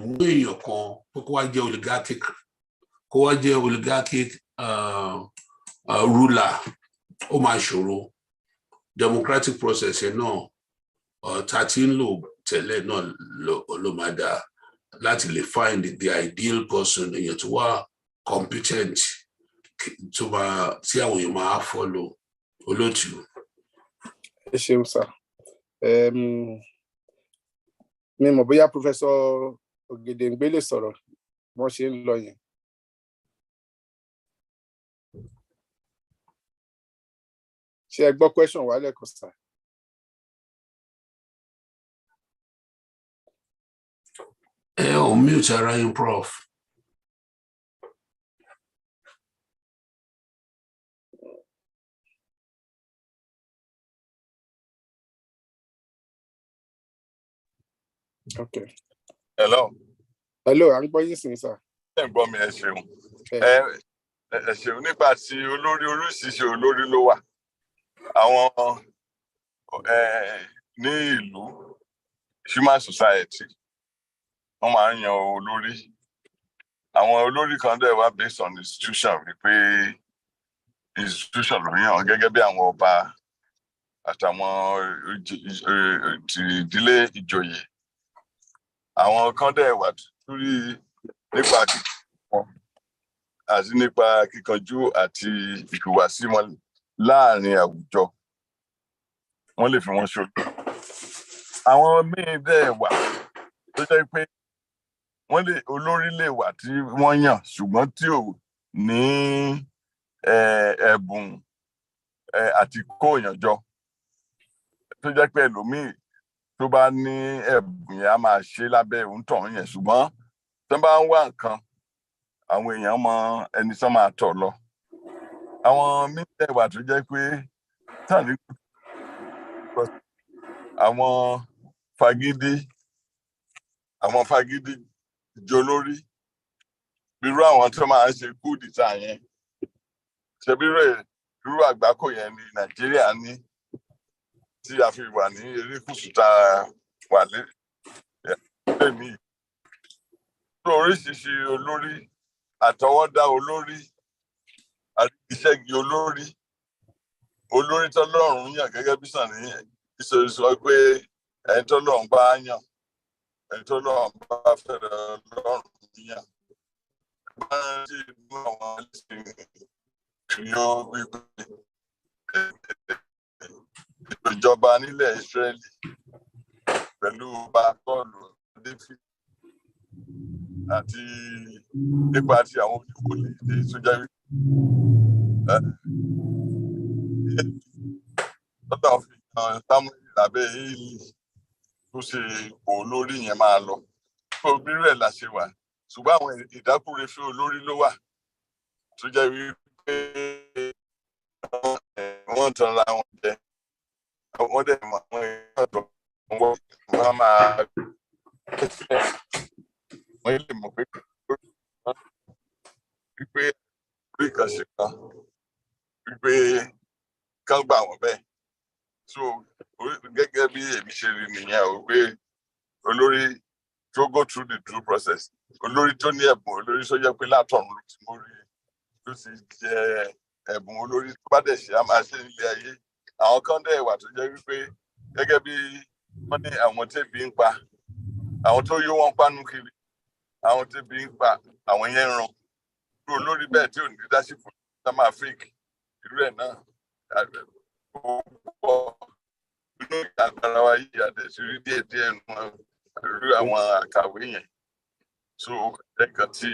mú èèyàn kan kó wá jẹ́ oligarchic ruler ó máa ṣòro. Democratic process yẹn náà tá ti ń lò tẹ́lẹ̀ náà ló máa dá láti lè find the ideal person èèyàn tó wà competent tó máa tí àwọn èèyàn máa follow olóòtú. Ẹ ṣeun sir. Mi mọ̀ bóyá Professor Ògèdèngbé lè sọ̀rọ̀ wọ́n ṣe ń lọ yẹn. Ṣé ẹ gbọ́ question wà lẹ́kọ̀ọ́ sir? On mute ara yín prof. Okay. Hello. Hello, à ń gbọ́ yín sìn sir. Ẹ gbọ́ mi, ẹ ṣeun. Ẹ ṣeun nípa tí olórí oríṣiríṣi olórí ló wà. Àwọn ní ìlú human society wọ́n máa ń yan olórí. Àwọn olórí kan dẹ̀ wá based on institution wípé institution ló yàn gẹ́gẹ́ bí àwọn ọba àtàwọn ìdílé ìjòyè. Àwọn kan dẹ̀ wà lórí nípa wọn àti nípa kíkanjú àti ìhùwàsí wọn láàrin àwùjọ. Wọ́n lè fi wọ́n ṣojú. Àwọn míì dẹ̀ wà tó jẹ́ pé olórí lè wà tí wọ́n yàn ṣùgbọ́n tí ò ní ẹ̀bùn àti kó èèyàn jọ. Tó jẹ́ pé ẹlòmíì tó bá ní ẹ̀bùn yẹn á máa ṣe lábẹ́ òǹtọ̀ yẹn ṣùgbọ́n tó bá ń wá nǹkan àwọn èèyàn mọ ẹni tó máa tọ̀ lọ. Àwọn míì dẹ̀ wà tó jẹ́ pé tàbí àwọn fagídí jolórí irú àwọn tó máa ń ṣe kúdìtà yẹn ṣebí irú àgbákò yẹn ní Nàìjíríà ní tí a fi wà ní erékùṣù tá a wà lẹ́mí. Oríṣiríṣi olórí àtọwọ́dá olórí àríṣẹ́gi olórí tọ́lọ́run yàn gẹ́gẹ́ bí sàn ní ìṣòro sọ pé ẹni tọ́lọ́run bá yàn ẹni tọ́lọ́run bá fẹ́rẹ̀ lọ́rùn yàn. Bá ń ṣe inú àwọn ẹlẹ́sìn kìíyó wípé ìjọba nílẹ̀ Ísírẹ́lì pẹ̀lú ọba Pọ́ọ̀lù Adéfì àti nípa ti àwọn olùkọ́lé tó jẹ́ wípé lọ́dọ̀ fi hàn Samuel lábẹ́ Élì tó ṣe olórí yẹn máa lọ. Òbí rẹ̀ la ṣe wà ṣùgbọ́n àwọn ìdákùrẹ́fẹ́ olórí ló wà tó jẹ́ wípé wọ́n tanra wọn jẹ. Wọ́n dẹ̀ mọ àwọn èèyàn tó wọ́n máa wọ́n lè mọ̀ pé wípé orí kan ṣe kan wípé kán gbà wọ́n bẹ́ẹ̀. So gẹ́gẹ́ bí èmi ṣe rí nìyẹn o pé olórí tó go through the due process olórí tó ní ẹ̀bùn olórí tó jẹ́ pé látọ̀run ló ti mórí ló ti jẹ ẹ̀bùn olórí tó bá dẹ̀ ṣe á máa ṣe nílé ayé. Àwọn kan dẹ̀ wà tó jẹ́ wípé gẹ́gẹ́ bí wọ́n ní àwọn tẹ́bi ń pa àwọn tó yó wọn pánú kiri àwọn tẹ́bi ń pa àwọn yẹn ń ran irú olórí bẹ́ẹ̀ tí ò ní leadership tá máa fake irú ẹ̀ náà inú ìyàgbára wa yìí àdẹ̀sírí díẹ̀díẹ̀ nù irú àwọn àkàwé yẹn. So ẹ̀kan tí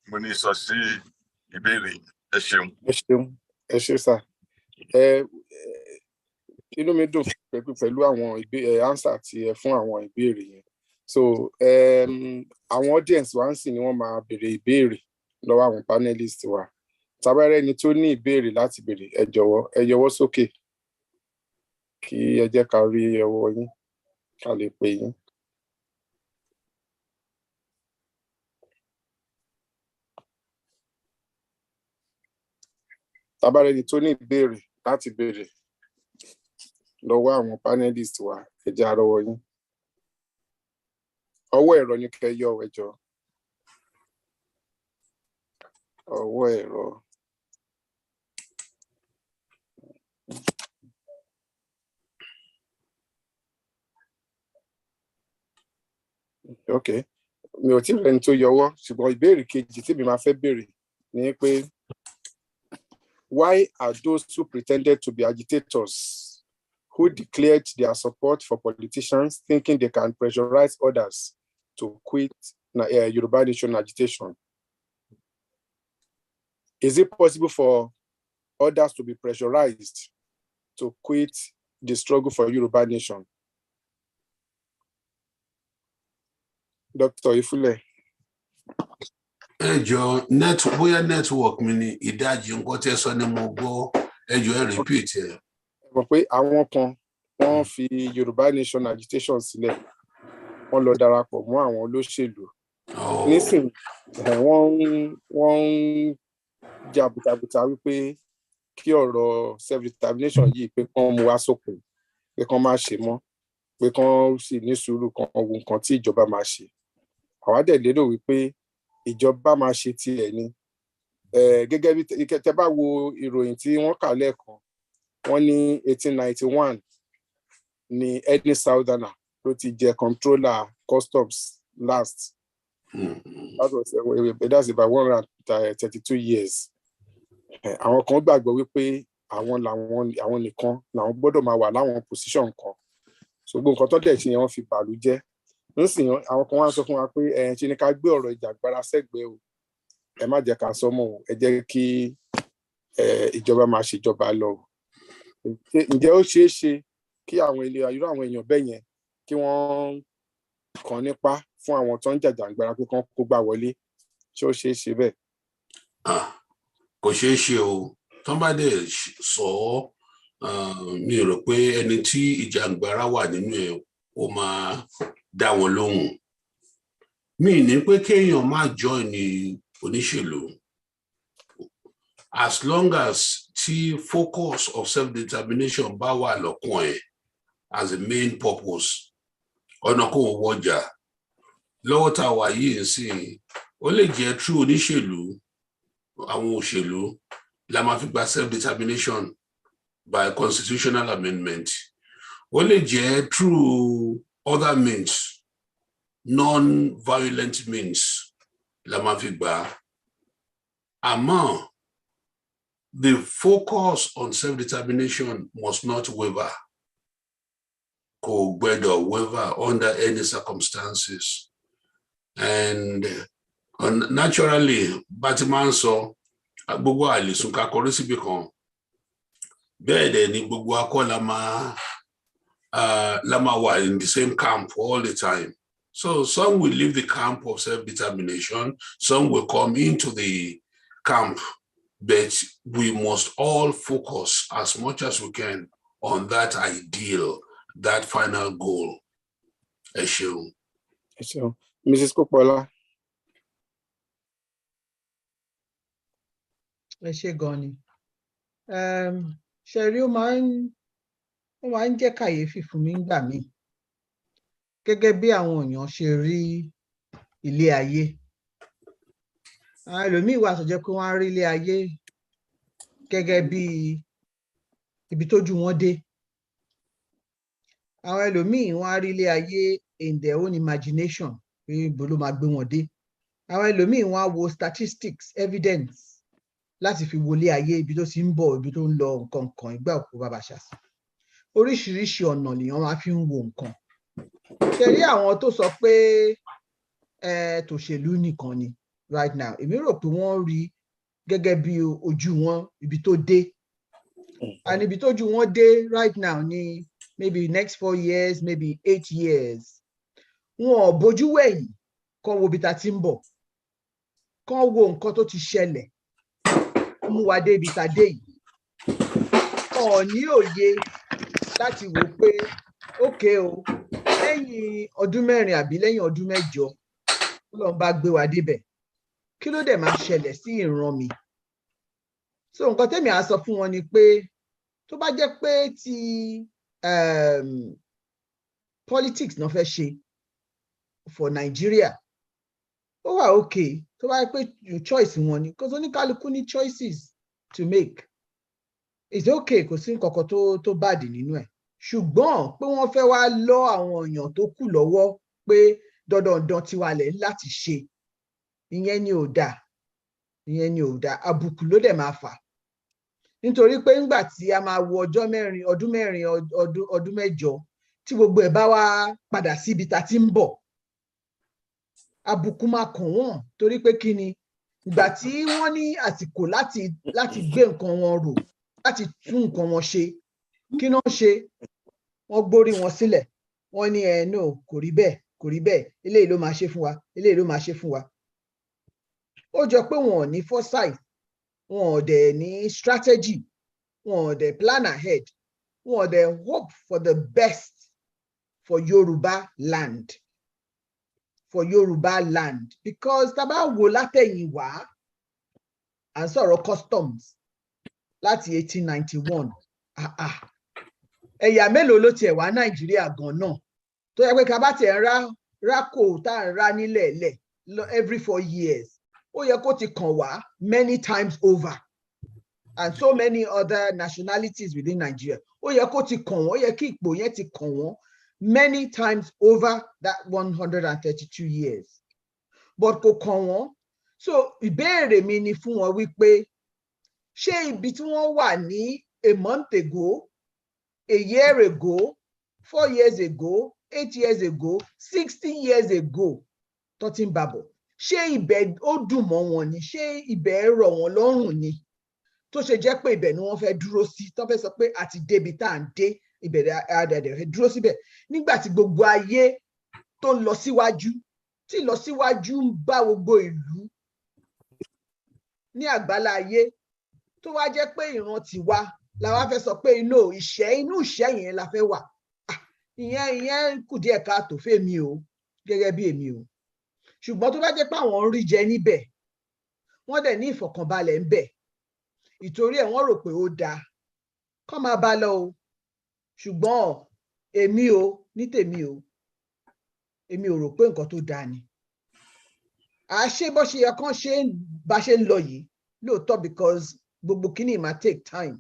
mo ní sọ sí ìbéèrè ẹ ṣeun. Ẹ ṣé sà. Inú mi dùn pẹ̀lú àwọn answer tí ẹ fún àwọn ìbéèrè yẹn. So àwọn audience wa ń sìn ni wọ́n máa béèrè ìbéèrè lọ́wọ́ àwọn panelists wa. Tàbárẹ́ ẹni tó ní ìbéèrè láti béèrè ẹ yọwọ́ sókè kí ẹ jẹ́ ká rí ọwọ́ yín ká lè pè yín. Tàbárẹ́ ẹni tó ní ìbéèrè láti béèrè lọ́wọ́ àwọn panelists wa ẹ jẹ́ á rọ́wọ́ yín. ọwọ́ ẹ̀rọ ni kẹ́ yọ ẹjọ́. Ọwọ́ ẹ̀rọ. Okay. Mi ò tí ì rẹni tó yọwọ́, ṣùgbọ́n ìbéèrè kejì tí mi máa fẹ́ béèrè ni pé why are those who pretended to be agitators who declared their support for politicians thinking they can pressurize others to quit Yoruba Nation agitation? Is it possible for others to be pressurized to quit the struggle for Yoruba Nation? Dr. Ifule. Ẹjọ́ bóyá network mi ni ìdajì nǹkan tẹ́ sọ ni mo gbọ́, ẹjọ́ ẹ repeat ẹ. Mọ̀ pé àwọn kan wọ́n fi Yoruba Nation agitation sílẹ̀, wọ́n lọ darapọ̀ mọ́ àwọn olóṣèlú. Nísìnyí wọ́n ń jà bùtàbùtà wípé kí ọ̀rọ̀ self-determination yìí pé kán mú wá sópin, pé kán má ṣe mọ́, pé kán sì ní sùúrù kan wo nǹkan tí ìjọba máa ṣe. Àwa dẹ̀ lérò wípé ìjọba máa ṣe tiẹ̀ ni. Gẹ́gẹ́ bí tẹ́ bá wo ìròyìn tí wọ́n kà lẹ́ẹ̀kan, wọ́n ní 1891 ni any southerner ló ti jẹ controller customs last. That's about 132 years. Àwọn kan gbàgbọ́ wípé àwọn nìkan làwọn gbọ́dọ̀ máa wà láwọn position kan. So gbogbo nǹkan tó dẹ̀ ṣe yẹn wọ́n fi bàlú jẹ́. Nísìnyí àwọn kan wá sọ fún wa pé ṣe ni ká gbé ọ̀rọ̀ ìjàgbara sẹ́gbẹ̀ẹ́ o, ẹ má jẹ́ ká sọ mọ́ o, ẹ jẹ́ kí ìjọba máa ṣèjọba lọ. Ǹjẹ́ ó ṣeé ṣe kí àwọn irú àwọn èèyàn bẹ́ẹ̀ yẹn kí wọ́n kàn nípa fún àwọn tó ń jàjàǹgbara pé kán kó gbà wọlé? Ṣé ó ṣeé ṣe bẹ́ẹ̀? Kò ṣeé ṣe o, tó bá dẹ̀ sọ mi rò pé ẹni tí ìjàǹgbara wà nínú ẹ̀ ó máa dá wọn lóhùn. Mi ní pé kéèyàn má join ní oníṣèlú, as long as tí focus of self-determination bá wà lọ́kàn ẹ̀ as a main purpose, ọ̀nà kò wọjà. Lọ́wọ́ tá a wà yìí sí, ó lè jẹ́ true oníṣèlú, àwọn òṣèlú la máa fi gba self-determination by constitutional amendment. Ó lè jẹ́ through other means, non-violent means la máa fi gbà. Àmọ́ the focus on self-determination must not waver. Kò gbọdọ̀ waver under any circumstances. And naturally, bá ti máa ń sọ, gbogbo àlèsùn ká kọrí síbi kan. Bẹ́ẹ̀ dẹ̀ ni gbogbo akọ́ la máa wà in the same camp all the time. So some will leave the camp of self-determination, some will come into the camp, but we must all focus as much as we can on that ideal, that final goal. Ẹ ṣeun. Ẹ ṣeun. Mrs. Popola. Ẹ ṣé gan ni. Ṣe rí ó máa ń jẹ́ kàyéfì fún mi nígbà míì. Gẹ́gẹ́ bí àwọn èèyàn ṣe rí ilé ayé. Àwọn ẹlòmíì wà tó jẹ́ pé wọ́n á rí ilé ayé gẹ́gẹ́ bí ibi tójú wọn dé. Àwọn ẹlòmíì wọ́n á rí ilé ayé in their own imagination, pé ibo ló máa gbé wọn dé. Àwọn ẹlòmíì wọ́n á wo statistics, evidence láti fi wọlé ayé ibi tó ti ń bọ̀, ibi tó ń lọ, nǹkan kan ìgbà òkú bàbá ṣàṣà. Oríṣiríṣi ọ̀nà lèèyàn máa fi ń wo nǹkan. Ṣé rí àwọn tó sọ pé tòṣèlú nìkan ni right now, èmi rò pé wọ́n rí gẹ́gẹ́ bí ojú wọn ibi tó dé. And ibi tójú wọn dé right now ni maybe next 4 years, maybe 8 years. Wọn ò bójú wẹ̀yìn kán wo ibi tá ti ń bọ̀, kán wo nǹkan tó ti ṣẹlẹ̀ mú wa dé ibi tá dé yìí. Wọn ò ní òye láti wò pé okay o, lẹ́yìn ọdún 4 àbí lẹ́yìn ọdún 8 Ọlọ́run bá gbé wa débẹ̀, kí ló dẹ̀ máa ṣẹlẹ̀ sí ìran mi? So nǹkan tẹ́mi á sọ fún wọn ni pé tó bá jẹ́ pé ti politics náà fẹ́ ṣe, for Nigeria. Ó wà okay tó bá pé choice wọn ni, because oníkálukú ní choices to make. It's okay, kò sí nǹkan kan tó bad nínú ẹ̀. Ṣùgbọ́n pé wọ́n fẹ́ wá lọ àwọn èèyàn tó kù lọ́wọ́ pé dandan tiwa lẹ̀ láti ṣe, ìyẹn ni ò dáa, ìyẹn ni ò dáa, àbùkù ló dẹ̀ máa fà. Nítorí pé ńgbà tí a máa wo ọdún mẹ́rin, ọdún mẹ́jọ tí gbogbo ẹ̀ bá wá padà síbi tá ti ń bọ̀, àbùkù máa kàn wọ́n. Torí pé kí ni, ìgbà tí wọ́n ní àsìkò láti gbé nǹkan wọn rò, láti tún nǹkan wọn ṣe, kí náà ṣe? Wọ́n gbórí wọn sílẹ̀, wọ́n ní no, kò rí bẹ́ẹ̀, eléyìí ló máa ṣe fún wa, eléyìí ló máa ṣe fún wa. Ó jọ pé wọn ò ní foresight, wọn ò dẹ̀ ní strategy, wọn ò dẹ̀ plan ahead, wọn ò dẹ̀ hope for the best for Yoruba land. For Yoruba land. Because tá bá wò látẹ̀yìn wá, à ń sọ̀rọ̀ customs láti 1891. Ẹ̀yà mélòó ló tiẹ̀ wá Nàìjíríà gan náà? Tó yẹ pé ká bá tiẹ̀ rákò tá à ń rá nílẹ̀ every 4 years. Ó yẹ kó ti kàn wá many times over. And so many other nationalities within Nigeria. Ó yẹ kó ti kàn wọ́n, ó yẹ kí ipò yẹn ti kàn wọ́n many times over that 132 years. But kò kàn wọ́n. So ìbéèrè mi ni fún wọn wípé ṣé ibi tí wọ́n wà ní a month ago, a year ago, 4 years ago, 8 years ago, 60 years ago tó ti ń bàbọ̀, ṣé ibẹ̀ ó dùn mọ́ wọn ni? Ṣé ibẹ̀ rọ̀ wọ́n lọ́rùn ni? Tó ṣe jẹ́ pé ibẹ̀ ni wọ́n fẹ́ dúró sí, tó fẹ́ sọ pé àti débi tá à ń dé, ibẹ̀ àdàdẹ̀ fẹ́ dúró síbẹ̀. Nígbà tí gbogbo ayé tó ń lọ síwájú, tí lọ síwájú ń bá gbogbo ìlú ní àgbálá ayé, tó wá jẹ́ pé ìran tiwa la wá fẹ́ sọ pé inú ìṣẹ́ yẹn la fẹ́ wà. Ìyẹn kù díẹ̀ káàtó fèmí o, gẹ́gẹ́ bí èmi o. Ṣùgbọ́n tó bá jẹ́ pé àwọn ń rí jẹ níbẹ̀, wọ́n dẹ̀ ní ìfọ̀kànbalẹ̀ ń bẹ̀, ìtorí ẹ̀ wọ́n rò pé ó dáa, kọ́ máa bá lọ o. Ṣùgbọ́n èmi o, ní tèmi o, èmi ò rò pé nǹkan tó dáa ni. Àṣé bó ṣe yẹ kán ṣe bá ṣe ń lọ yìí lóòótọ́, because gbogbo kíní máa take time.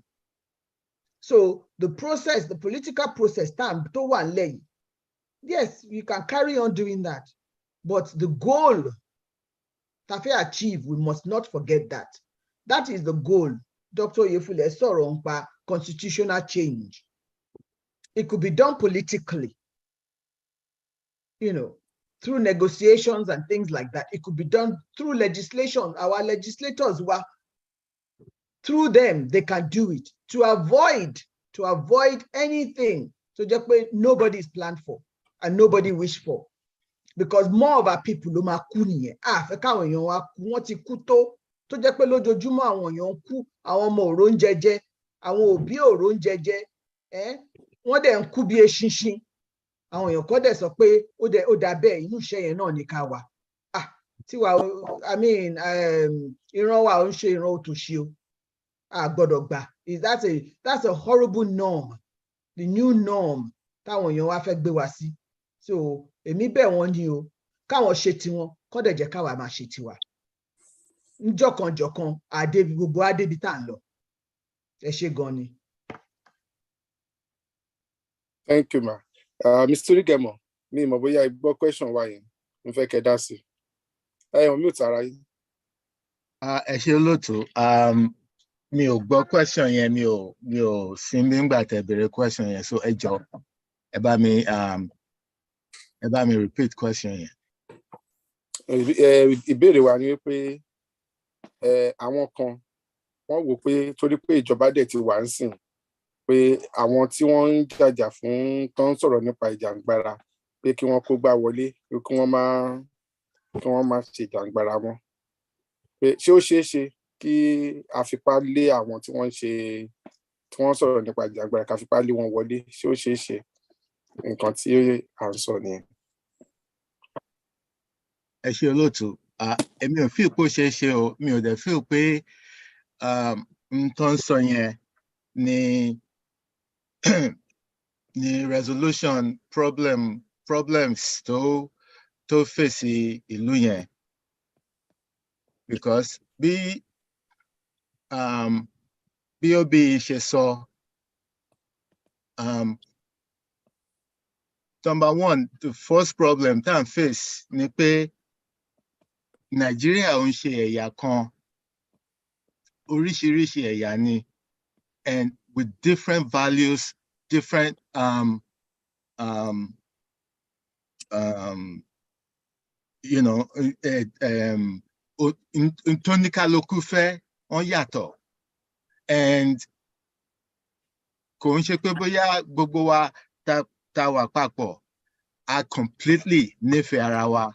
So the process, the political process tó wà nílẹ̀ yìí, yes, you can carry on doing that. But the goal tá fẹ́ achieve, we must not forget that. That is the goal. Dr. Oyefule sọ̀rọ̀ nípa constitutional change. It could be done politically, through negotiations and things like that. It could be done through legislation. Our legislators were, through them, they can do it to avoid anything. So just nobody is planned for and nobody wished for. Because more of our people ló máa kú nìyẹn. Fẹ́ káwọn èèyàn wa kú, wọ́n ti kú tó jẹ́ pé lójoojúmọ́ àwọn èèyàn kú, àwọn ọmọ ò róúnjẹ jẹ, àwọn òbí ò róúnjẹ jẹ, wọ́n dẹ̀ ń kú bí eṣinṣin. Àwọn èèyàn kan dẹ̀ sọ pé ó dà bẹ́ẹ̀, inú iṣẹ́ yẹn náà ní ká wà. Ìran wa ò ń ṣe ìran òtòṣì o. A gbọ́dọ̀ gbà. That's a horrible norm, the new norm táwọn èèyàn wa fẹ́ gbé wa sí. So èmi bẹ̀ wọ́n ní o, káwọn ṣe tiwọn, kọ́ dẹ̀ jẹ́ káwa máa ṣe tiwa. Njọ̀kanjọ̀kan gbogbo adébi tá à ń lọ. Ẹ ṣé gan ni. Thank you, ma. Mr. Rigemo, mi mọ̀ bóyá gbọ́ question wa yẹn, mo fẹ́ kẹ́ dá sí. Mute ara yín. Ẹ ṣé olóòtú. Mi ò gbọ́ question yẹn, mi ò sí nígbà tẹ́ bẹ̀rẹ̀ question yẹn, so ẹ jọ̀ọ́ ẹ bá mi repeat question yẹn. Ìbéèrè wa ni wípé àwọn kan wọ́n wò pé torí pé ìjọba dẹ̀ ti wà ń sìn, pé àwọn tí wọ́n ń jàjà fún tó ń sọ̀rọ̀ nípa ìjàngbara, pé kí wọ́n kó gbá wọlé, pé kí wọ́n má ṣe ìjàngbara wọn. Pé ṣé ó ṣeé ṣe kí a fipá lé àwọn tí wọ́n sọ̀rọ̀ nípa ìjàngbara, ká fipá lé wọn wọlé? Ṣé ó ṣeé ṣe? Nǹkan tí à ń sọ nìyẹn. Ẹ ṣé olóòtú. Èmi ò feel pé ó ṣeé ṣe o, mi ò dẹ̀ feel pé nǹkan sọ yẹn ni resolution problems tó tó fèsì ìlú yẹn because bí bí ṣe sọ number one, the first problem tá à ń face ni pé Nàìjíríà ò ń ṣe ẹ̀yà kan, oríṣiríṣi ẹ̀yà ni, and with different values, different you know, tóníkálukú fẹ́ wọ́n yàtọ̀, and kò ń ṣe pé bóyá gbogbo wa tá wà papọ̀ a completely nífẹ̀ẹ́ ara wa.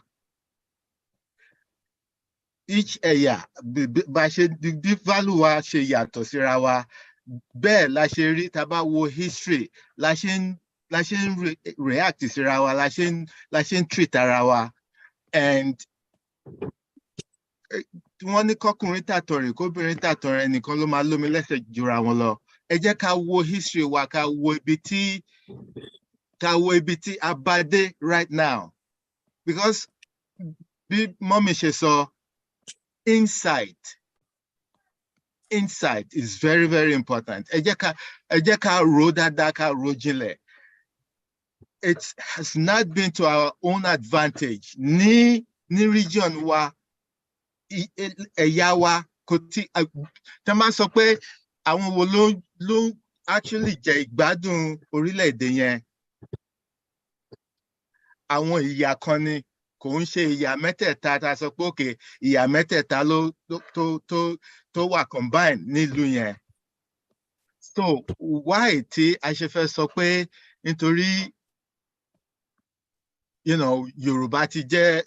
Each ẹ̀yà bá ṣe bí value wa ṣe yàtọ̀ síra wa, bẹ́ẹ̀ la ṣe rí tá bá wo history, la ṣe ń react síra wa, la ṣe ń treat ara wa. And wọ́n ní kọ́kùnrin tàtọ̀rìn kóbìnrin tàtọ̀rìn nìkan ló máa lómi lẹ́sẹ̀ jura wọn lọ. Ẹ jẹ́ ká wo history wa, ká wo ibi tí a bá dé right now. Because bí mọ́mì ṣe sọ, insight is very, very important. Ẹ jẹ́ ká rò dáadáa, ká rò jinlẹ̀. It has not been to our own advantage. Ní region wa, ẹ̀yà wa kò tí tá máa sọ pé àwọn wo ló actually jẹ ìgbádùn orílẹ̀-èdè yẹn. Àwọn ìyà kan ni, kò ń ṣe ìyà mẹ́tẹ̀ẹ̀ta tá sọ pé òkè ìyà mẹ́tẹ̀ẹ̀ta tó wà combine nílùú yẹn. So why tí a ṣe fẹ́ sọ pé nítorí Yorùbá ti jẹ́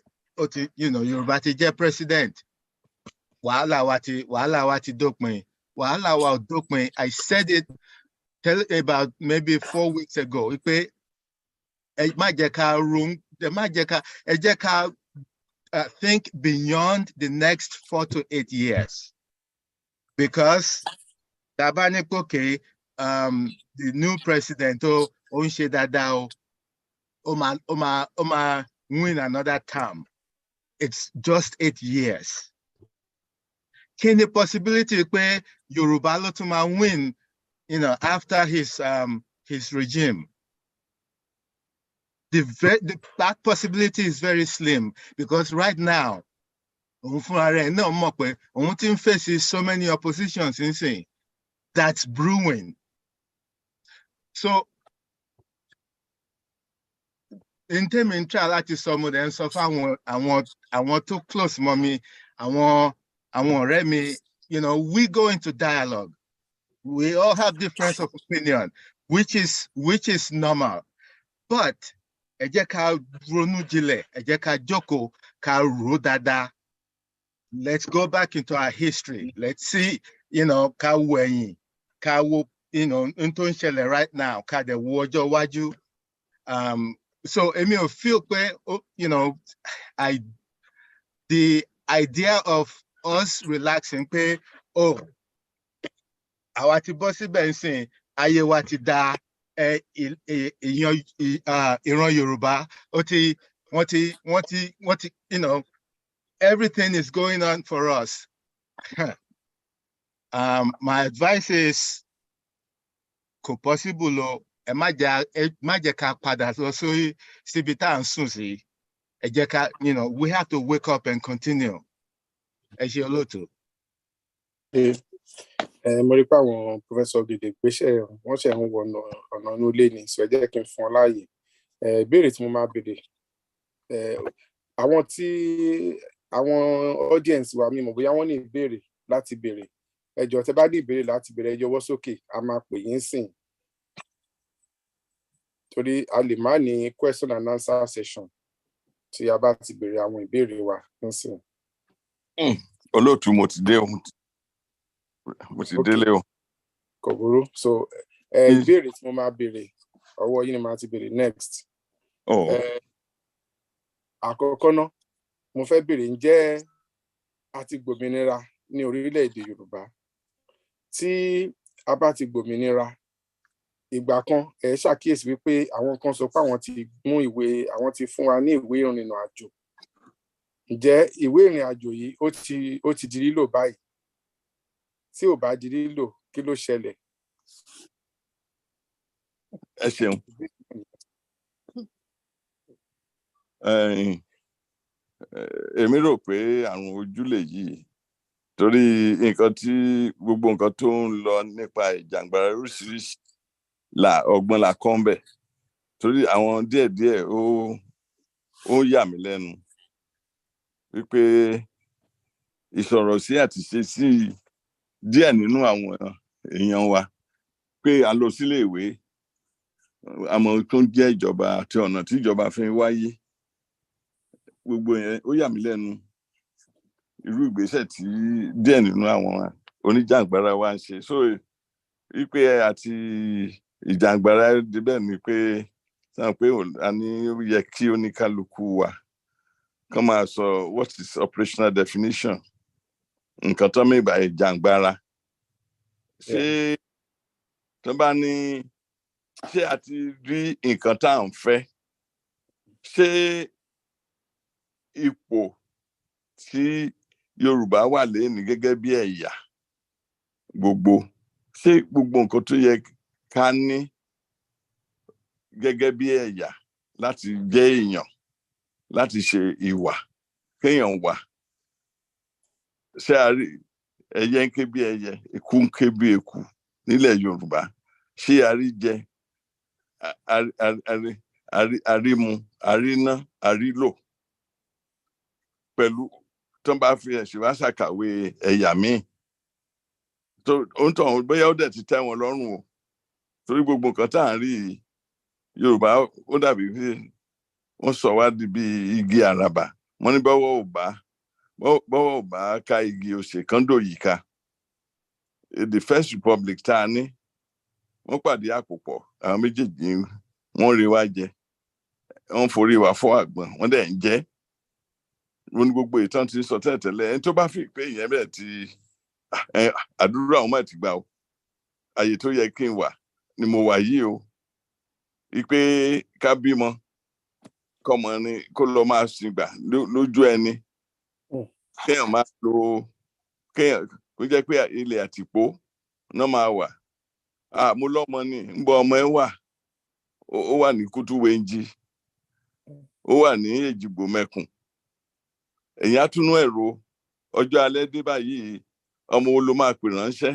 Yorùbá ti jẹ́ president, wàhálà wa ti dópin. Wàhálà wa ò dópin. I said it about maybe 4 weeks ago. Pé ẹ má jẹ́ ká think beyond the next 4 to 8 years. Because tàbá ní pé the new president ó ń ṣe dáadáa ó máa win another term. It's just 8 years. Kí ni possibility pé Yorùbá ló tún máa win, after his regime? That possibility is very slim, because right now, òun fúnra rẹ̀ náà mọ̀ pé òun ti ń face so many oppositions nísìnyí. That's brewing. So, in tèmi ń try láti sọ mo dẹ̀ ń sọ fún àwọn tó close mọ́ mi, àwọn ọ̀rẹ́ mi, we go into dialogue. We all have difference of opinion, which is normal. But ẹ jẹ́ ká ronú jinlẹ̀, ẹ jẹ́ ká jókòó, ká rò dáadáa. Let's go back into our history. Let's see, ká wo ẹ̀yìn, ká wo, n tó ń ṣẹlẹ̀ right now, ká dẹ̀ wo ọjọ́ iwájú. So èmi ò feel pé, the idea of us relaxing pé, àwa ti bọ́ síbẹ̀ nsìn, ayé wa ti da, ìran Yorùbá, wọ́n ti, everything is going on for us. My advice is, kò possible o, ẹ má jẹ́ ká padà lọ síbi tá à ń sùn sí. Ẹ jẹ́ ká, we have to wake up and continue. Ẹ ṣé olóòtú. Mo rí pé àwọn Professor Gèdè pèsè wọ́n ṣe ń wọ ọ̀nà inú ilé ni, so ẹ jẹ́ kí n fún ọ láàyè. Ìbéèrè tí mo máa béèrè, àwọn audience wa mímọ̀ bóyá wọ́n ní ìbéèrè láti béèrè. Ẹ jọ̀ọ́ tẹ́ bá ní ìbéèrè láti béèrè, ẹ yọwọ́ sókè, a máa pè yín sìn. Torí a lè má ní question and answer session tí a bá ti béèrè àwọn ìbéèrè wa nísìn. Olóòtú, mo ti dé o. Mo ti délé o. Kò burú. So ìbéèrè tí mo máa béèrè, ọwọ́ yín ni màá ti béèrè next. Àkọ́kọ́ náà, mo fẹ́ béèrè, ǹjẹ́ a ti gbòmìnira ní orílẹ̀-èdè Yorùbá? Tí a bá ti gbòmìnira, ìgbà kan ẹ ṣàkíyèsí wípé àwọn kan sọ pé àwọn ti fún wa ní ìwé ìrìnnà àjò ǹjẹ́ ìwé ìrìn àjò yìí ó ti di lílò báyìí tí ò bá di lílò kí ló ṣẹlẹ̀? ẹ ṣeun. Èmi rò pé àrùn ojú lèyí torí nǹkan tí gbogbo nǹkan tó ń lọ nípa ìjàngbara oríṣiríṣi ọgbọ́n la kọ́ ń bẹ̀ torí àwọn díẹ̀díẹ̀ ó yà mí lẹ́nu wípé ìsọ̀rọ̀ sí àti ṣe sí díẹ̀ nínú àwọn èèyàn wa pé a lọ sílé ìwé àmọ́ tó ń jẹ́ ìjọba àti ọ̀nà tí ìjọba fi ń wáyé gbogbo yẹn ó yà mí lẹ́nu irú ìgbésẹ̀ tí díẹ̀ nínú àwọn oníjàngbara wa ń ṣe so wípé àti ìjàngbara débẹ̀ ni pé sáà pé a ní ó yẹ kí oníkálukú wa kàn máa sọ what is operational definition nǹkan tó mìíràn ìjàngbara ṣé tó bá ní ṣé a ti rí nǹkan tá à ń fẹ́ ṣé ipò tí Yorùbá wà lẹ́ni gẹ́gẹ́ bí ẹ̀yà gbogbo ṣé gbogbo nǹkan tó yẹ ká ní gẹ́gẹ́ bí ẹ̀yà láti jẹ́ èèyàn láti ṣe ìwà kéèyàn wà ṣé a rí ẹyẹ ń ké bí ẹyẹ eku ń ké bí eku nílẹ̀ Yorùbá ṣé a rí jẹ àrímu àríná àrílò pẹ̀lú tó bá fi ẹ̀sìn wá ṣàkàwé ẹ̀yà míì tó ń tàn bóyá ó dẹ̀ ti tẹ́ wọn lọ́rùn o torí gbogbo nǹkan tá à ń rí Yorùbá ó dàbí pé wọ́n sọ wá di bí igi àràbà wọ́n ní bọ́wọ́ ò bá ká igi òsè kan dòyìí ká the First Republic tá a ní wọ́n pàdé àpòpọ̀ àwọn méjèèjì wọ́n rí wá jẹ wọ́n forí wa fọ́ àgbọn wọ́n dẹ̀ ń jẹ wọ́n ní gbogbo ìtàn ti sọ tẹ́lẹ̀tẹ́lẹ̀ ẹni tó bá fi pé ìyẹn bẹ́ẹ̀ ti àdúrà àwọn máa ti gbà o àyè tó yẹ kí n wà ni mo wà yìí o ìpè ká bímọ kọ́mọ ni kó lọ máa sìngbà lójú ẹni kéèyàn máa lo kéèyàn kó jẹ́ pé ilẹ̀ àtìpó náà máa wà mo lọ́mọ ni ń bọ ọmọ ẹ wà ó wà ní Kútúwéńjì ó wà ní Èjìgbò Mẹ́kùn èyàn á túnú ẹ̀rọ ọjọ́ alẹ́ dé báyìí ọmọ wo ló máa pè ránṣẹ́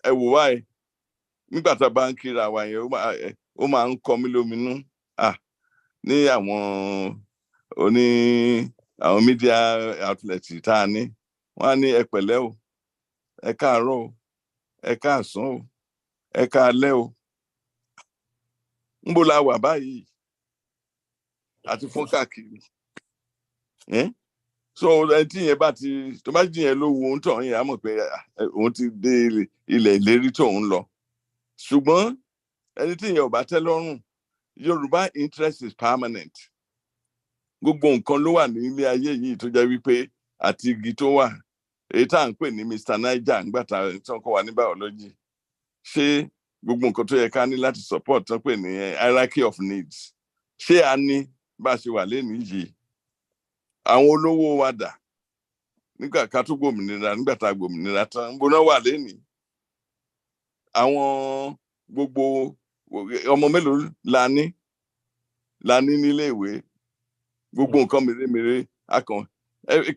ẹ wò wáyé nígbà tá a bá ń kíra wa yẹn ó máa ń kọ mí lóminú ní àwọn media outlet tá a ní wọ́n á ní ẹ pẹ̀lẹ́ o ẹ káàárọ̀ o ẹ káàsán o ẹ káalẹ́ o ńbo la wà báyìí àti fún káàkiri so ẹni tí yẹn bá ti tó bá jìyẹn ló wo ohun tó ń yẹn á mọ̀ pé òun ti dé ilẹ̀ ìlérí tó ń lọ ṣùgbọ́n ẹni tí yẹn ò bá tẹ́ lọ́rùn Yorùbá interest is permanent gbogbo nǹkan ló wà ní ilé ayé yìí tó jẹ́ wípé àti igi tó wà èyí tá à ń pè ní Mr. Niger nígbà tá à ń kọ́ wa ní biology ṣé gbogbo nǹkan tó yẹ ká ní láti support tó pè ní hierarchy of needs ṣé a ní bá a ṣe wà lénìí yìí àwọn olówó wa dà nígbà ká tó gbòmìnira nígbà tá a gbòmìnira tán ń bọ́ná wà lénìí àwọn gbogbo ọmọ mélòó la ní nílé ìwé gbogbo nǹkan mèremère akàn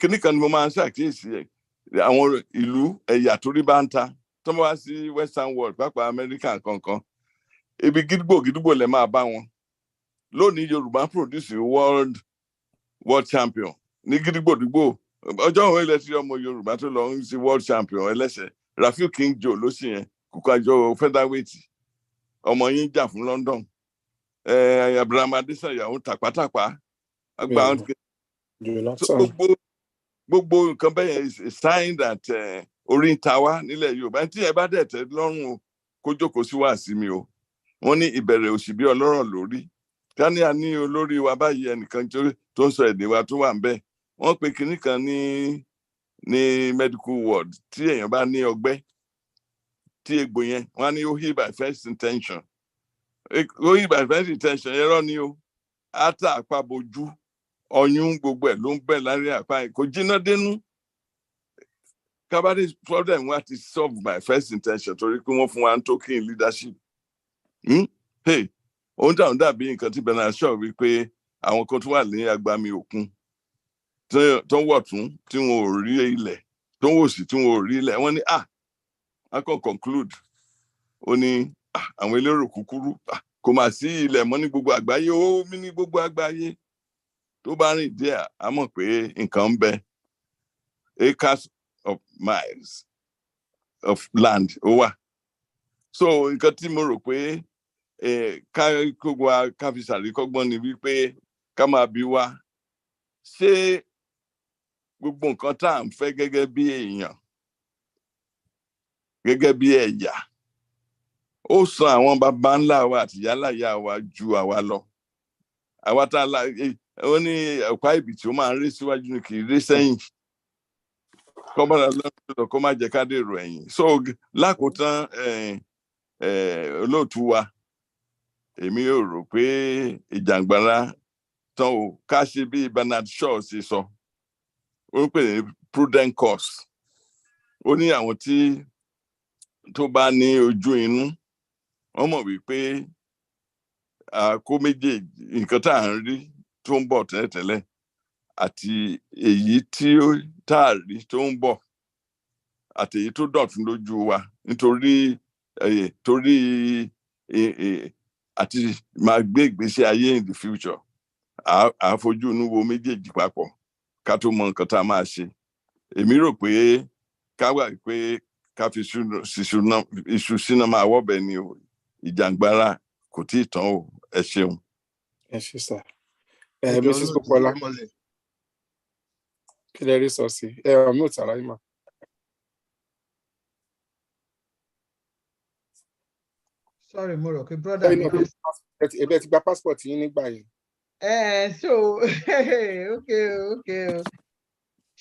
kíní kan ni mo máa ń ṣàkíyèsí àwọn ìlú ẹ̀yà tó rí bá ń ta tó máa wá sí western world pàápàá America kankan ibi gidigbo lè máa bá wọn lónìí Yorùbá produce world champion ní gidigbo ọjọ́ òun ilẹ̀ tí ọmọ Yorùbá tó lọ ń sí world champion ẹlẹ́sẹ̀ Rafiu King Joe ló sì yẹn kókó àjọ featherweight ọmọ yín jà fún London Abraham Adesanya ń tàpátàpá àgbà gbogbo nǹkan bẹ́ẹ̀ is a sign that orí ń ta wá nílẹ̀ Yorùbá tí ẹ bá dẹ̀ tẹ́ lọ́rùn o kó jókòó sí wá sí mi o wọ́n ní ìbẹ̀rẹ̀ òṣì bí ọlọ́rọ̀ lórí ká ní a ní olórí wa báyìí ẹnìkan tó ń sọ èdè wa tó wà ń bẹ̀ wọ́n pe kinní kan ní medical ward tí èèyàn bá ní ọgbẹ́ tí egbò yẹn wọ́n á ní ó heal by first intention ó heal by first intention ẹ̀rọ ni o ata àpapọ̀jù ọyún gbogbo ẹ̀ ló ń bẹ láàrin àpá yìí kò jiná dénú kábàdé problem wa ti solve my first intention torí pé wọ́n fún wa ń token leadership hey òun dáhùn dàbí nǹkan tí Bernard Shaw wí pé àwọn kan tó wà ní agbami òkun tó ń wọ̀ tún tí wọn ò rí ilẹ̀ tó ń wò sí tí wọn ò rí ilẹ̀ wọ́n ní a kàn conclude ó ní àwọn elérò kúkúrú kò mà sí ilẹ̀ mọ́ ní gbogbo àgbáyé omi ní gbogbo àgbáyé tó bá rìn díẹ̀ a mọ̀ pé nǹkan ń bẹ acres of miles of land ó wà so nǹkan tí mo rò pé ká fi ṣàríkọ́gbọ́n ni wípé ká máa bi wá ṣé gbogbo nǹkan tá à ń fẹ́ gẹ́gẹ́ bí èèyàn gẹ́gẹ́ bí ẹ̀yà ó san àwọn baba ńlá wa àti yálàyà wa ju àwa lọ àwa tá a ó ní ọ̀pá ìbí tí ó máa ń rí síwájú ni kì í rí sẹ́yìn kọ́bọ̀dà lọ́dọ̀ kó má jẹ́ ká dèrò ẹ̀yìn so lákòótán olóòtú wa èmi yóò rò pé ìjàngbara tán ò ká ṣe bí Bernard Shaw ṣe sọ ó ń pè ní prudent course ó ní àwọn tí tó bá ní ojú inú wọ́n mọ̀ wípé kó méjèèjì nǹkan tá à ń rí tó ń bọ̀ tẹ́lẹ̀tẹ́lẹ̀ àti èyí tí tá à rí tó ń bọ̀ àti èyí tó dọ̀tún lójú wa nítorí àti máa gbé ìgbésí ayé in the future àfojú inú wo méjèèjì papọ̀ ká tó mọ nǹkan tá a máa ṣe èmi rò pé ká wà pé ká fi iṣu síná máa wọ́bẹ̀ ni o ìjàngbara kò tí ì tán o ẹ ṣeun. ẹ ṣé sà Mrs. Popola kí lẹ rí sọ sí ọmọ òtàrà yìí mà. Sorry mo rò pé brother mi. Ebe ti gba passport yín nígbà yẹn. So okay.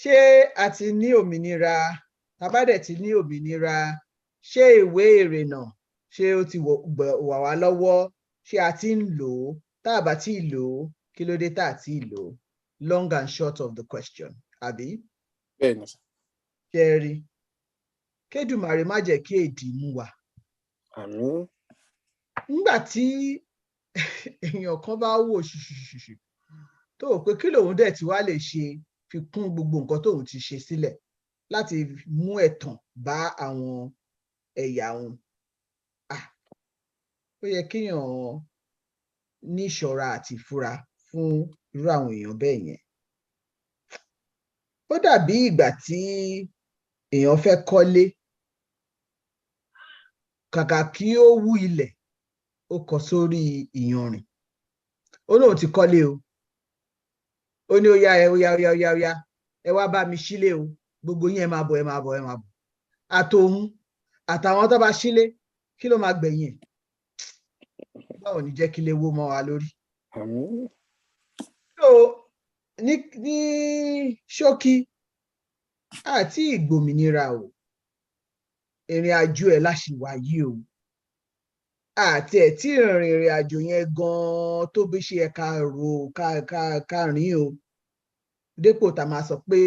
Ṣé a ti ní òmìnira tabadẹ ti ní òmìnira ṣé ìwé ìrìnnà ṣé ó ti wà wá lọ́wọ́ ṣé a ti ń lò ó tá a bá ti lò ó kí ló dé tá a ti lò ó long and short of the question àbí. Bẹ́ẹ̀ni. Ṣé rí kédùmarè má jẹ́ kí èdè mú wa. Àmín. Nígbà tí èèyàn kan bá wò ṣùṣùṣùṣù tó rò pé kí lòun dẹ̀ tí wá lè ṣe fi kún gbogbo nǹkan tóun ti ṣe sílẹ̀ láti mú ẹ̀tàn bá àwọn ẹ̀yà wọn. Ó yẹ kéèyàn ní ìṣọ́ra àti ìfura fún irú àwọn èèyàn bẹ́ẹ̀ yẹn. Ó dàbí ìgbà tí èèyàn fẹ́ kọ́lé kàkà kí ó wú ilẹ̀ ó kọ sórí ìyanrìn ó lóun ti kọ́lé o ó ní ó yá ẹ wá bá mi sílé o gbogbo yín ẹ máa bọ̀ àtòun àtàwọn tó bá sílé kí ló máa gbẹ̀yìn ẹ̀ báwo ni jẹ́ kí lè wó mọ́ wa lórí. So ní ṣókí àti ìgbòmìnira o ìrìn àjò ẹ̀ láṣìwà yìí o àti ẹ̀ tí ìrìn àjò yẹn gan-an tó bí ṣe ẹ̀ ká rò ká rìn o dépò tá a máa sọ pé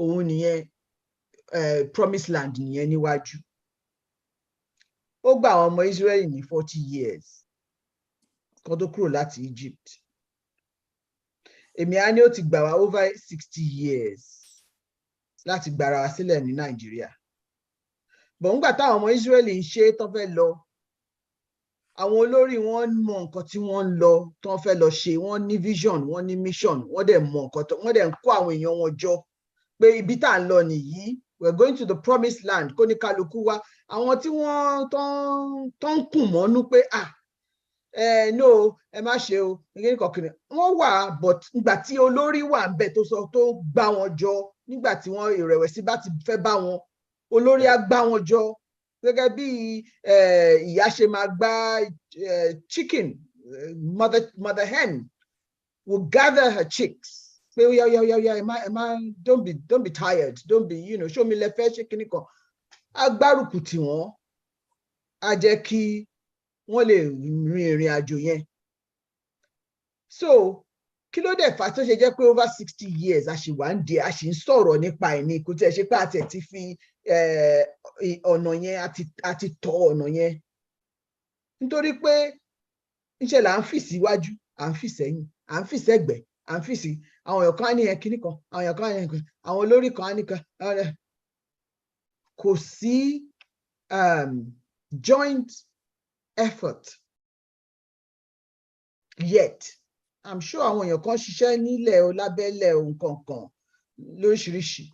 òun nìyẹn promised land nìyẹn níwájú. Ó gba àwọn ọmọ Israeli ní 40 years kan tó kúrò láti Egypt. Èmi á ní ó ti gbà wá over 60 years láti gbàra wá sílẹ̀ ní Nàìjíríà. Bọ̀ ńgbà táwọn ọmọ Israeli ń ṣe tó fẹ́ lọ àwọn olórí wọn mọ nǹkan tí wọ́n ń lọ tó fẹ́ lọ ṣe wọ́n ní vision wọ́n ní mission wọ́n dẹ̀ mọ nǹkan tó wọ́n dẹ̀ ń kó àwọn èèyàn wọn jọ pé ibi tá à ń lọ nìyí we're going to the promised land kó ní kálukú wá àwọn tí wọ́n tó ń kùn mọ́nú pé no ẹ má ṣe o nígbà kọkìnrin wọ́n wà but nígbà tí olórí wà ń bẹ tó sọ tó gbá wọn jọ nígbà tí wọ́n ìrẹ̀wẹ̀sì bá ti fẹ́ bá wọn olórí á gbá wọn jọ gẹ́gẹ́ bí ìyá ṣe máa gbá chicken mother hen will gather her chicks pé don't be tired don't be show me lẹ́fẹ́ ṣe kíní kan agbárùkù tí wọ́n á jẹ́ kí wọ́n lè rin ìrìn àjò yẹn. So kí ló dé fà tó ṣe jẹ́ pé over 60 years a ṣì wà ń di a ṣì ń sọ̀rọ̀ nípa ẹ̀ ní kò tí ẹ ṣe pé àti ẹ̀ ti fi ọ̀nà yẹn àti tọ̀ ọ̀nà yẹn nítorí pé ńṣe là ń fì síwájú à ń fì sẹ́yìn à ń fì sẹ́gbẹ̀ẹ́ à ń fì sí àwọn èèyàn kan á ní yẹn kíní kan àwọn èèyàn kan á ní yẹn àwọn olórí kan á ní kan kò sí joint effort yet. I'm sure àwọn èèyàn kan ṣiṣẹ́ nílẹ̀ o lábẹ́lẹ̀ o nǹkan kan lóríṣiríṣi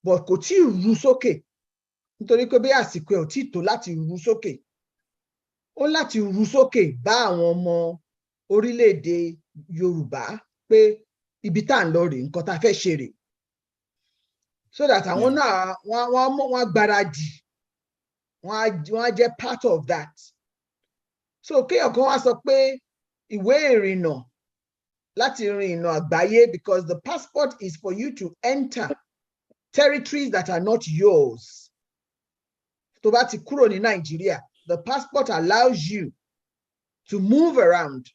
but kò tí ì ru sókè nítorí pé bí àsìkò ẹ̀ ò tí ì tó láti ru sókè ó láti ru sókè bá àwọn ọmọ orílẹ̀-èdè Yorùbá pé ibi tá à ń lọ rèé nǹkan tá a fẹ́ ṣe rèé so that àwọn náà wọ́n gbáradì wọ́n á jẹ́ part of that so kéèyàn kan wá sọ pé ìwé ìrìnnà láti rin ìrìnà àgbáyé because the passport is for you to enter territories that are not yours. Tó bá ti kúrò ní Nigeria, the passport allows you to move around.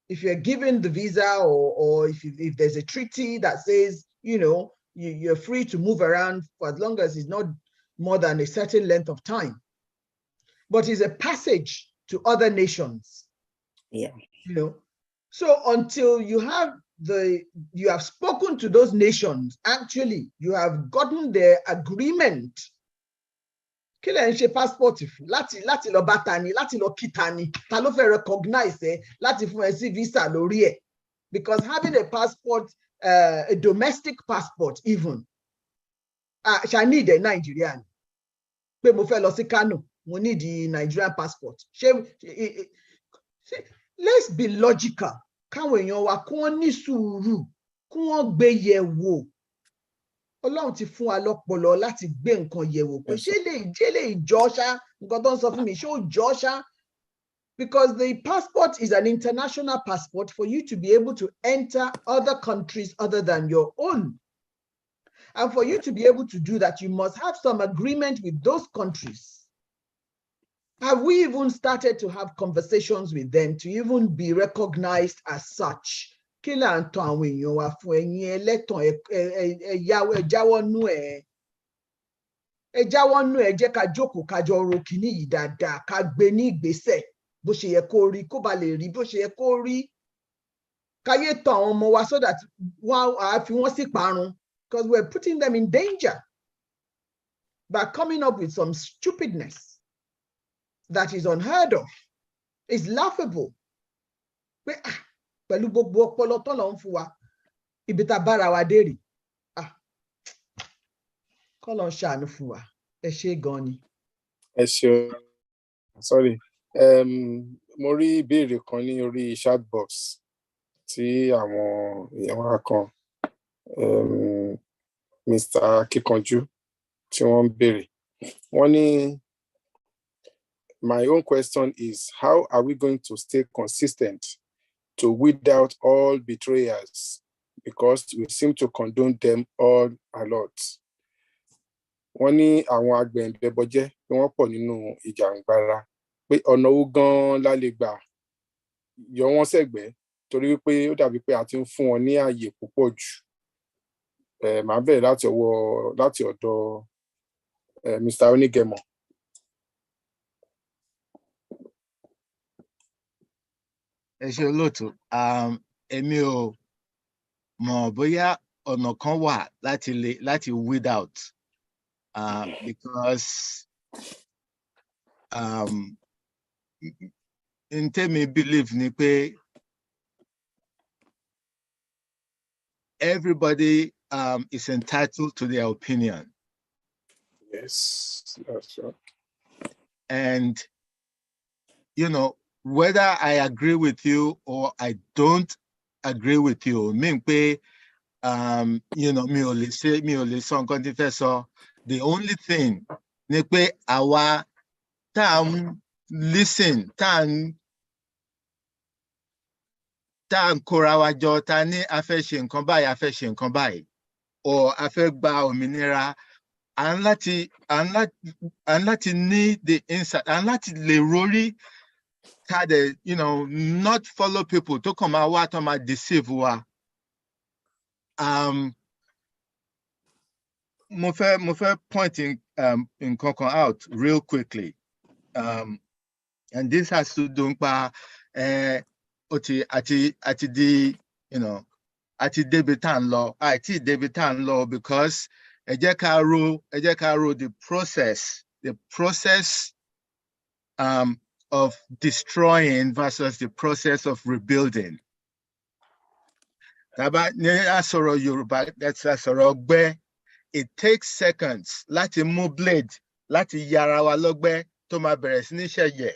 If you're given the visa or if there's a treaty that says, you know, you're free to move around for as long as it's not more than a certain length of time. But it's a passage to other nations. Yeah. You know, so until you have spoken to those nations, actually, you have gotten their agreement. Kí lẹ̀ ń ṣe passport fún láti lọ bá tani láti lọ kí tani ta ló fẹ́ recognize ẹ láti fún ẹ sí visa lórí ẹ̀ because having a passport a domestic passport even ṣá need ẹ Nàìjíríà ni pé mo fẹ́ lọ sí Kano mo need the Nigerian passport let's be logical káwọn èèyàn wa kí wọ́n ní sùúrù kí wọ́n gbé yẹ̀ wò Ọlọ́run ti fún wa lọ́pọlọ láti gbé nǹkan yẹ̀ wò pé ṣé lè jọ ṣá nǹkan tó ń sọ fún mi ṣé ó jọ ṣá because the passport is an international passport for you to be able to enter other countries other than your own. And for you to be able to do that, you must have some agreement with those countries. Have we even started to have conversations with them to even be recognized as such? Kí là ń tan àwọn èèyàn wa fún ẹ̀yin ẹlẹ́tàn ẹ jáwọ́ nú ẹ jẹ́ ká jókòó ká jọ ro kíní yìí dáadáa ká gbé ní ìgbésẹ̀ bó ṣe yẹ kó rí kó ba lè rí bó ṣe yẹ kó rí káyé tan àwọn ọmọ wa so that wọ́n á fi wọ́n sí parun because we're putting them in danger by coming up with some stupidness that is unheard of. It's laughable. Pẹ̀lú gbogbo ọpọlọ tó lọ ń fún wa ibi tá bára wa dé rí kọ́ lọ ṣàánú fún wa ẹ ṣé gan ni. Ẹ ṣé sorry mo rí ìbéèrè kan ní orí chat box tí àwọn èèyàn wa kan Mr. Kíkanjú tí wọ́n ń béèrè wọ́n ní my own question is how are we going to stay consistent to weed out all betrayers because we seem to condone them all a lot. Wọ́n ní àwọn agbẹ̀ǹbẹ̀bọjẹ́ pé wọ́n pọ̀ nínú ìjàǹgbara pé ọ̀nà owó gan-an la lè gbà yọ wọ́n sẹ́gbẹ̀ẹ́ torí wípé ó dàbí pé a ti ń fún wọn ní ààyè púpọ̀ jù. Màá bẹ̀rẹ̀ láti ọ̀dọ̀ Mr. Onígẹmọ. Ẹ ṣé olóòtú èmi ò mọ̀ bóyá ọ̀nà kan wà láti weed out because n tẹ́mi believe ni pé everybody is entitled to their opinion. Yes, that's right. And you know, whether I agree with you or I don't agree with you, mean pé you know, mi ò lè sọ nǹkan tí fẹ́ sọ. The only thing ni pé àwa tá ń listen, tá ń kóra wa jọ, tá ní a fẹ́ ṣe nǹkan báyìí, or a fẹ́ gba òmìnira, à ń láti ní the insight, à ń láti lè rórí ká dẹ̀, you know, not follow people tó kàn máa wá tó máa deceive wa. mo fẹ́ pointing nǹkan out real quickly. And this has to do nípa àti di, you know, àti débi tá ń lọ, àti débi tá ń lọ, because ẹ jẹ́ ká rò the process of destroying versus the process of rebuilding. Tàbá ní a sọ̀rọ̀ Yorùbá, that's a sọ̀rọ̀ ọgbẹ́. It takes seconds láti mú blade, láti yára wa lọ́gbẹ́ tó máa bẹ̀rẹ̀ sí ní ṣẹ̀yẹ̀.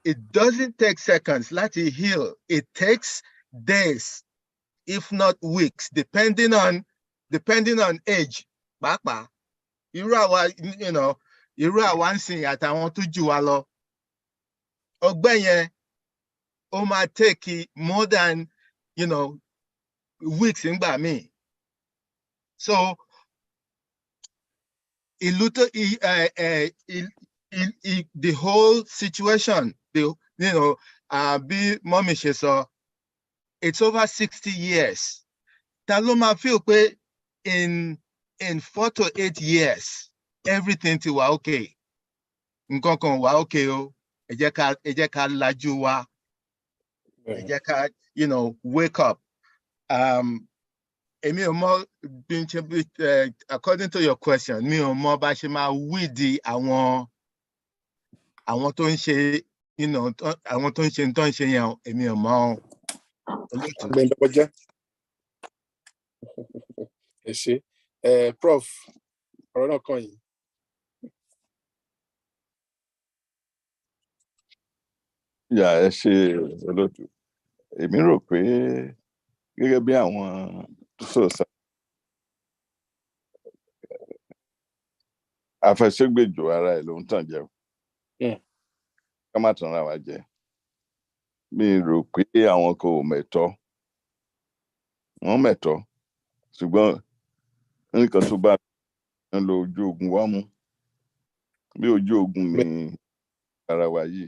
It doesn't take seconds láti heal. It takes days, if not weeks, depending on age. Pàápàá, irú àwa, you know, irú àwa ń sìn àtàwọn tó jù wá lọ. Ọgbẹ́ yẹn, ó máa take more than, you know, weeks ńgbà míì. So, the whole situation, you know, bí mọ́mí ṣe sọ, it's over 60 years. Ta ló máa feel pé in 4 to 8 years, everything ti wà okay. Nǹkan kan wà okay o. Ẹ jẹ́ ká lajú wa. Ẹ jẹ́ ká, you know, wake up. Èmi ò mọ̀, according to your question, mi ò mọ̀ bá ṣe máa wíìdì àwọn tó ń ṣe, you know, àwọn tó ń ṣe yẹn, èmi ò mọ̀. Ẹ ṣé. Prof, ọ̀rọ̀ náà kàn yín. Ẹ ṣé olóòtú. Èmi rò pé gẹ́gẹ́ bí àwọn tó sọ̀sà àfẹsẹ̀gbèjò ara ẹ̀ ló ń tàn jẹ. Ká má tàn ra wa jẹ. Mi rò pé àwọn kò mẹ̀tọ́. Wọ́n mẹ̀tọ́. Ṣùgbọ́n nǹkan tó bá ń lo ojú ogun wá mú. Bí ojú ogun ni ara wa yìí.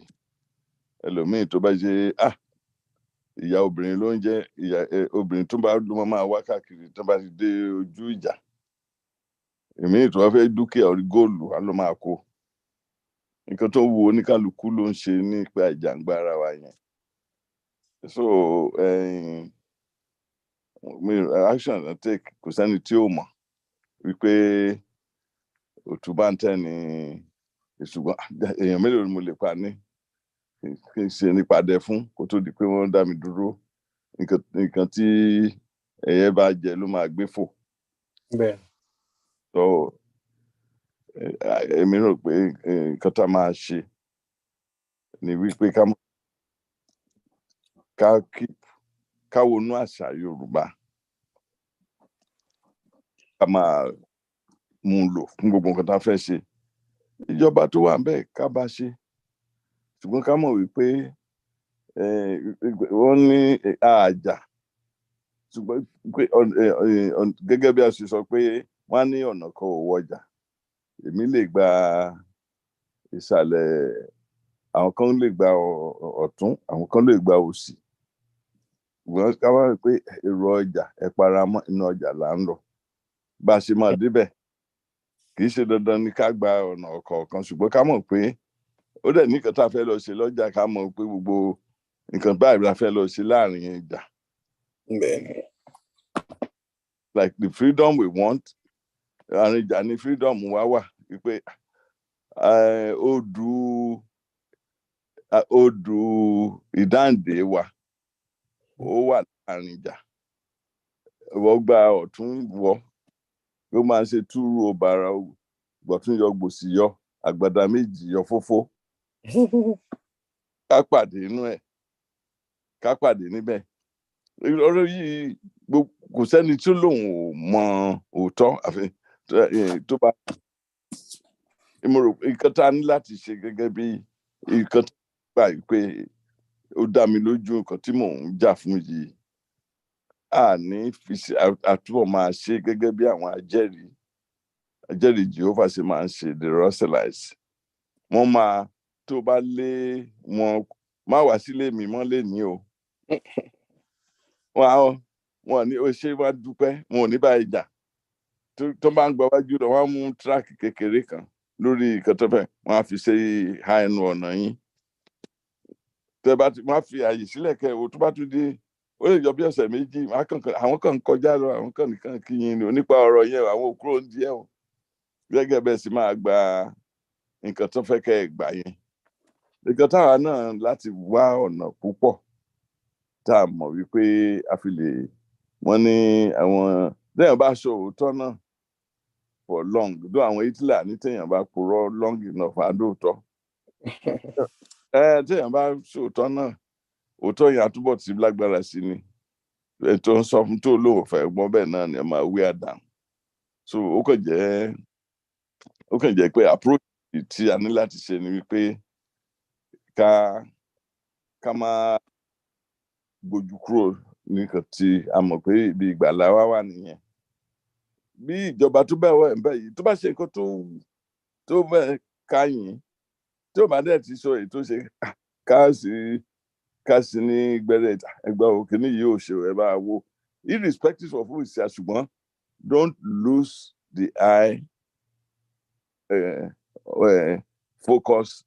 Ẹlòmíì tó bá ṣe ìyá obìnrin ló ń jẹ́ ìyá obìnrin tó bá ló máa wá káàkiri tó bá ti dé ojú ìjà. Èmi tó bá fẹ́ dúkìá orí góòlù á ló máa kó. Nǹkan tó wù oníkálukú ló ń ṣe nípa ìjàngbá ara wa yẹn. So action na take kò sẹ́ni tí ó mọ̀ wípé òtún bá ń tẹ́ ni ṣùgbọ́n èèyàn mélòó ni mo lè pa ní kí n ṣe nípadẹ fún kó tó di pé wọ́n dá mi dúró. Nǹkan tí ẹyẹ bá jẹ ló máa gbé fò. Bẹ́ẹ̀. So èmi rò pé nǹkan tá máa ṣe ni wípé ká wọnú àṣà Yorùbá. Ká máa mú lò fún gbogbo nǹkan tá fẹ́ ṣe. Ìjọba tó wà ńbẹ̀ ká bá ṣe. Ṣùgbọ́n ká mọ̀ wípé wọ́n ní àjà. Ṣùgbọ́n gẹ́gẹ́ bí a ṣe sọ pé wọ́n ní ọ̀nà kan ò wọjà. Èmi lè gba ìsàlẹ̀, àwọn kan lè gba ọ̀tún, àwọn kan lè gba òsì. Ṣùgbọ́n ká wá rí pé èrò ọjà ẹ paramọ́ inú ọjà là ń lọ. Bá a ṣe máa débẹ̀, kì í ṣe dandan ni ká gba ọ̀nà ọ̀kọ̀ọ̀kan, ṣùgbọ́n ká mọ̀ pé ó dẹ̀ ní nǹkan tá a fẹ́ lọ ṣe lọ́jà, ká mọ̀ pé gbogbo nǹkan báyìí la fẹ́ lọ ṣe láàrin ìjà. Like the freedom we want, àárín ìjà ni freedom wa wà wípé odù ìdáǹdè wa ó wà láàrin ìjà. Wọ́n gba ọ̀tún wọ́ ló máa ń ṣe túrú ọ̀bàrà gbọ̀tún yọ gbòsì yọ àgbàdá méjì yọ fófó. Ká pàdé inú ẹ̀, ká pàdé níbẹ̀. Ọ̀rọ̀ yìí kò sẹ́ni tí lòun ò mọ òótọ́ àfi tó bá. Mo rò pé nǹkan tá a ní láti ṣe gẹ́gẹ́ bí nǹkan tó gbà pé ó dá mi lójú nǹkan tí mò ń jà fún yìí. Ní àtúbọ̀ máa ṣe gẹ́gẹ́ bí àwọn ajẹ́rìí Jehovah ṣe máa ń ṣe, the Russellites. Wọ́n máa tó bá lé wọn má wá sílé mi mọ́ lé ní o. wọn ní ó ṣe wá dúpẹ́ wọn ò ní bá ìjà tó bá ń gba wájú lọ wọn mú tíráàkì kékeré kan lórí ìkẹtọfẹ wọn á fi ṣe ha ẹnu ọ̀nà yín tẹ bá ti wọn á fi àyè sílẹ̀ kẹ o tó bá tún dé ó lè jọ bí ọ̀sẹ̀ méjì àwọn kan kọjá lọ àwọn kan nìkan kí yín ni nípa ọ̀rọ̀ yẹn àwọn òkúrò ń díẹ̀ o gẹ́gẹ́ bẹ́ẹ̀ sì máa gba nǹkan tó fẹ́ kẹ́ ẹ gbà yẹn nǹkan táwa náà láti wá ọ̀nà púpọ̀ tá a mọ̀ wípé a fi lè wọ́n ní àwọn téèyàn bá sọ òótọ́ náà for long dó àwọn Hitler ní téèyàn bá purọ́ long enough àdóòtọ́ téèyàn bá sọ òótọ́ náà òótọ́ yẹn àtúbọ̀ ti lágbára sí ni ètò ń sọ fún tó lóun fẹ́ gbọ́n bẹ́ẹ̀ náà ni ẹ máa wí àdàm so ó kàn jẹ́ pé approach tí a ní láti ṣe ni wípé ká máa gbójú kúrò nìkan tí a mọ̀ pé ibi ìgbàlá wa wà nìyẹn bí ìjọba tó bẹ̀ wọ̀ ẹ̀ ń bẹ̀ yìí tó bá ṣe nǹkan tó bẹ̀ káyìn tí ó bá dẹ̀ ti sọ èyí tó ṣe ká sí ní gbẹ́rẹ́ ẹgbẹ́ òkè ní yìí ò ṣe ẹ̀ bá wo irrespective of who is here ṣùgbọ́n don't lose the eye focus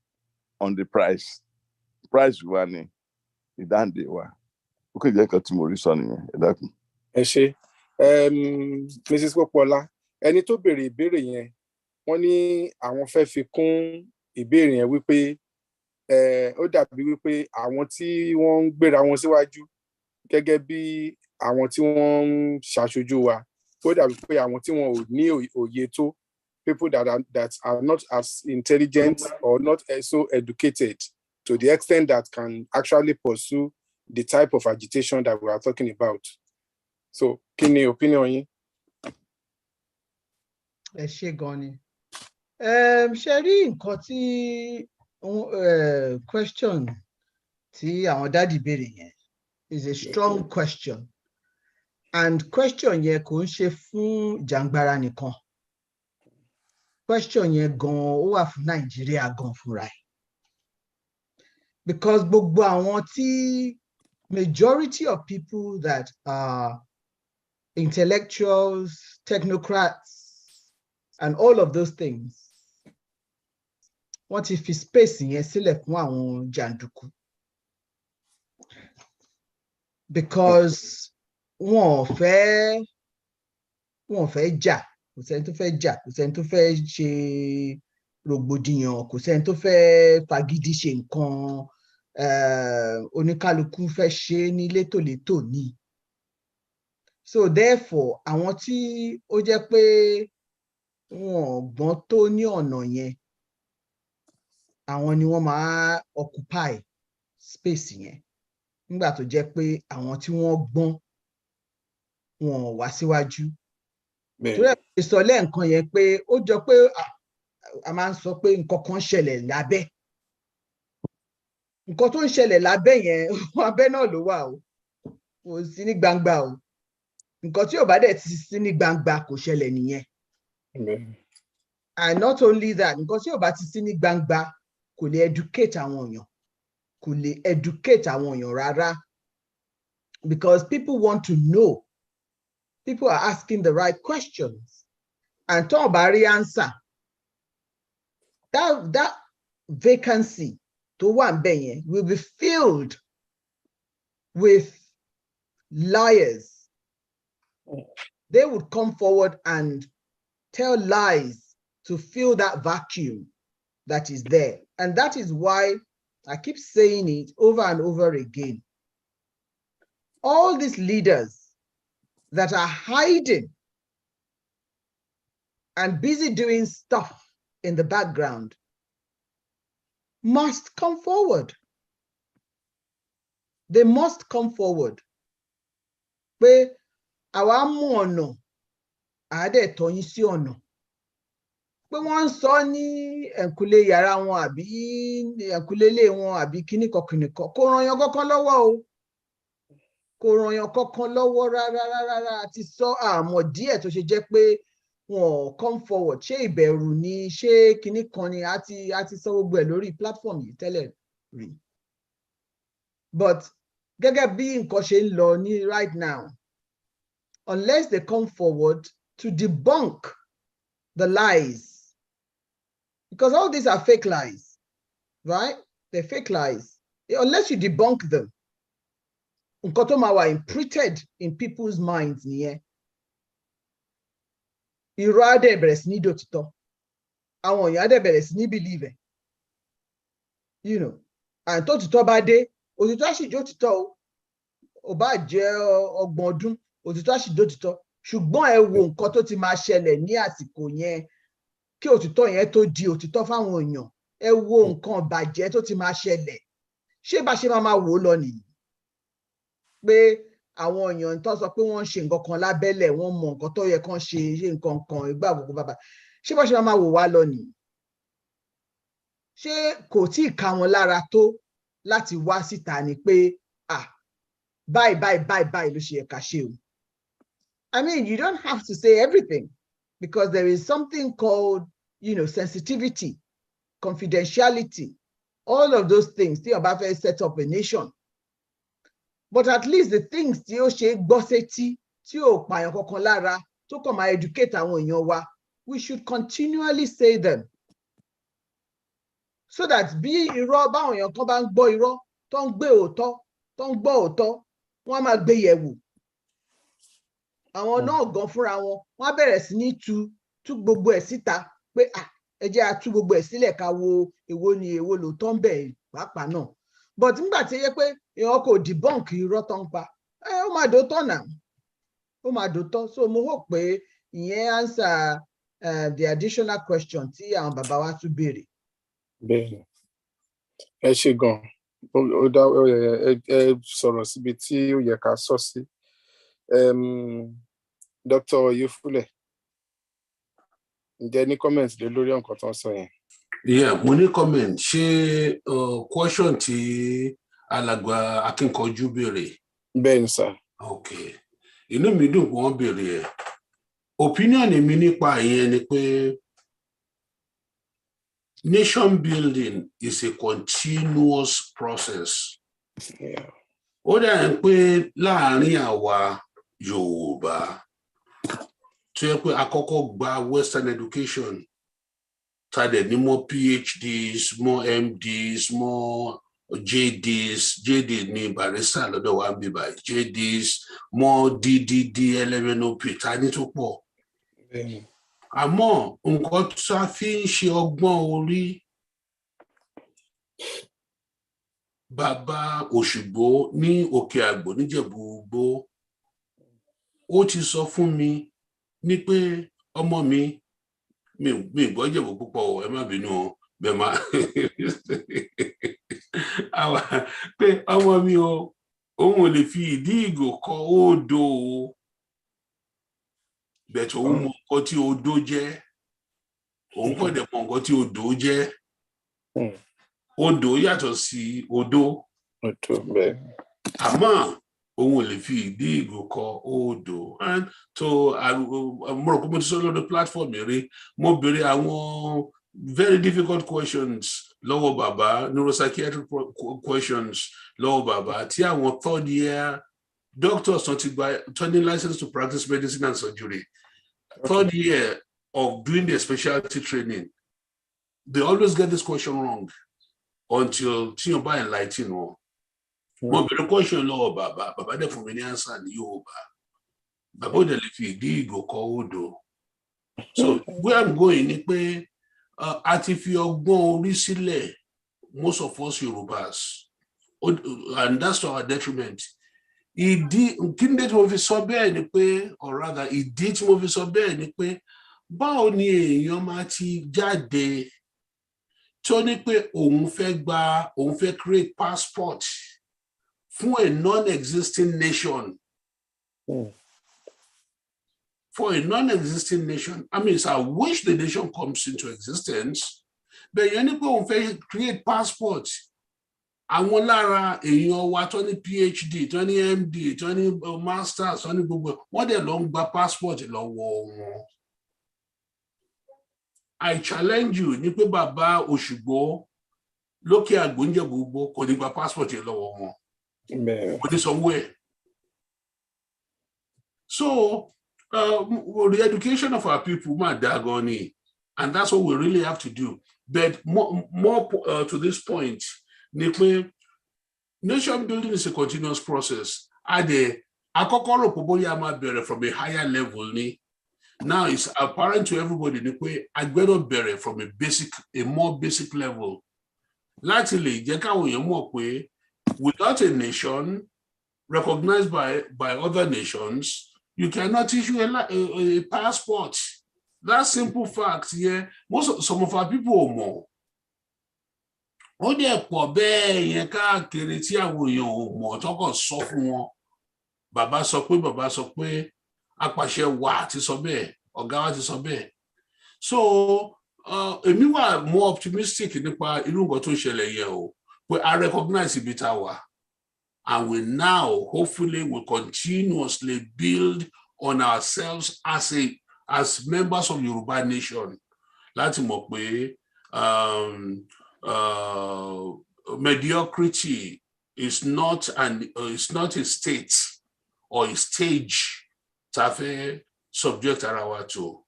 on the price wa ni ìdáǹdè wa ó kè jẹ́ nǹkan tí mo rí sọ nìyẹn ẹ dákun. ẹ ṣe Mrs. Popola ẹni tó béèrè ìbéèrè yẹn wọ́n ní àwọn fẹ́ fi kún ìbéèrè yẹn wípé ó dàbí wípé àwọn tí wọ́n ń gbéra wọn síwájú gẹ́gẹ́ bí àwọn tí wọ́n ń ṣàṣojú wa ó dàbí pé àwọn tí wọn ò ní òye tó people that are not as intelligent or not so educated to the extent that can actually pursue the type of agitation that we are talking about. So, kí ni opinion yín? Ẹ ṣé gan ni. Ṣe rí nǹkan tí question tí àwọn dádì béèrè yẹn is a strong question. And question yẹn kò ń ṣe fún jàǹgbára nìkan. Question yẹn gan ó wà fún Nàìjíríà gan fúnra ẹ̀. Because gbogbo àwọn tí majority of people that are intellectuals, technocrats, and all of those things, wọ́n ti fi space yẹn sílẹ̀ fún àwọn jàǹdùkú. Because wọn ò fẹ́ jà, kò sẹ́ni tó fẹ́ jà, kò sẹ́ni tó fẹ́ ṣe rògbòdìyàn, kò sẹ́ni tó fẹ́ fagídí ṣe nǹkan. Oníkálukú fẹ́ ṣe ní létòlétò ní. So therefore àwọn tí ó jẹ́ pé wọn gbọ́n tó ní ọ̀nà yẹn àwọn ni wọ́n máa occupy space yẹn nígbà tó jẹ́ pé àwọn tí wọ́n gbọ́n wọn wá síwájú. Torí ẹ̀ sọ lẹ́ẹ̀kan yẹn pé ó jọ pé a máa ń sọ pé nǹkan kan ṣẹlẹ̀ lábẹ́. Nǹkan tó ń ṣẹlẹ̀ lábẹ́ yẹn abẹ́ náà ló wà o kò sí ní gbangba o nǹkan tí ò bá dẹ̀ ti sí ní gbangba kò ṣẹlẹ̀ nìyẹn. And not only that nǹkan tí ò bá ti sí ní gbangba kò lè educate àwọn èèyàn rárá because people want to know, people are asking the right questions and tó bá rí answer that vacancy tó wà ńbẹ̀ yẹn will be filled with liars. They would come forward and tell lies to fill that vacuum that is there. And that is why I keep saying it over and over again. All these leaders that are hiding and busy doing stuff in the background must come forward. They must come forward. Pé àwa mú ọ̀nà àádẹ́ tọ́yín sí ọ̀nà. Pé wọ́n ń sọ ní ẹ̀kúlé yàrá wọn àbí ẹ̀kúlé ilé wọn àbí kíníkan kò ràn yàn kankan lọ́wọ́ o. Kò ràn yàn kankan lọ́wọ́ rárá àti sọ àmọ́ díẹ̀ tó ṣe jẹ́ pé wọn come forward. Ṣé ìbẹ̀rù ni ṣé kíníkan ni àti sọ gbogbo ẹ̀ lórí platform yìí tẹ́lẹ̀ rí. But gẹ́gẹ́ bí nǹkan ṣe ń lọ ní right now unless they come forward to debunk the lies. Because all these are fake lies, right? They're fake lies. Unless you debunk them, nǹkan tó máa wà imprinted in people's minds nìyẹn. Irọ́ á dẹ̀ bẹ̀rẹ̀ sí ní dòtítọ́. Àwọn èèyàn á dẹ̀ bẹ̀rẹ̀ sí ní believe. You know, and tó títọ́ bá dé, òtítọ́ á sì jó títọ́ o. Ó bá jẹ́ ọgbọ̀n ọdún, òtítọ́ á sì jó títọ́. Ṣùgbọ́n ẹ wo nǹkan tó ti máa ṣẹlẹ̀ ní àsìkò yẹn kí òtítọ́ yẹn tó di òtítọ́ fáwọn èèyàn. Ẹ wo nǹkan bàjẹ́ tó ti máa ṣẹlẹ̀. Ṣé bá ṣe máa wò ó lọ nìyí? Pé àwọn èèyàn tó sọ pé wọ́n ń ṣe nǹkan kan lábẹ́lẹ̀, wọ́n mọ nǹkan tó yẹ kán ṣe nǹkan kan ìgbà gbogbo bàbá. Ṣé bá ṣe máa wò wá lọ nìyí? Ṣé kò tí ì ká wọn lára tó láti wá síta ni pé báyìí ló ṣe yẹ ká ṣe o? I mean, you don't have to say everything because there is something called, you know, sensitivity, confidentiality, all of those things. Tí ó bá fẹ́ set up a nation. But at least the things tí ó ṣe gbọ́ sétí, tí ó pààyàn kankan lára, tó kàn máa educate àwọn èèyàn wa, we should continually say them. So that bí irọ́ báwọn èèyàn kan bá ń gbọ́ irọ́, tó ń gbé òótọ́, tó ń gbọ́ òótọ́, wọ́n á máa gbé yẹ̀wò. Àwọn náà gan fúnra wọn, wọ́n á bẹ̀rẹ̀ sí ní tú gbogbo ẹ̀ síta pé ẹ jẹ́ a tú gbogbo ẹ̀ sílẹ̀ ká wo èwo ni èwo lòótọ́ ń bẹ̀ pàápàá náà. But nígbà tí ó yẹ pé èèyàn kò debunk irọ́ tó ń pa, ó máa dòótọ́ náà. Ó máa dòótọ́. So mo hope pé ìyẹn answer the additional question tí àwọn bàbá wa tún béèrè. Bẹ́ẹ̀ni, ẹ ṣé gan. Ẹ sọ̀rọ̀ síbi tí ó yẹ ká sọ sí. Dr. Oyefule, ǹjẹ́ ní comment lé lórí nǹkan tó ń sọ yẹn? Yeah, mo ní comment. Ṣé question tí alàgbà Akínkọjú béèrè? Bẹ́ẹ̀ni sir. Okay. Inú mi dùn pé wọ́n béèrè ẹ̀. Opinion mi nípa ìyẹn ni pé nation building is a continuous process. Yeah. Ó dà ń pé láàárín àwa Yorùbá tó yẹ pé àkọ́kọ́ gba Western education, tá dẹ̀ ní more PhDs, more MDs, more JDs, JD ní barrister lọ́dọ̀ wa ń bí báyìí, JDs, more DDD, LMNOP, tá ní tó pọ̀. Àmọ́ nǹkan tó a fi ń ṣe ọgbọ́n orí, Bàbá Òṣùgbó ní Òkè Àgbò níjẹ̀bú-Igbó, ó ti sọ fún mi ní pé ọmọ mi gbọ́ Ìjẹ̀bú púpọ̀, ẹ má bínú o, bẹ́ẹ̀ má pé ọmọ mi o, òun ò lè fi ìdí ìgò kọ odò o, bẹ̀ẹ̀ tó òun mọ nǹkan tí odò jẹ́, òun kò dẹ̀ mọ nǹkan tí odò jẹ́. Odò yàtọ̀ sí odò. Àmọ́ òun ò lè fi ìdí ìgò kọ odò. And so mo rò pé mo ti sọ lórí platform rí, mo béèrè àwọn very difficult questions lọ́wọ́ bàbá, neuropsychiatric questions lọ́wọ́ bàbá, tí àwọn third year doctors tó ní license to practice medicine and surgery, third year of doing their specialty training, they always get this question wrong until tí yóò bá enlighten wọn. Mo béèrè question lọ́wọ́ bàbá dẹ̀ fún mi ní answer ní Yorùbá. Bàbá ò dẹ̀ lè fi ìdí ìgò kọ odò. So where I'm going ni pé a ti fi ọgbọ́n orí sílẹ̀, most of us Yorùbás, and that's to our detriment. Ìdí kí ni tí mo fi sọ bẹ́ẹ̀ ni pé, or rather ìdí tí mo fi sọ bẹ́ẹ̀ ni pé, báwo ni èèyàn máa ti jáde tí ó ní pé òun fẹ́ create passport fún a non-existing nation. For a non-existing nation, I mean, I wish the nation comes into existence, but you need to create passport. Àwọn lára èèyàn wa tó ní PhD, tó ní MD, tó ní masters, tó ní gbogbo, wọ́n dẹ̀ lọ ń gba passport lọ́wọ́ wọn. I challenge you, ní pé Bàbá Òṣùgbó lókè Àgbò Ìjẹ̀bú-Igbó kò ní gba passport lọ́wọ́ wọn. Kò ní sanwó ẹ̀. So the education of our people, and that's what we really have to do. But more to this point, nation building is a continuous process. From a higher level. Now it's apparent to everybody from a more basic level. Latterly, without a nation recognized by other nations, you cannot issue a passport. That simple fact, yeah. Some of our people are more. Ó dẹ̀ pọ̀ bẹ́ẹ̀ yẹn káàkiri tí àwọn èèyàn ò mọ̀ tọ́kọ̀ sọ fún wọn. Bàbá sọ pé, apàṣẹ wa ti sọ bẹ́ẹ̀, ọ̀gá wa ti sọ bẹ́ẹ̀. So, èmi wà more optimistic nípa irú nǹkan tó ṣẹlẹ̀ yẹn o, pé I recognize ibi tá a wà. And we now, hopefully, will continuously build on ourselves as members of Yoruba nation. Láti mọ̀ pé mediocrity is not a state or a stage tá fẹ́ subject ara wa to.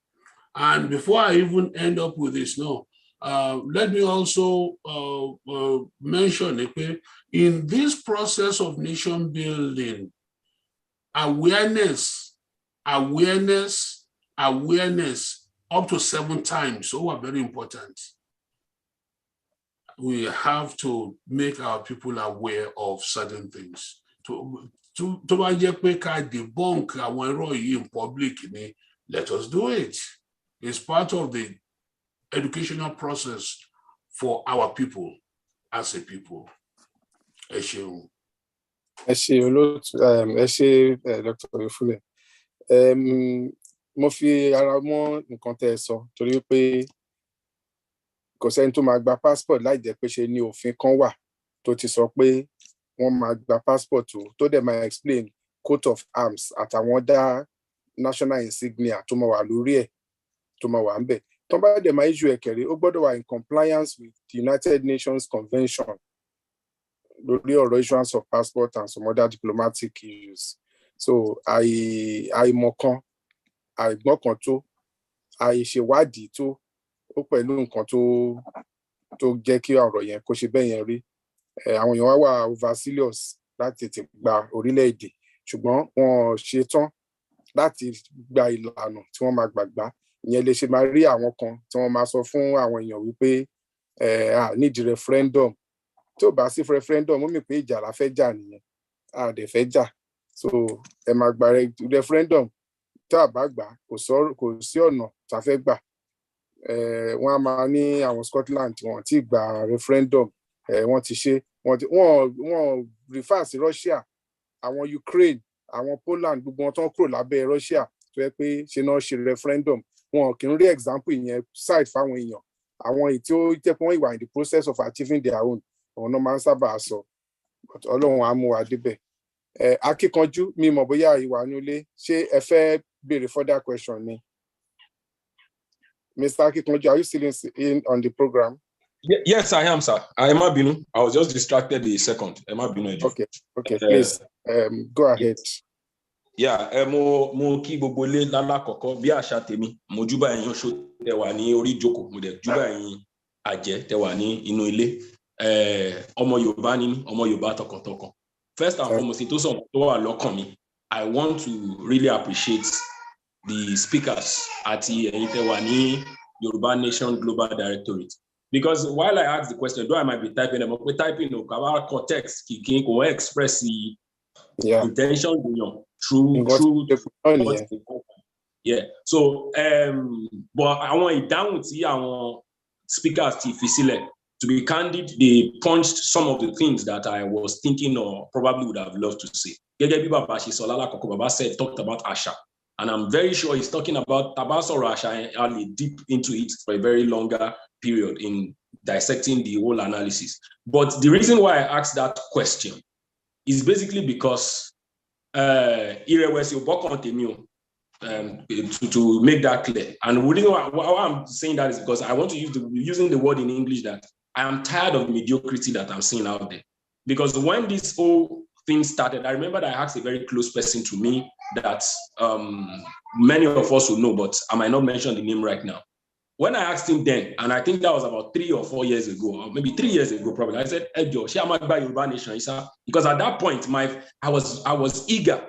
And before I even end up with this, let me also mention in this process of nation building, awareness up to 7 times. So are very important. We have to make our people aware of certain things. To debunk àwọn irọ́ yìí in public, let us do it. It's part of the educational process for our people as a people. Ẹ ṣeun. Ẹ ṣé olóòtú, ẹ ṣé Dr. Oyefule. Mo fi ara mọ́ nǹkan tẹ́ ẹ sọ torí pé kò sẹ́ni tó máa gba passport láì jẹ́ pé ṣe ní òfin kan wà tó ti sọ pé wọ́n máa gba passport tó dẹ̀ máa explain coat of arms àtàwọn dá national insignia tó máa wà lórí ẹ̀ tó máa wà ń bẹ̀. Tó bá dẹ̀ máa issue ẹ̀kẹ́rẹ́ ó gbọ́dọ̀ wà in compliance with the United Nations Convention lórí ọ̀rọ̀ issuance of passport and some other diplomatic issues. So àìmọ̀kan, àìgbọ́kàn tó, àìṣèwádìí tó, ó pẹ̀lú nǹkan tó jẹ́ kí ọ̀rọ̀ yẹn kó ṣe bẹ́ẹ̀ yẹn rí. Àwọn èèyàn wà overzealous láti tètè gba orílẹ̀-èdè, ṣùgbọ́n wọn ṣe tán láti gba ìlànà tí wọ́n máa gbàgbá. Ìyẹn lè ṣe máa rí àwọn kan tí wọ́n máa sọ fún àwọn èèyàn wípé need referendum. Tí ò bá sí referendum, ó mì pé ìjà la fẹ́ jà nìyẹn. A dẹ̀ fẹ́ jà. So ẹ máa gba referendum. Tí a bá gbà, kò sí ọ̀nà tá a fẹ́ gbà. Wọ́n á máa ní àwọn Scotland wọ́n ti gba referendum. Wọ́n ti ṣe, wọ́n refer sí Russia, àwọn Ukraine, àwọn Poland, gbogbo wọn tó ń kúrò lábẹ́ Russia tó yẹ pé ṣe náà ṣe referendum. Wọn kì í rí example yẹn side fáwọn èèyàn. Àwọn èyí tí ó jẹ́ pé wọ́n wà in the process of achieving their own, àwọn náà máa ń sábà sọ. Ọlọ́run á mú wa débẹ̀. Akíkanjú, mi mọ̀ bóyá ìwà nílé, ṣé ẹ fẹ́ béèrè further question ni? Mr. Akíkanjú, are you still in on the program? Yes, I am, sir. I was just distracted a second. Okay, please, go ahead. Yeah, mo kí gbogbo ilé lálákọ̀ọ́kọ́ bí àṣà tèmi, mo júbà ẹ̀yin oṣó tẹ́ wà ní orí ìjókòó, mo dẹ̀ júbà ẹ̀yin àjẹ́ tẹ́ wà ní inú ilé. Ọmọ Yorùbá ni ọmọ Yorùbá tọkàntọkàn. First and foremost, tó sọ tó wà lọ́kàn mi, I want to really appreciate the speakers àti ẹ̀yin tẹ́ wà ní Yoruba Nation Global Directorate. Because while I ask the question, though I might be typing them up, we're typing about context, kicking or express the intention through yeah. So but I want down to our speakers to be candid, they punched some of the things that I was thinking or probably would have loved to say. Baba said, talked about Asha. And I'm very sure he's talking about Tabas or Asha and deep into it for a very longer period in dissecting the whole analysis. But the reason why I asked that question is basically because to make that clear. And the reason why I'm saying that is because I want to use using the word in English that I am tired of mediocrity that I'm seeing out there. Because when this whole thing started, I remember that I asked a very close person to me that many of us will know, but I might not mention the name right now. When I asked him then, and I think that was about 3 or 4 years ago, or maybe 3 years ago, probably, I said, "Hey, Joe, Yoruba Nation," because at that point, I was eager.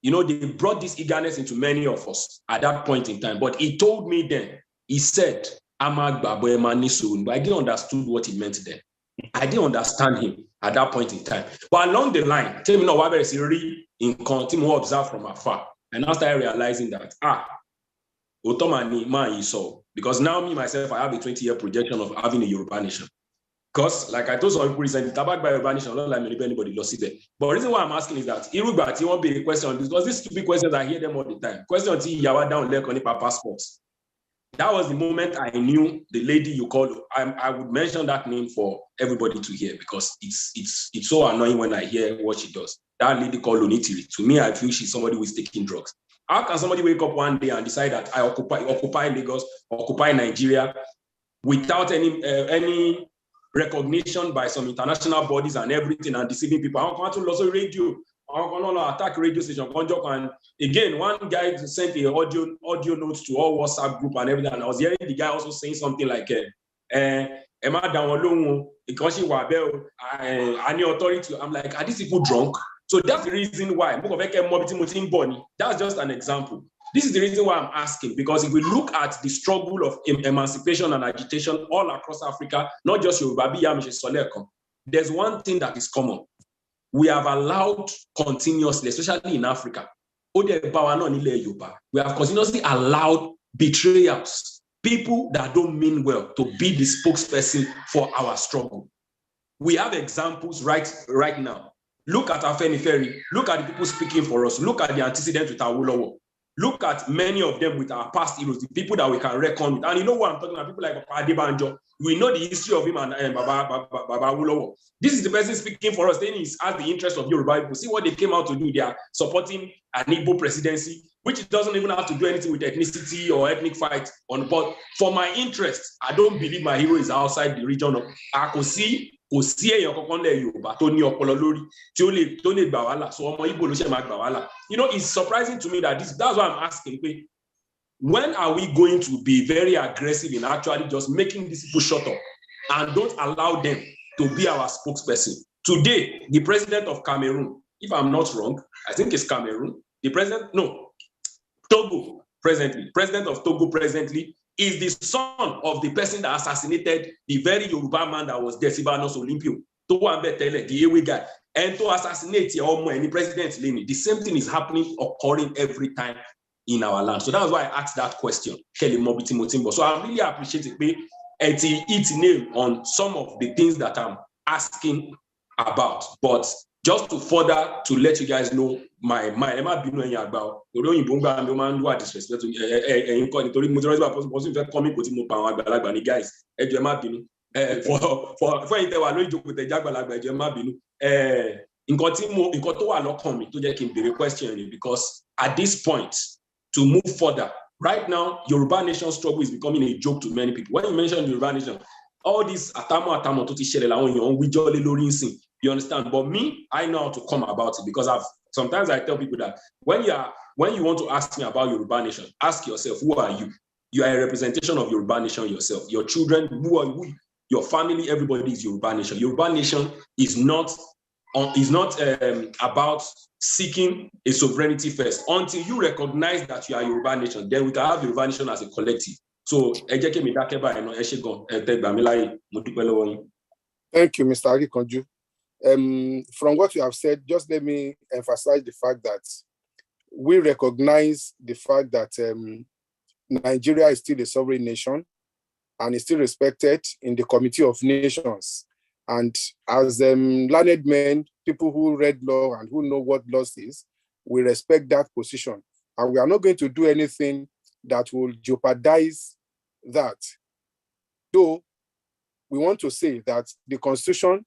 You know, they brought this eagerness into many of us at that point in time. But he told me then, he said, but I didn't understand what he meant then. I didn't understand him at that point in time. But along the line, tell me now, what is really in continue observe from afar. And I started realizing that, Otomani man is so. Because now me, myself, I have a 20-year projection of having a Yoruba nation. Because, like I told some people recently, Tabak by Yoruba nation, not like anybody lost it there. But the reason why I'm asking is that, Yoruba, you won't be a question, because these stupid questions, I hear them all the time. Question until Yawa down there on passports. That was the moment I knew the lady you called. I would mention that name for everybody to hear, because it's so annoying when I hear what she does. That lady called Onitiri. To me, I feel she's somebody who is taking drugs. How can somebody wake up one day and decide that I occupy Lagos, occupy Nigeria, without any recognition by some international bodies and everything, and deceiving people? I want to lose a radio. Attack radio station. And again, one guy sent an audio note to all WhatsApp group and everything. And I was hearing the guy also saying something like, Emma down because she was any authority. I'm like, are these people drunk? So that's the reason why. That's just an example. This is the reason why I'm asking, because if we look at the struggle of emancipation and agitation all across Africa, not just Yoruba, there's one thing that is common. We have allowed continuously, especially in Africa, we have continuously allowed betrayals, people that don't mean well, to be the spokesperson for our struggle. We have examples right now. Look at Afeni Ferry. Look at the people speaking for us. Look at the antecedent with Awolowo. Look at many of them with our past heroes, the people that we can reckon with. And you know what I'm talking about? People like Adebanjo. We know the history of him and Baba Awolowo. This is the person speaking for us, saying he has the interest of Yoruba people. See what they came out to do. They are supporting an Igbo presidency, which doesn't even have to do anything with ethnicity or ethnic fight on board. For my interest, I don't believe my hero is outside the region of Akosi. You know, it's surprising to me that that's why I'm asking, when are we going to be very aggressive in actually just making these people shut up and don't allow them to be our spokesperson? Today, the president of Cameroon, if I'm not wrong, I think it's Cameroon, Togo presently, president of Togo presently, is the son of the person that assassinated the very Yoruba man that was there, Sibanos Olympio, the Ewe guy, and to assassinate any president. The same thing is occurring every time in our land. So that's why I asked that question, Kelly Mobiti Motimbo. So I really appreciate it nail on some of the things that I'm asking about. But just to further to let you guys know my mind, I'm not being about disrespect to guys. Because at this point, to move further, right now, Yoruba nation struggle is becoming a joke to many people. When you mention Yoruba nation, all these atamo to share you understand? But me, I know how to come about it, because sometimes I tell people that when you want to ask me about Yoruba nation, ask yourself, who are you? You are a representation of Yoruba nation yourself. Your children, who are you? Your family, everybody is Yoruba nation. Yoruba nation is not about seeking a sovereignty first. Until you recognize that you are Yoruba nation, then we can have Yoruba nation as a collective. So, thank you, Mr. Agikonju. From what you have said, just let me emphasize the fact that we recognize the fact that Nigeria is still a sovereign nation and is still respected in the Committee of Nations. And as learned men, people who read law and who know what law is, we respect that position. And we are not going to do anything that will jeopardize that. Though we want to say that the Constitution,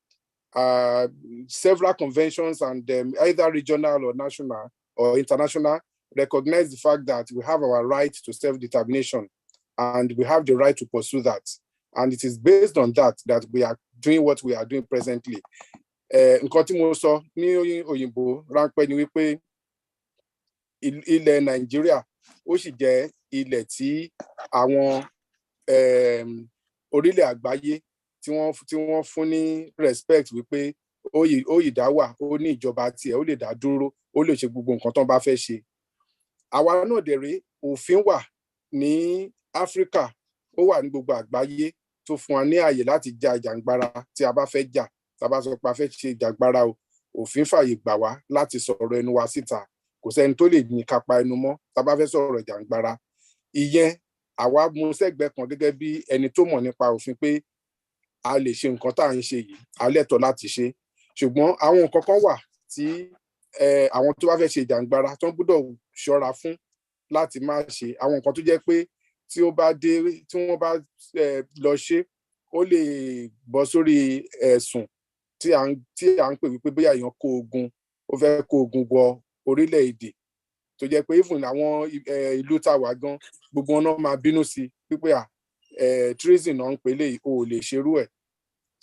several conventions and either regional or national or international recognize the fact that we have our right to self-determination and we have the right to pursue that. And it is based on that we are doing what we are doing presently. ilẹ̀ Nàìjíríà ó sì jẹ́ ilẹ̀ tí àwọn orílẹ̀ àgbáyé tí wọ́n fún ní respect wípé ó yìí dá wà, ó ní ìjọba tiẹ̀, ó lè dá dúró, ó lè ṣe gbogbo nǹkan tó bá fẹ́ ṣe. Àwa náà dẹ̀rẹ́ òfin wà ní Áfíríkà, ó wà ní gbogbo àgbáyé tó fún wa ní ààyè láti ja ìjàngbara tí a bá fẹ́ jà, tí a bá sọ pé a fẹ́ ṣe ìjàngbara o, òfin fààyè gbà wá láti sọ̀rọ̀ ẹnu wa síta. Kò sẹ́ni tó lè ní kápá ẹnu mọ́ tá a bá fẹ́ sọ̀rọ̀ ìjàngbara. Ìyẹn àwa mú sẹ́gbẹ̀ẹ́ kan gẹ́gẹ́ bí ẹni tó mọ̀ nípa òfin pé a lè ṣe nǹkan tá à ń ṣe yìí, a lẹ́tọ̀ọ́ láti ṣe. Ṣùgbọ́n àwọn nǹkan kan wà tí àwọn tó bá fẹ́ ṣe ìjàngbara tó ń gbọ́dọ̀ ṣọ́ra fún láti má ṣe. Àwọn nǹkan tó jẹ́ pé tí wọ́n bá lọ ṣe, ó lè bọ́ sórí ẹ̀sùn tí à ń pè wípé bóyá èèyàn kó ogun, ó fẹ́ kó ogun wọ orílẹ̀-èdè, tó jẹ́ pé even àwọn ìlú tá a wà gan, gbogbo wọn náà máa bínú sí wípé treason náà ń pè léyìí, o ò lè ṣerú ẹ̀.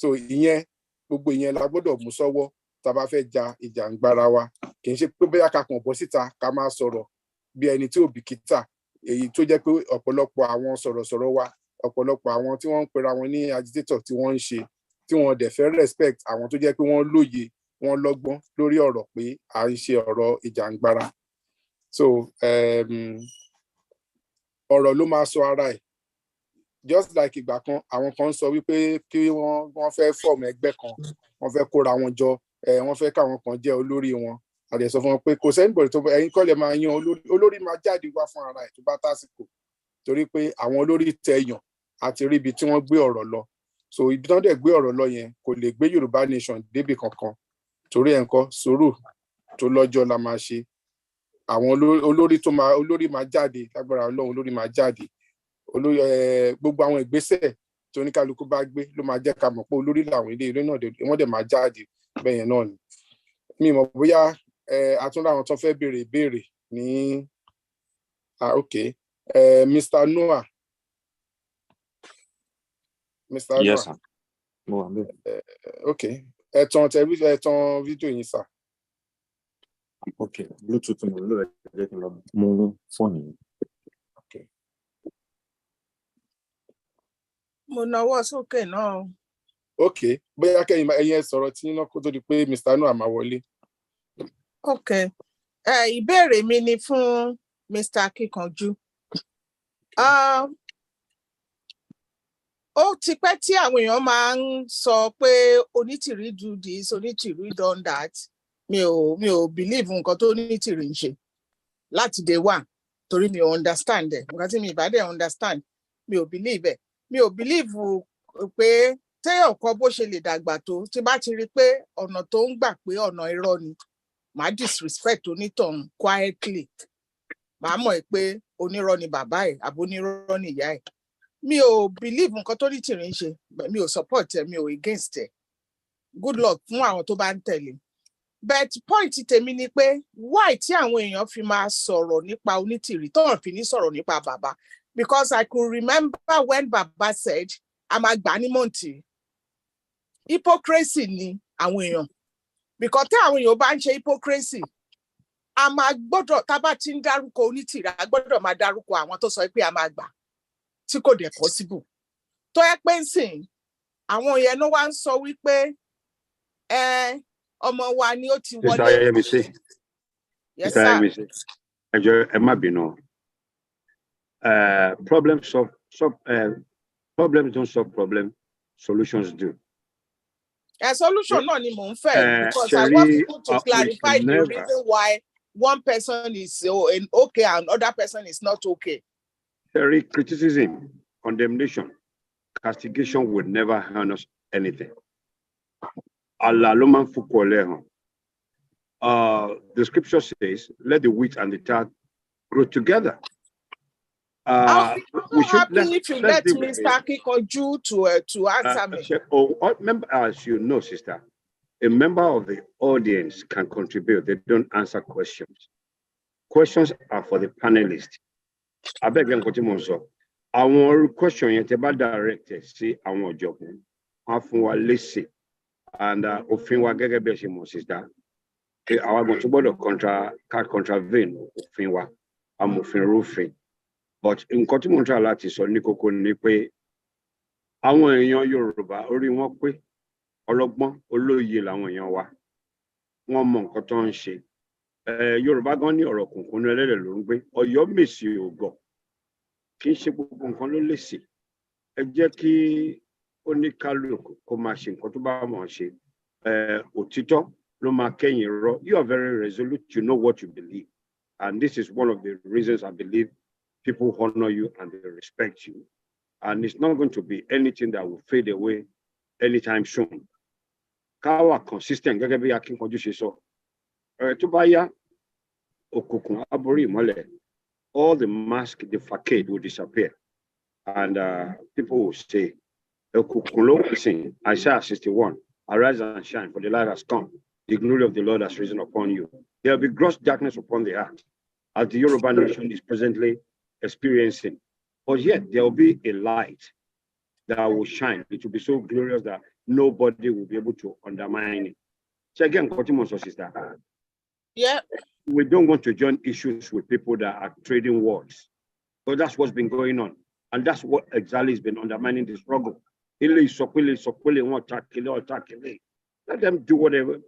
So ìyẹn, gbogbo ìyẹn la gbọ́dọ̀ mú sọ́wọ́ tá a bá fẹ́ ja ìjàngbara wa. Kì í ṣe pé bóyá ká kàn bọ́ síta ká máa sọ̀rọ̀ bí ẹni tí ò bìkítà, èyí tó jẹ́ pé ọ̀pọ̀lọpọ̀ àwọn sọ̀rọ̀sọ̀rọ̀ wa, ọ̀pọ̀lọpọ̀ àwọn tí wọ́n ń pera wọn ní agitator tí wọ́n ń ṣe, tí wọ́n dẹ̀ fẹ́ respect àwọn tó jẹ́ pé wọ́n lóye, wọ́n lọ́gbọ́n lórí ọ̀rọ̀ pé à ń ṣe ọ̀rọ̀ ìjàngbara. So ọ̀rọ̀ ló máa sọ ara ẹ̀. Just like ìgbà kan àwọn kan sọ wípé kí wọ́n fẹ́ fọ́ọ̀mù ẹgbẹ́ kan, wọ́n fẹ́ kóra wọn jọ, wọ́n fẹ́ káwọn kan jẹ́ olórí wọn. A dẹ̀ sọ fún wọn pé kò sẹ́nìbọ̀dì tó ẹ̀yin kọ́ lè máa yan olórí, máa jáde wá fún ara ẹ̀ tó bá tásìkò, torí pé àwọn olórí tẹ̀yàn àti rí ibi tí wọ́n gbé ọ̀rọ̀ lọ. So ibi tí wọ́n dẹ̀ gbé ọ̀rọ̀ lọ yẹn kò lè gbé Yorùbá nation débì kankan, torí ẹ̀ ń kọ́ sùúrù tó lọ́jọ́ la máa ṣe. Àwọn olórí máa jáde, lágbára Ọlọ́run olórí máa jáde. Gbogbo àwọn ìgbésẹ̀ tí oníkálukú bá gbé ló máa jẹ́ ká mọ̀ pé olórí làwọn ilé náà wọ́n dẹ̀ máa jáde bẹ́yẹn náà ni. Mi mọ̀ bóyá àtúndà àwọn tó fẹ́ béèrè ìbéèrè ní okay. Mr. Noah. Mr. Yes, Noah. sir. Mo wà níbẹ̀. Okay. Ẹ tan fídíò yín sà. Okay. Bluetooth mo lò ẹ jẹ́ kí n lọ mú fóònù yìí. Okay. Mo nawọ́ sókè náà. Okay. Bóyá kẹ́yìn ẹ̀yin ẹ sọ̀rọ̀ tí iná kó tó di pé Mr. Noah máa wọlé. Okay. Ìbéèrè mi ni fún Mr. Akíkanjú. Ó ti pẹ́ tí àwọn èèyàn máa ń sọ pé Onítìrí do this, Onítìrí done that. Mi ò believe nǹkan tó Onítìrí ń ṣe láti day one, torí mi ò understand ẹ̀. Nǹkan tí mi ìbá dẹ̀ understand, mi ò believe ẹ̀. Mi ò believe pé téèyàn kan bó ṣe lè dàgbà tó, tí bá ti rí pé ọ̀nà tó ń gbà pé ọ̀nà irọ́ ni, màá disrespect onítọ̀hún quietly. Màá mọ̀ pé onírọ́ ni bàbá ẹ̀ àbí onírọ́ ni ìyá ẹ̀. Mi ò believe nǹkan tó Onítìrí ń ṣe, mi ò support ẹ̀, mi ò against ẹ̀. Good luck fún àwọn tó bá ń tẹ̀lé. But point tèmi ni pé why tí àwọn èèyàn fi máa sọ̀rọ̀ nípa Onítìrí tó hàn fi ní sọ̀rọ̀ nípa bàbá? Because I could remember when Baba said, a máa gbà ní mọ̀ǹtì. Hypocrisy ni àwọn èèyàn. Because tí àwọn èèyàn bá ń ṣe hypocrisy, a máa gbọ́dọ̀, tá bá ti ń dárúkọ Onítìrí, a gbọ́dọ̀ máa dárúkọ àwọn tó sọ pé a máa gbà, tí kò dẹ̀ possible. Tó yẹ pé ń sìn, àwọn yẹn ló wá ń sọ wípé ọmọ wa ni ó ti wọlé. Yes, sir. Ẹ má bínú. Problems don't solve problems, solutions do. A solution náà ni mò ń fẹ́, because I want people to clarify the reason why one person is okay and other person is not okay. Criticism, condemnation, castigation would never earn us anything. Allah ló máa ń fúkọ̀ lẹ́hàn. The scripture says, let the wheat and the tart grow together. I'll be so happy if you let Mr. Akíkanjú to answer me. Remember, as you know, sister, a member of the audience can contribute. They don't answer questions. Questions are for the panelists. I beg you, continue. So, our question yẹn tẹ́ bá directed sí àwọn ọ̀jọ̀gbọ́n, wọ́n fún wa lésì, and òfin wa gẹ́gẹ́ bí ẹ ṣe mọ̀, sister. àwa gan tó gbọ́dọ̀ contravene òfin wa amòfin rúfin but nǹkan tí mo ń try láti sọ ní kókó ni pé àwọn èèyàn Yorùbá orí wọn pé ọlọ́gbọ́n olóye làwọn èèyàn wa wọ́n mọ nǹkan tó ń ṣe Yorùbá gan ní ọ̀rọ̀ kùnkùn ẹlẹ́dẹ̀ ló ń gbé Ọ̀yọ́ mèsì ògọ̀ kì í ṣe gbogbo nǹkan ló lè ṣe ẹ jẹ́ kí oníkálùkù kó máa ṣe nǹkan tó bá mọ̀ ṣe òtítọ́ ló máa kẹ́yìn rọ. You are very resolute, you know what you believe, and this is one of the reasons I believe people honor you and they respect you, and it's not going to be anything that will fade away anytime soon. Ká wà consistent gẹ́gẹ́ bí Akínkanjú ṣe sọ tó bá yá òkùnkùn aborí ìmọ́lẹ̀, all the mask, the facade will disappear, and people will say òkùnkùn ló wà sìn. Isaiah 61, arise and shine, for the light has come, the glory of the Lord has risen upon you. There will be gross darkness upon the earth, as the Yoruba nation is presently experiencing, but yet there will be a light that will shine. It will be so glorious that nobody will be able to undermine it. So again, sister. Yeah. We don't want to join issues with people that are trading words, but that's what's been going on, and that's what exactly has been undermining the struggle. Let them do whatever.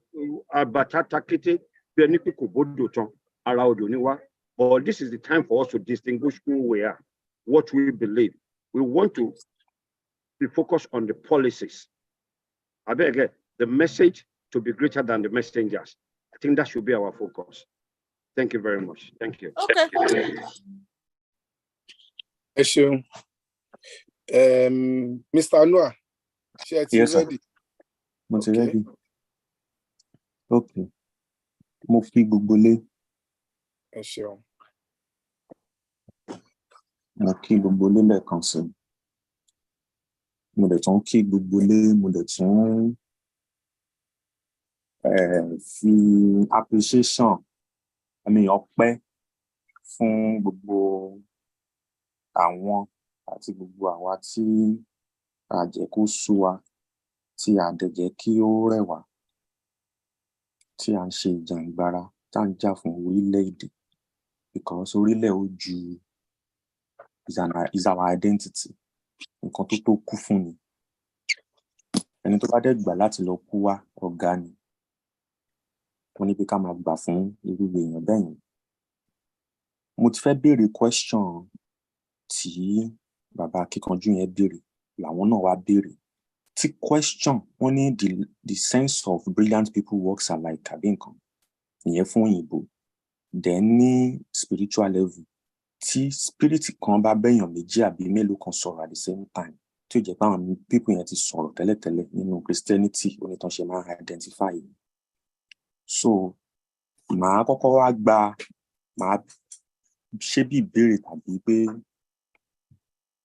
But this is the time for us to distinguish who we are, what we believe. We want to be focused on the policies. I beg again, the message to be greater than the messengers. I think that should be our focus. Thank you very much. Thank you. Okay. Mr. Noah, yes, ready? Ready. Okay. Mo fi gbogbo lé. Mo kí gbogbo lé lẹ́ẹ̀kan sí. Mo dẹ̀ tún kí gbogbo lé, mo dẹ̀ tún fi appreciation, ọpẹ́ fún gbogbo àwọn àti gbogbo àwa tí a jẹ́ kó sú wa, tí a dẹ̀ jẹ́ kí ó rẹ̀ wá, tí a ń ṣe ìjàǹgbara, tá ń jà fún orílẹ̀-èdè, because orílẹ̀ ó ju is our identity. Nǹkan tó kú fún ni. Ẹni tó bá dẹ̀ gbà láti lọ kú wá ọ̀gá ni. Wọ́n ní pé ká máa gbà fún irú èèyàn bẹ́ẹ̀ yẹn. Mo ti fẹ́ béèrè question tí bàbá Akínkanjú yẹn béèrè, làwọn náà wá béèrè. Tí question wọ́n ní the sense of brilliant people works alike àbí nǹkan. Ìyẹn fún òyìnbó. Then ní spiritual level, tí spirit kan bá bẹ́yàn méjì àbí mélòó kan sọ̀rọ̀ at the same time, tí ó jẹ́ pé àwọn people yẹn ti sọ̀rọ̀ tẹ́lẹ̀tẹ́lẹ̀ nínú Christianity, onítàn ṣe máa identify. So màá kọ́kọ́ wá màá ṣe bí ìbéèrè tàbí pé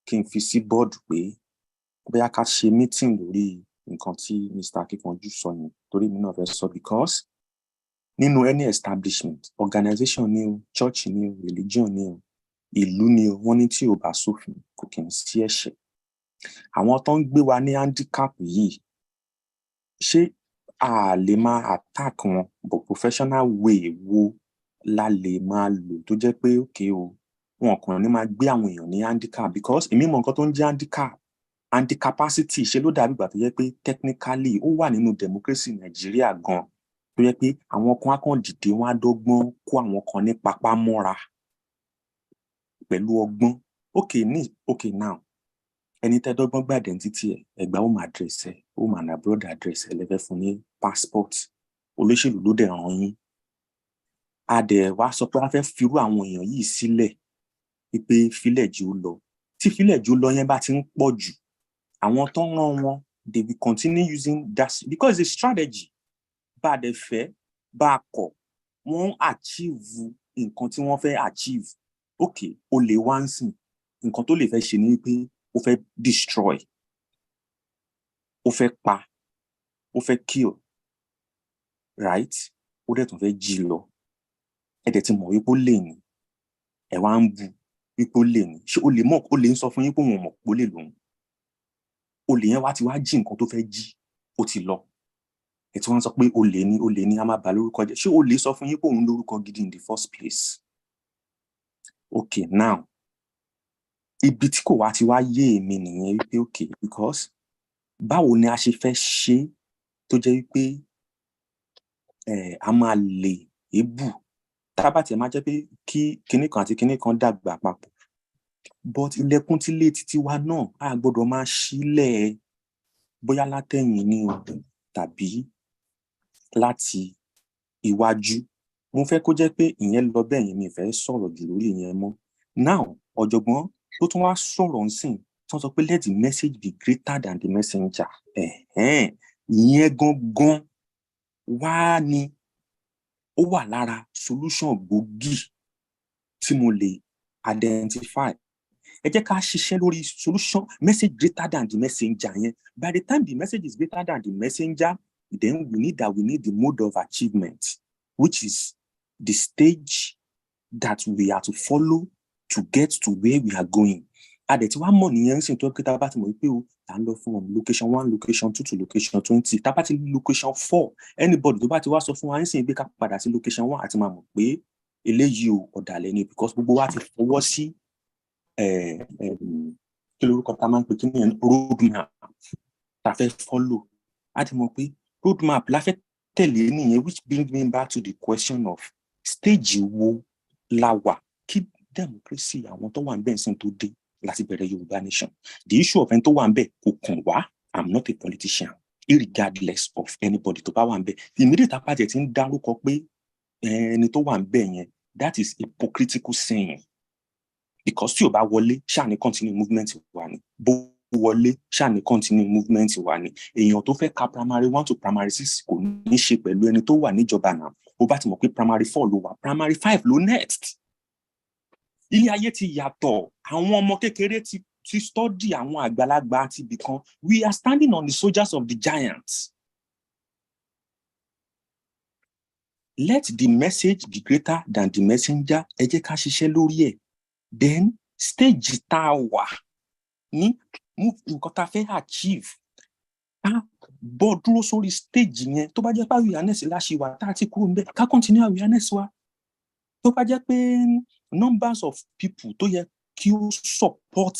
kí n fi sí board pé bóyá ká ṣe meeting lórí nǹkan tí Mr. Akínkanjú sọ yẹn, torí mi náà fẹ́ sọ, because nínú any establishment, organization ni o, church ni o, religion ni o, ìlú ni o, wọ́n ní tí ò bá sófin kò kì í sí ẹ̀ṣẹ̀. Àwọn tó ń gbé wa ní handicap yìí, ṣé a lè máa attack wọn, but professional way wo la lè máa lò tó jẹ́ pé okay o, wọn kàn ní máa gbé àwọn èèyàn ní handicap, because èmi mọ̀ nǹkan tó ń jẹ́ handicapacity ṣe ló dàbí ìgbà tó jẹ́ pé technically ó wà nínú democracy Nàìjíríà gan, tó jẹ́ pé àwọn kan á kàn dìde wọn á dọ́gbọ́n kó àwọn kan ní papá mọ́ra pẹ̀lú ọgbọ́n. Okay now, ẹni tẹ́ dọ́gbọ́n gba identity ẹgbà home address home and abroad address lẹ́fẹ́ fún ní passport, olóṣèlú ló dẹ̀ ràn yín. A dẹ̀ wá sọ pé a fẹ́ firú àwọn èèyàn yìí sílẹ̀, pé fílẹ̀ jù ó lọ. Tí fílẹ̀ jù ó lọ yẹn bá ti ń pọ̀ jù, àwọn tó ń ràn wọn, they will continue using that, because it's a strategy. Bá a dẹ̀ fẹ́, bá a kọ̀, wọ́n achieve nǹkan tí wọ́n fẹ́ achieve. Okay, o lè wá ń sìn, nǹkan tó lè fẹ́ ṣe ni pé ó fẹ́ destroy, ó fẹ́ pa, ó fẹ́ kill, right? Ó dẹ̀ tún fẹ́ jí lọ. Ẹ dẹ̀ ti mọ̀ wípé ó lè ní, ẹ wá ń bu wípé ó lè ní. Ṣé o lè mọ̀, o lè ń sọ fún yín pé òun mọ̀ pé ó lè lòun. Olè yẹn wá ti wá jí nǹkan tó fẹ́ jí, ó ti lọ. ẹ tí wọ́n sọ pé olè ní a máa bà lórúkọ jẹ́. Ṣé olè sọ fún yín pé òun lórúkọ gidi in the first place? Okay, now ibi tí kò wá ti wá yé èmi nìyẹn wípé okay, because báwo ni a ṣe fẹ́ ṣe tó jẹ́ wípé a máa lè ébù tábà tí ẹ máa jẹ́ pé kí kinní kan àti kinní kan dàgbà papọ̀, but ilẹ̀kùn tí lé títí wa náà a gbọ́dọ̀ máa ṣílẹ̀ bóyá látẹ̀yìn ní o tàbí láti iwájú. Mo fẹ́ kó jẹ́ pé ìyẹn lọ bẹ́ẹ̀ yẹn, mi fẹ́ sọ̀rọ̀ jù lórí ìyẹn mọ́. Now ọ̀jọ̀gbọ́n tó tún wá sọ̀rọ̀ nsìn tó sọ pé let the message be greater than the messenger. Ìyẹn gangan wá ní ó wà lára solution gbòógì tí mo lè identify. Ẹ jẹ́ ká ṣiṣẹ́ lórí solution message greater than the messenger yẹn. By the time the message is greater than the messenger, then we need the mode of achievement, which is the stage that we are to follow to get to where we are going. Adẹ̀ tí wàá mọ̀ nìyẹn sì tó kí tá a bá ti mọ̀ pé o à ń lọ fún location 1, location 2 to location 20. Tá a bá ti location 4, anybody tó bá ti wá sọ fún wa ń sìn pé ká padà sí location 1 àti máa mọ̀ pé eléyìí o ọ̀dàlẹ̀ ni, because gbogbo wa ti fọwọ́ sí kí lorúkọ tá a máa ń pè kí nìyẹn road map tá a fẹ́ follow. A ti mọ̀ pé road map la fẹ́ tẹ̀lé nìyẹn, which brings me back to the question of stage wo la wà kí democracy àwọn tó wà ń bẹ̀ sìn tó dé láti bẹ̀rẹ̀ Yorùbá nation. The issue of ẹni tó wà ń bẹ̀ kò kàn wá. I'm not a politician, irregardless of anybody tó bá wà ń bẹ̀. Immediate apájẹ ti ń dárúkọ pé ẹni tó wà ń bẹ̀ yẹn, that is hypocritical saying. Because tí o bá wọlé ṣáà ní continue movement wà ní, bó wọlé ṣáà ní continue movement wà ní. Èèyàn tó fẹ́ ka primary 1 to primary 6 kò ní ṣe pẹ̀lú ẹni tó wà níjọba náà. Ó bá ti mọ̀ pé primary 4 ló wà, primary 5 ló next. Ilé ayé ti yàtọ̀, àwọn ọmọ kékeré ti study àwọn àgbàlagbà àti ibìkan. We are standing on the soldiers of the giants. Let the message be greater than the messenger. Ẹ jẹ́ ká ṣiṣẹ́ lórí ẹ̀. Then stage tá a wà ní nǹkan tá a fẹ́ achieve. Bọ́ dúró sórí stage yẹn tó bá jẹ́ pé awareness láṣẹ wà tá a ti kúrò níbẹ̀ ká continue awareness wa. Tó bá jẹ́ pé numbers of people tó yẹ kí ó support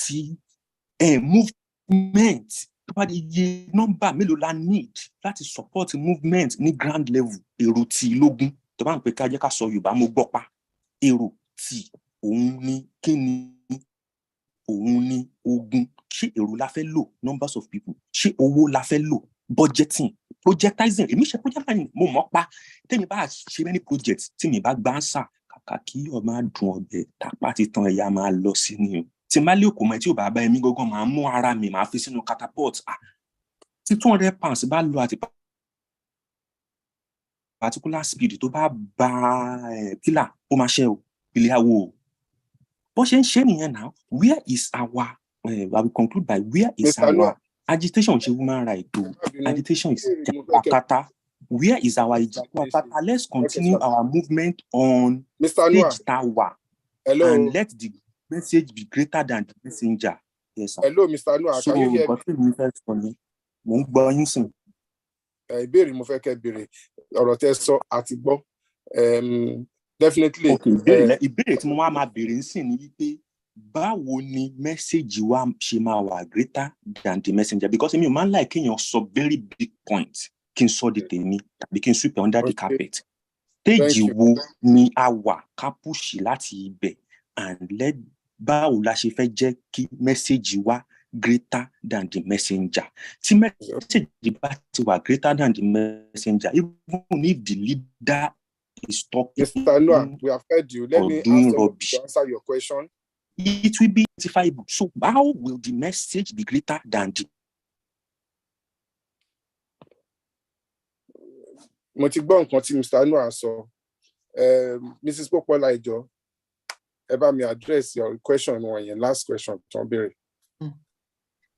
movement, tó bá yẹ number mélòó la need láti support movement ní ground level, èrò tí lógún. Tó bá ń pè ká jẹ́ ká sọ Yorùbá mo gbọ́ pa. Èrò tí òun ní kíni, òun ní ogun. Ṣé èrò la fẹ́ lò, numbers of people? Ṣé owó la fẹ́ lò, budgeting, projectizing? Èmi ṣe projectizing mo mọ̀ pa. Tẹ́mi bá ṣe many projects tí mi bá gbá ń sà kàkà kí ọmọ àdùn ọbẹ̀ tàpá ti tan ẹ̀yà máa lọ sí ni o. Tí n bá lé òkú mọ́ tí ò bá bá ẹ̀mí gángan máa mú ara mi máa fi sínú catapult. Tí 200 pounds bá lọ àti particular speed tó bá bá pillar ó máa ṣe o, ilé awo o. Bó ṣe ń ṣe nìyẹn now, where is our I will conclude by where is Mr. our Noah. agitation ṣe woman right o. Agitation is Akata. Where is our Akata? Let's continue our movement on Mr. Noah. stage tower. Hello. And let the message be greater than the messenger. Yes, sir. Hello, Mr. Noah. So, Can you hear me? nǹkan tí mo fẹ́ sọ ni mo ń gbọ́ yín sìn. Ìbéèrè mo fẹ́ kẹ́ béèrè ọ̀rọ̀ tẹ́ sọ àti gbọ́. Definitely. Okay, ìbéèrè tí mo máa béèrè ń sìn ni wípé báwo ni message wa ṣe máa wà greater than the messenger? Because èmi ò máa ń like kéèyàn sọ very big point kí n sọ di tèmi tàbí kí n sweep under the carpet. Stage wo ni a wà ká push láti ibẹ̀, and let báwo la ṣe fẹ́ jẹ́ kí message wa greater than the messenger? Tí message bá ti wà greater than the messenger, even if the leader is talking. Mr. Noah, we have heard you. Let me answer your question. It will be identifiable. So how will the message be greater than the? Mo ti gbọ́ nǹkan tí Mr. Noah sọ. Mrs. Popola Ijo, ẹ bá mi address your question wọ̀nyẹn, last question tó ń béèrè.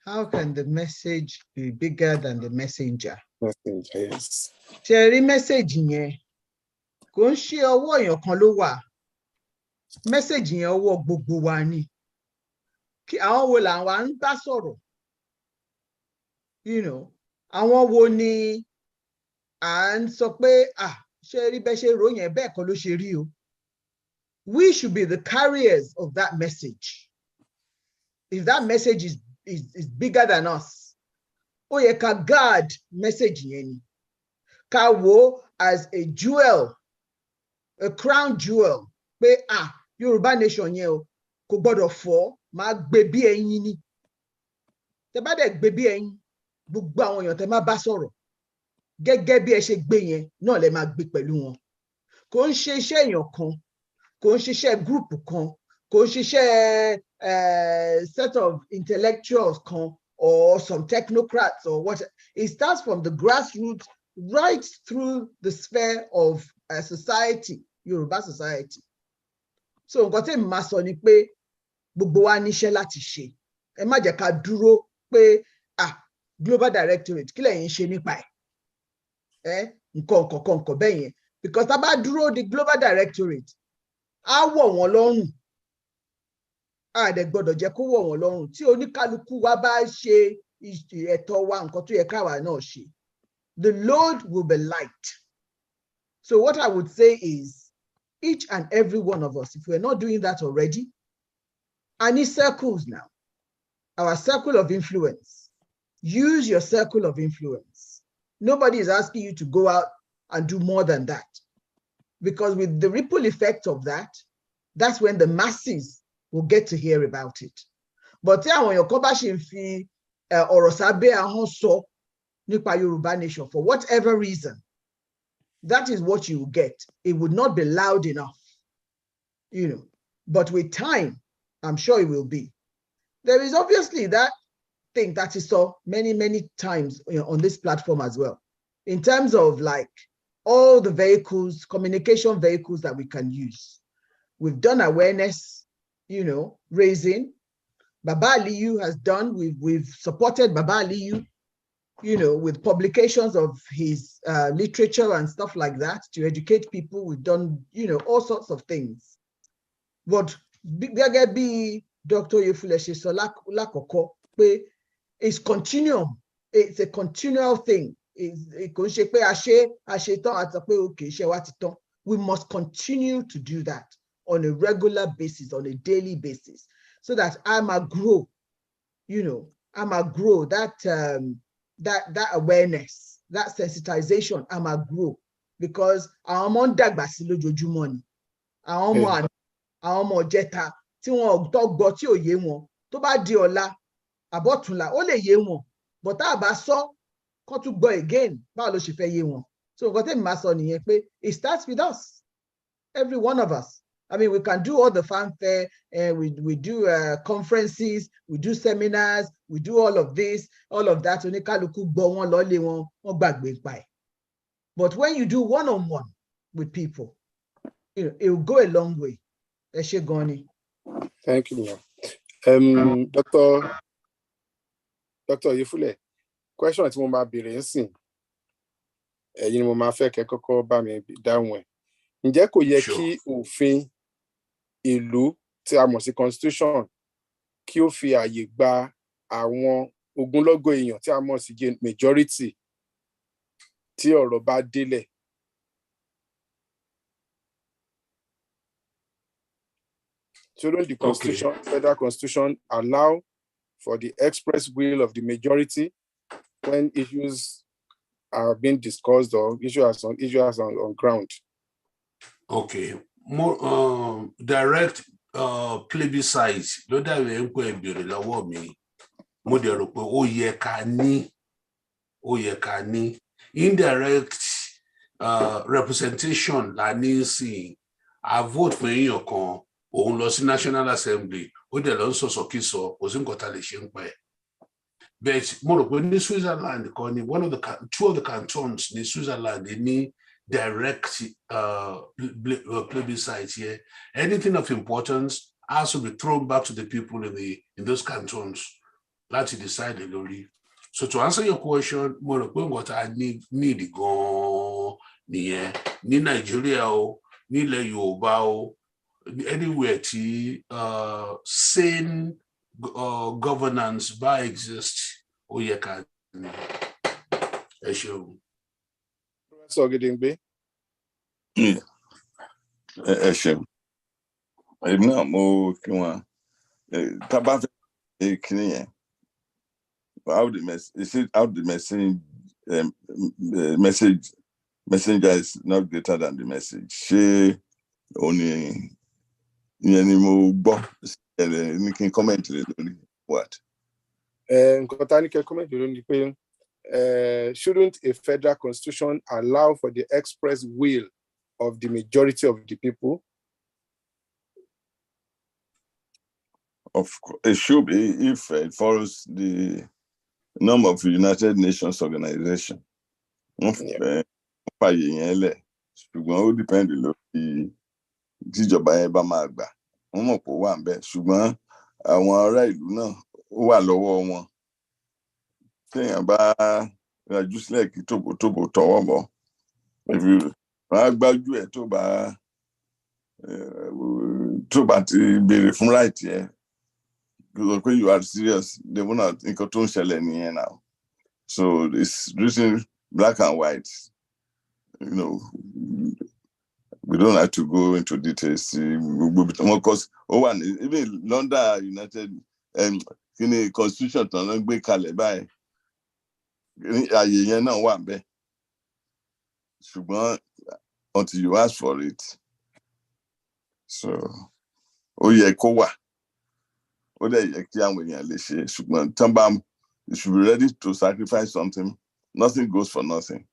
How can the message be bigger than the messenger? Messenger, yes. Ṣé rí message yẹn kò ń ṣe ọwọ́ èèyàn kan ló wà. Message yẹn ọwọ́ gbogbo wa ni. Kí àwọn wo làwọn ń bá sọ̀rọ̀? You know, àwọn wo ni and sọ pé ṣe rí bẹ́ẹ̀ ṣe ròyìn ẹ̀ bẹ́ẹ̀ kọ́ ló ṣe rí o. We should be the carriers of that message. If that message is bigger than us, ó yẹ ká guard message yẹn ni. Ká wò as a jewel, a crown jewel, pé Yorùbá nation yẹn o kò gbọ́dọ̀ fọ́, máa gbé bí ẹyin ni. Tẹ́ bá dẹ̀ gbé bí ẹyin, gbogbo àwọn èèyàn tẹ́ máa bá sọ̀rọ̀ gẹ́gẹ́ bí ẹ ṣe gbé yẹn náà lẹ máa gbé pẹ̀lú wọn. Kò ń ṣe iṣẹ́ èèyàn kan, kò ń ṣiṣẹ́ group kan, kò ń ṣiṣẹ́ set of intellectuals kan or some technocrats or what. It starts from the grassroots right through the sphere of society, Yoruba society. So nǹkan tí màá sọ ni pé gbogbo wa níṣẹ́ láti ṣe. Ẹ má jẹ́ ká dúró pé global directorate kí lẹ̀yin ṣe nípa ẹ̀. Nǹkan bẹ́ẹ̀ yẹn. Because tá bá dúró di global directorate, á wọ̀ wọ́n lọ́rùn. Dẹ̀ gbọ́dọ̀ jẹ́ kó wọ̀ wọ́n lọ́rùn. Tí oníkálukú wa bá ṣe ẹ̀tọ́ wa nǹkan tó yẹ káwa náà ṣe, the load will be light. So what I would say is, each and every one of us, if we're not doing that already, I need circles now. Our circle of influence. Use your circle of influence. Nobody is asking you to go out and do more than that. Because with the ripple effect of that, that's when the masses will get to hear about it. But tí àwọn èèyàn kan bá ṣe ń fi ọ̀rọ̀ sábẹ́ ahọ́n sọ nípa Yorùbá nation for whatever reason, that is what you will get. It would not be loud enough, but with time, I'm sure it will be. There is obviously that thing that is saw many, many times on this platform as well, in terms of like all the vehicles, communication vehicles that we can use. We've done awareness, raising. Baba Aliyu has done, we've supported Baba Aliyu, with publications of his literature and stuff like that to educate people. We've done, all sorts of things. But gẹ́gẹ́ bí Dr. Oyefule ṣe sọ lákọ̀ọ́kọ́ pé it's continuum. It's a continual thing. Kò ń ṣe pé a ṣe tán àti pé okay iṣẹ́ wa ti tán. We must continue to do that on a regular basis, on a daily basis, so that I might grow, I might grow that awareness, that sensitization, I might grow, because àwọn ọmọ ń dàgbà sí lójoojúmọ́ ni. Àwọn ọmọ jẹta tí wọn tó gbọ́ tí ò yé wọn, tó bá di ọ̀la àbọ̀túnla ó lè yé wọn, but tá a bá sọ kán tún gbọ́ again, báwo ló ṣe fẹ́ yé wọn? So nǹkan tẹ́mi máa sọ nìyẹn pé it starts with us, every one of us. I mean, we can do all the fanfare, and we do conferences, we do seminars, we do all of this, all of that. Oníkálukú gbọ́ wọn lọ́lé wọn, wọ́n gbàgbé pa ẹ̀. But when you do one-on-one with people, it will go a long way. Ẹ ṣé gan ni. Thank you, ma'am. Dr. Oyefule, question tí mo máa béèrè ń sìn, ẹ̀yin ni mo máa fẹ́ kẹ́ kọ́kọ́ bá mi dáhùn ẹ̀. Ǹjẹ́ kò yẹ kí òfin ìlú tí a mọ̀ sí constitution kí ó fi àyè gba àwọn ogunlọ́gọ̀ èèyàn tí a mọ̀ sí majority tí ọ̀rọ̀ bá délẹ̀? Shouldn't the constitution, federal constitution, allow for the express will of the majority when issues are being discussed or issues on ground? Okay, more direct plebiscite ló dàbí ń pè ìbéèrè lọ́wọ́ mi. Mo dẹ̀ rò pé ó yẹ ká ní indirect representation la ní sí a vote fún èèyàn kan, òun lọ sí National Assembly, ó dẹ̀ lọ ń sọ̀sọ̀kísọ, kò sí nǹkan tá lè ṣe ń pa ẹ̀. But mo rò pé ní Switzerland kan ni two of the cantons ní Switzerland ní direct plebiscite here. Anything of importance has to be thrown back to the people in those cantons láti decide lórí. So to answer your question, mo rò pé nǹkan tá need gan nìyẹn ní Nàìjíríà o, nílẹ̀ Yorùbá o, anywhere tí sane governance bá exist, ó yẹ ká ní. Ẹ ṣeun. Professor Gedengbe. Ẹ ṣeun. Èmi náà mo kí wọn. Tá bá fẹ́ kíní yẹn. How the messenger is not greater than the message. Ṣé òní ìyẹn ni mo gbọ́ ní kí n comment lórí what? Nǹkan tá ní kẹ́ comment lórí ni pé shouldn't a federal constitution allow for the express will of the majority of the people? Of course, it should be if it follows the norm of the United Nations Organization. Ṣùgbọ́n ó depend lórí tíjọba yẹn bá máa gbà. Wọ́n mọ̀ pé ó wà ń bẹ̀. Ṣùgbọ́n àwọn ará ìlú náà ó wà lọ́wọ́ wọn. Téèyàn bá rajú sílẹ̀ kí tòbótòbó tọwọ́ bọ̀. Wọ́n á gbájú ẹ̀ tó bá ti béèrè fún right yẹn. Because when you are serious, they will not nǹkan tó ń ṣẹlẹ̀ nìyẹn now. So it's written black and white. You know, we don't have to go into details. Because even London United Constitution tán ló gbé kalẹ̀ báyìí. Àyè yẹn náà wà ńbẹ̀. Ṣùgbọ́n until you ask for it. So ó yẹ kó wà. Ó dẹ̀ yẹ kí àwọn èèyàn lè ṣe. Ṣùgbọ́n tán bá you should be ready to sacrifice something. Nothing goes for nothing.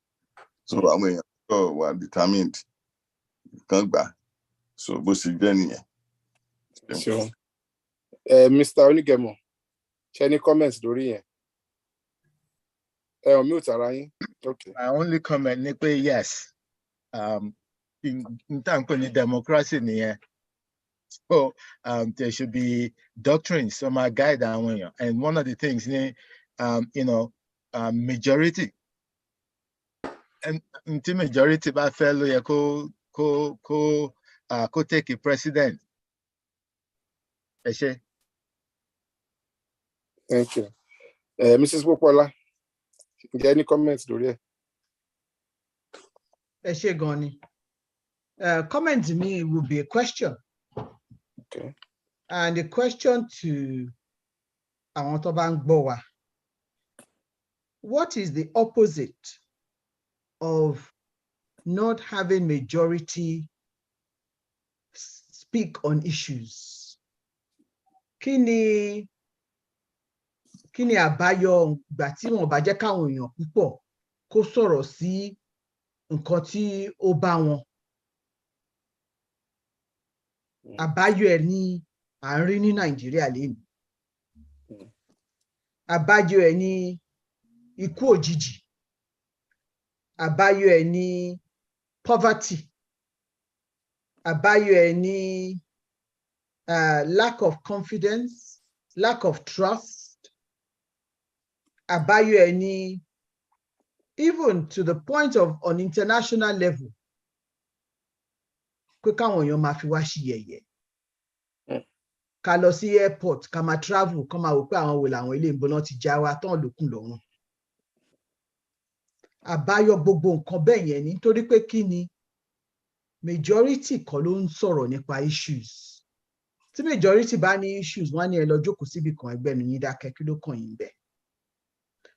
So àwọn èèyàn were determined. Kan gbà. So bó ṣe jẹ́ nìyẹn. Sure. Mr. Onigemo, ṣé any comments lórí yẹn? On mute ara yín. Okay. My only comment ni pé yes. In terms of democracy nìyẹn. So there should be doctrines so my guide àwọn èèyàn. And one of the things majority. And until majority bá fẹ́ ló yẹ kó take a president. Ẹ ṣé. Thank you. Mrs. Popola, any comments lórí ẹ̀? Ẹ ṣé gan ni. Comment me will be a question. Okay. And the question to àwọn tó bá ń gbọ́ wa. What is the opposite of not having majority speak on issues? Kí ni àbáyọ ìgbà tí wọ́n bá jẹ́ káwọn èèyàn púpọ̀ kó sọ̀rọ̀ sí nǹkan tí ó bá wọn? Àbáyọ ẹ̀ ni à ń rí ní Nàìjíríà lénìí. Àbáyọ ẹ̀ ni ikú òjijì. Àbáyọ ẹ̀ ni poverty. Àbáyọ ẹ̀ ni lack of confidence, lack of trust. Àbáyọ ẹ̀ ni even to the point of on international level. Pé káwọn èèyàn máa fi wá sí yẹ̀yẹ́. Ká lọ sí airport, ká máa travel, ká máa wò pé àwọn wo làwọn ilé ìbọn náà ti já wa tán lókun lọ́rùn. Àbáyọ gbogbo nǹkan bẹ́ẹ̀ yẹn ni nítorí pé kí ni majority kọ́ ló ń sọ̀rọ̀ nípa issues. Tí majority bá ní issues, wọ́n á ní ẹ lọ jókòó síbi kan ẹgbẹ́nu yín dákẹ́ kí ló kàn yín bẹ́ẹ̀.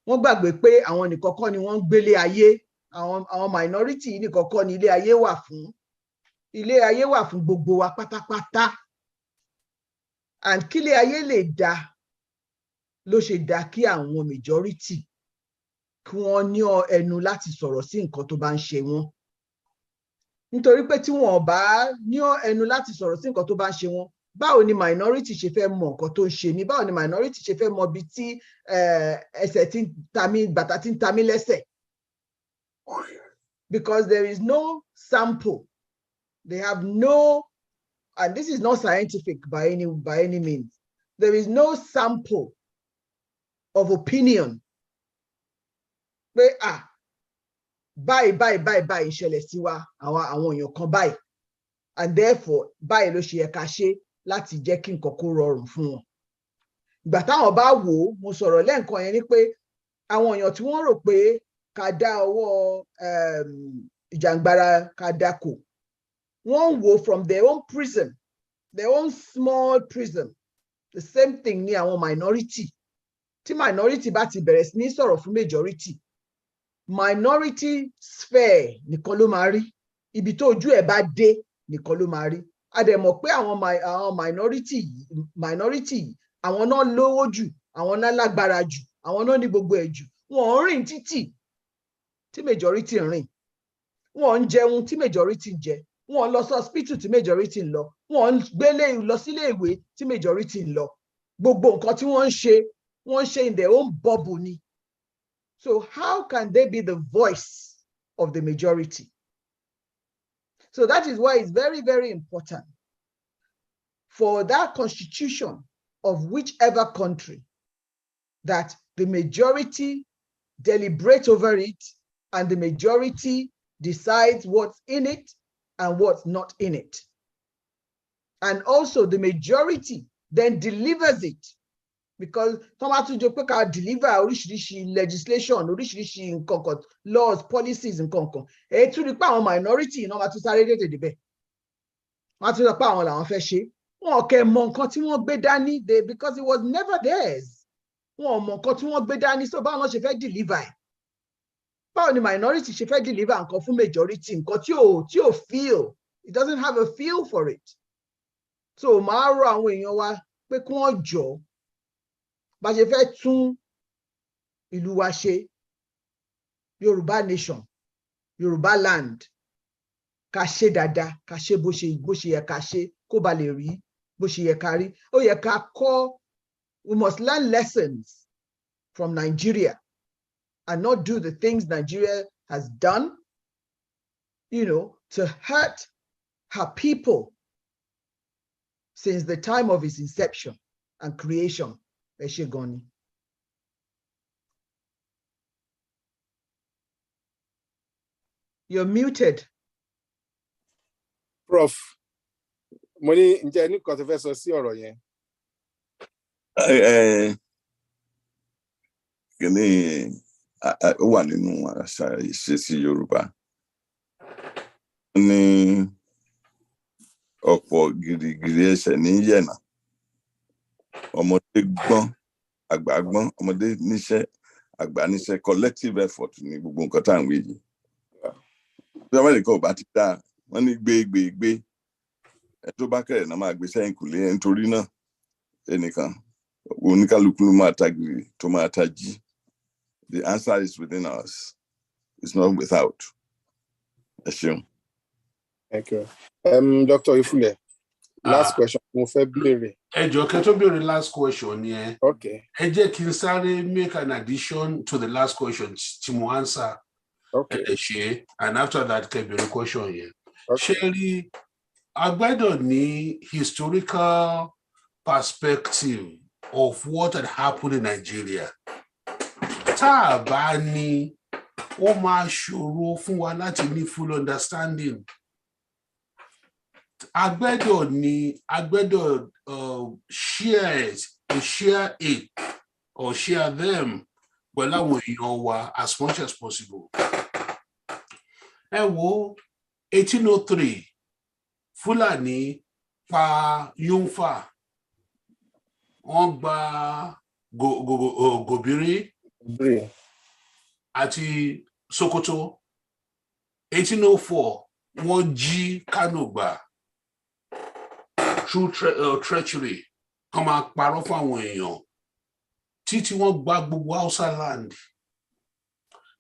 Wọ́n gbàgbé pé àwọn nìkan kọ́ ni wọ́n ń gbélé ayé. Àwọn minority yìí nìkan kọ́ ni ilé ayé wà fún. Ilé ayé wà fún gbogbo wa pátápátá. And kí ilé ayé lè dá ló ṣe dá kí àwọn majority kí wọ́n ní ẹnu láti sọ̀rọ̀ sí nǹkan tó bá ń ṣe wọ́n. Nítorí pé tí wọ́n bá ní ẹnu láti sọ̀rọ̀ sí nǹkan tó bá ń ṣe wọ́n, báwo ni minority ṣe fẹ́ mọ nǹkan tó ń ṣe mí? Báwo ni minority ṣe fẹ́ mọ ibi tí ẹsẹ̀ tí ń ta mí, bàtà tí ń ta mí lẹ́sẹ̀? Because there is no sample. They have no, and this is not scientific by any means. There is no sample of opinion. Pé báyìí ìṣẹ̀lẹ̀ sí wa àwọn èèyàn kan báyìí, and therefore báyìí ló ṣe yẹ ká ṣe láti jẹ́ kí nǹkan kó rọrùn fún wọn. Ìgbà táwọn bá wò ó, mo sọ̀rọ̀ lẹ́ǹkan yẹn ni pé àwọn èèyàn tí wọ́n rò pé ká dá ọwọ́ ìjàngbara ká dákò. Wọ́n wò from their own prison, their own small prison. The same thing ní àwọn minority. Tí minority bá ti bẹ̀rẹ̀ sí ní sọ̀rọ̀ fún majority, minority sphere nìkan ló máa rí. Ibi tó ojú ẹ̀ bá dé nìkan ló máa rí. A dẹ̀ mọ̀ pé àwọn minority àwọn náà lówó jù, àwọn náà lágbára jù, àwọn náà ní gbogbo ẹ̀ jù. Wọ́n ń rìn títì tí majority ń rìn. Wọ́n ń jẹun tí majority ń jẹ. Wọ́n lọ sí hospital tí majority ń lọ. Wọ́n gbélé lọ sílé ìwé tí majority ń lọ. Gbogbo nǹkan tí wọ́n ń ṣe in their own bubble ni. So how can they be the voice of the majority? So that is why it's very, very important for that constitution of whichever country that the majority deliberate over it and the majority decides what's in it and what's not in it. And also the majority then delivers it, because Tomatu Jopeka deliver oríṣiríṣi legislation, oríṣiríṣi nǹkan kan, laws, policies nǹkan kan. Èyí tún rí pé àwọn minority náà máa tún sáré tètè débẹ̀. Wọ́n tún sọ pé àwọn làwọn fẹ́ ṣe. Wọn kẹ́ mọ nǹkan tí wọ́n gbé dání because it was never theirs. Wọn mọ nǹkan tí wọ́n gbé dání, so báwọn ṣe fẹ́ deliver. Báwo ni minority ṣe fẹ́ deliver nǹkan fún majority, nǹkan tí ò feel. It doesn't have a feel for it. So màá rọ àwọn èèyàn wa pé kí wọ́n jọ bá ṣe fẹ́ tún ìlú wa ṣe, Yorùbá nation, Yorùbá land, ká ṣe dáadáa, ká ṣe bó ṣe yẹ ká ṣe, kó ba lè rí bó ṣe yẹ ká rí. Ó yẹ ká kọ́, we must learn lessons from Nigeria and not do the things Nigeria has done, to hurt her people since the time of its inception and creation. Eshegoni. You're muted. Prof, mo ní ǹjẹ́ ní kan tó fẹ́ sọ sí ọ̀rọ̀ yẹn. Kìíní ó wà nínú àṣà ìṣesí Yorùbá. Ní ọ̀pọ̀ gìrìgìrì ẹsẹ̀ ní yẹ̀nà. Ọmọdé gbọ́n, àgbà gbọ́n, ọmọdé níṣẹ́, àgbà níṣẹ́, collective effort ní gbogbo nǹkan tá à ń wí yìí. Bí wọ́n lè kọ́ ọba ti dá, wọ́n ní gbé. Ẹ tó bá kẹ̀rẹ̀ náà máa gbé sẹ́yìn kùlé nítorí náà ẹnìkan oníkálukú ló máa ta gìrì tó máa ta jí. The answer is within us. It's not without. Ẹ ṣeun. Thank you. Dr. Ifule, last question mo fẹ́ béèrè. Ẹ jọ̀ọ́ kẹ́ tó béèrè last question yẹn. Okay. Ẹ jẹ́ kí n sáré make an addition to the last question tí mo answer. Okay. And after that kẹ́ béèrè question yẹn. Okay. Ṣé rí a gbọ́dọ̀ ní historical perspective of what had happened in Nigeria. Tá a bá ní, ó máa ṣòro fún wa láti ní full understanding. A gbọ́dọ̀ share it or share them pẹ̀lú àwọn èèyàn wa as much as possible. Ẹ wo 1803 Fúlàní pa Yunfa, wọ́n gba Gobiri àti Sokoto. 1804 wọ́n jí Kano gbà through treachery, kàn máa parọ́ fún àwọn èèyàn títí wọ́n gba gbogbo Hausa land.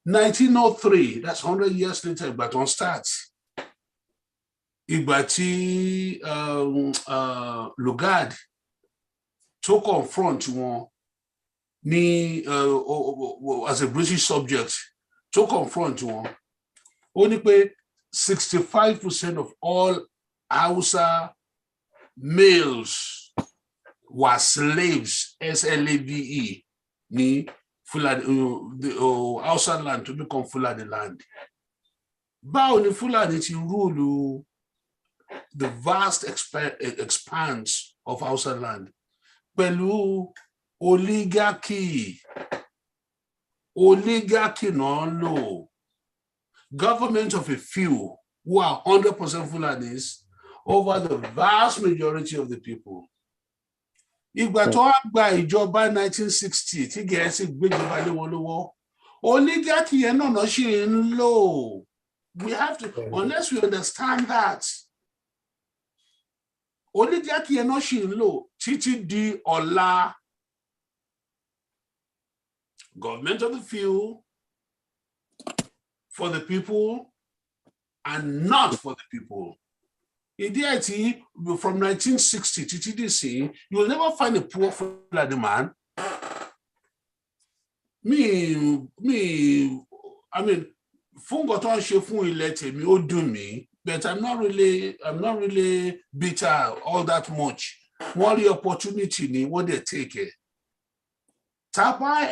1903, that's 100 years later, ìgbà tó ń start. Ìgbà tí Lugard tó confront wọn ní as a British subject, tó confront wọn, ó ní pé 65% of all Hausa males were slaves, SLAVE, ní Fulani, Hausa land to become Fulani land. Báwo ni Fulani ti rule the vast expanse of Hausa land? Pẹ̀lú oligarchy, Oligarchy no. Government of a few who are 100% Fulanis over the vast majority of the people. Ìgbà tó wá gba ìjọba 1960 tí Gẹ̀ẹ́sì gbéjọba lé wọn lọ́wọ́, oligarchy yẹn náà ṣì ń lò. We have to, unless we understand that, oligarchy yẹn náà ṣì ń lò títí di ọ̀la. Government of the few, for the people, and not for the people. From 1960 to TDC, you will never find a poor Fulani man. I mean, Fungoton Shefun ilete me do me, but I'm not really bitter all that much. What the opportunity ni what they take it. Taba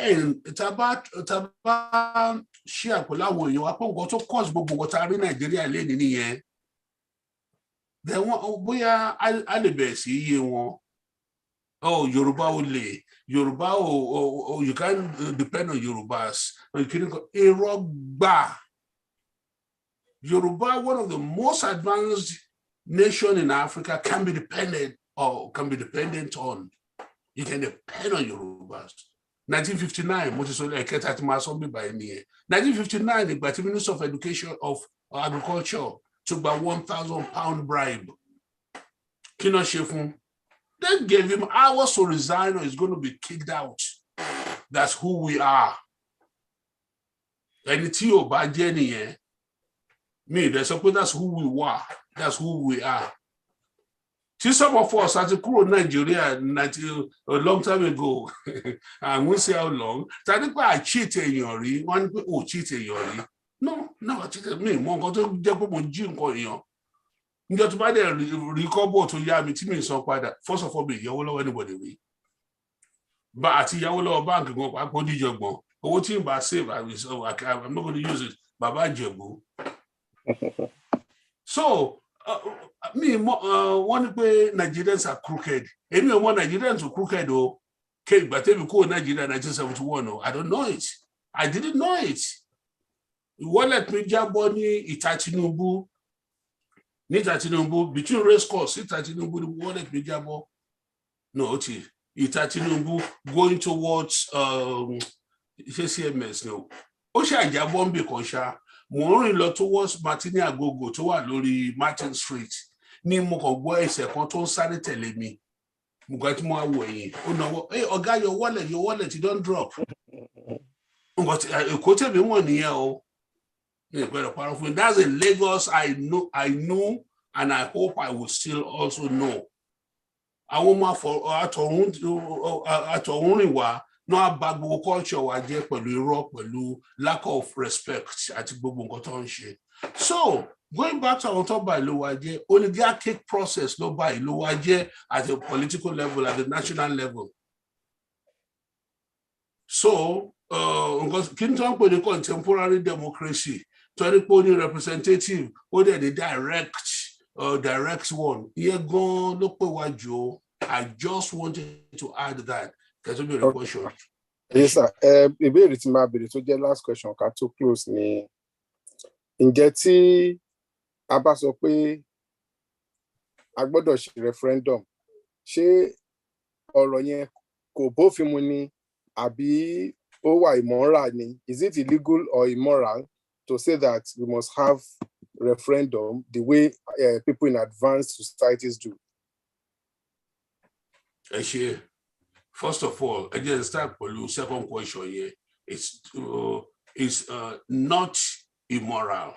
share pẹ̀lú àwọn èèyàn wa pé nǹkan tó cause gbogbo nǹkan tá a rí Nàìjíríà lẹ́ni nìyẹn. Then bóyá a lè bẹ̀rẹ̀ sí iye wọn. Oh, Yoruba only. Yoruba, you can't depend on Yorubas. Yoruba, one of the most advanced nation in Africa, can be dependent on. You can depend on Yorubas. 1959, which is only a cat at Masomi by me. 1959, the Minister of Education of Agriculture took about £1,000 bribe. Kino Shefun. They gave him hours to resign or he's going to be kicked out. That's who we are. And it's you, by Jenny, me, that's who we were. That's who we are. See, some of us had to grow Nigeria a long time ago. I won't say how long. So I think I cheated you, one people cheated you. No, I cheated me. One got to jump on June. Just by the recover to Yami Timmy so quite that. First of all, be Yolo anybody we. But at Yolo Bank go back on the job. What team by save? I'm not going to use it. Baba Jebu. So one way Nigerians are crooked. Any one Nigerians are crooked though. Okay, but then we call Nigeria 1971. I don't know it. I didn't know it. What let me Jaboni Itatinubu. Between race course, Itatinubu, what let me Jabo. No, Itatinubu going towards CMS. No. Osha Jabombi Konsha. Mo rìn lọ towards Martini Agogo tó wà lórí Martin Street ní mo kàn gbọ́ ẹsẹ̀ kan tó ń sáré tẹ̀lé mi mo gbà tí mo wá wò ẹ̀yìn ó náwó ọ̀gá your wallet you don't drop nǹkan tí èkó tẹ̀mí wọ̀n nìyẹn o ní ìpẹ́rẹ́ parọ́ fún mi. That's in Lagos. I know and I hope I will still also know. Àwọn ọmọ àtọ̀hún rìn wá náà bá gbogbo culture wa jẹ́ pẹ̀lú irọ́ pẹ̀lú lack of respect àti gbogbo nǹkan tó ń ṣe. So going back to àwọn tó bá ìlú wa jẹ́ oligarchic process ló bá ìlú wa jẹ́ at a political level, at the national level. So kí n tó ń pè ní contemporary democracy tó ní pé ó ní representative ó dẹ̀ ní direct one ìyẹn gan ló pè wá jù. I just wanted to add that. Yes, sir. Ìbéèrè tí máa béèrè tó jẹ́ last question ká tó close ni ǹjẹ́ tí a bá sọ pé a gbọ́dọ̀ ṣe referendum ṣé ọ̀rọ̀ yẹn kò bófin mu ni àbí ó wà immoral ni? Is it illegal or immoral to say that we must have referendum the way people in advanced societies do? First of all, I just start with the second question here. It's not immoral.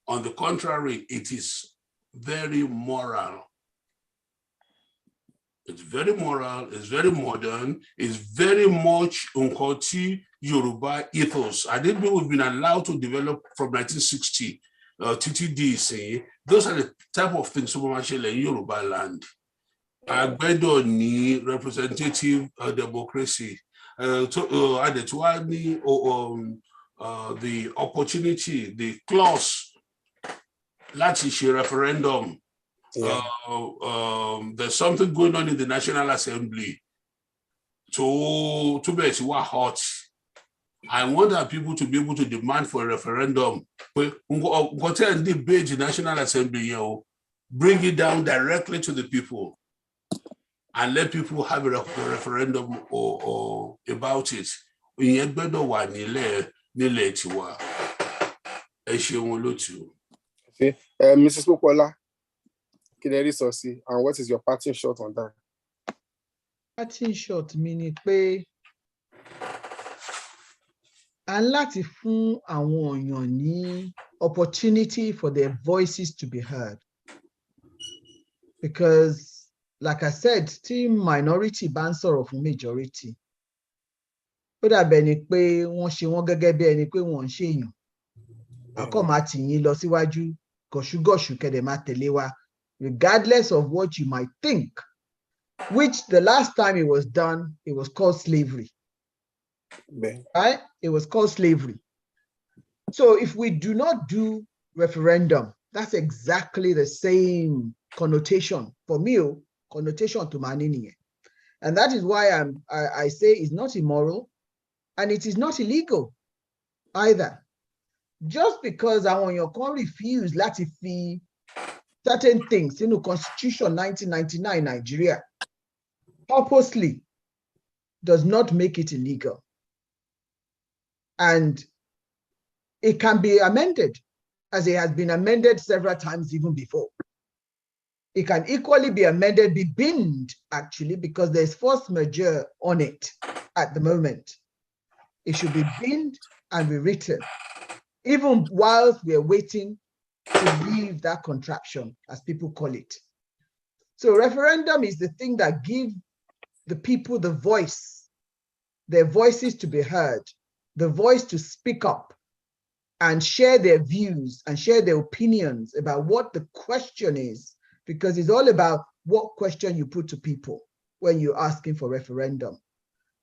On the contrary, it is very moral. It's very moral, it's very modern, it's very much Nkoti Yoruba ethos. I didn't think we've been allowed to develop from 1960, TTDC. Those are the type of things in Yoruba land. Agbedo ni representative democracy. The opportunity, the clause, láti referendum. Yeah. There's something going on in the National Assembly. To be hot. I want our people to be able to demand for a referendum. Go tell and debate the National Assembly, bring it down directly to the people and let people have a referendum or about it. Ìyẹn gbọ́dọ̀ wà nílẹ̀ tiwa. Ẹ ṣeun olótùú. Okay. Mrs. Popola, and what is your parting shot on that? Parting shot meaning pé a láti fún àwọn èèyàn ní opportunity for their voices to be heard. Because, like I said, tí minority bá ń sọ̀rọ̀ fún majority, ó dàbẹ̀ ni pé wọ́n ṣe wọ́n gẹ́gẹ́ bí ẹni pé wọ́n ń ṣèyàn. Àkọ́ máa tì yín lọ síwájú, gọ̀ṣúgọ̀ṣù kẹ̀dẹ̀ máa tẹ̀lé wa, regardless of what you might think, which the last time it was done, it was called slavery. Right? It was called slavery. So if we do not do referendum, that's exactly the same connotation for me, connotation to Manini. And that is why I say it's not immoral and it is not illegal either. Just because àwọn èèyàn kan refuse láti fi certain things nínú Constitution 1999 Nigeria purposely does not make it illegal. And it can be amended, as it has been amended several times even before. It can equally be amended, be binned actually, because there's force majeure on it at the moment. It should be binned and rewritten, even whilst we're waiting to leave that contraption, as people call it. So referendum is the thing that gives the people the voice, their voices to be heard, the voice to speak up and share their views and share their opinions about what the question is, because it's all about what question you put to people when you're asking for referendum.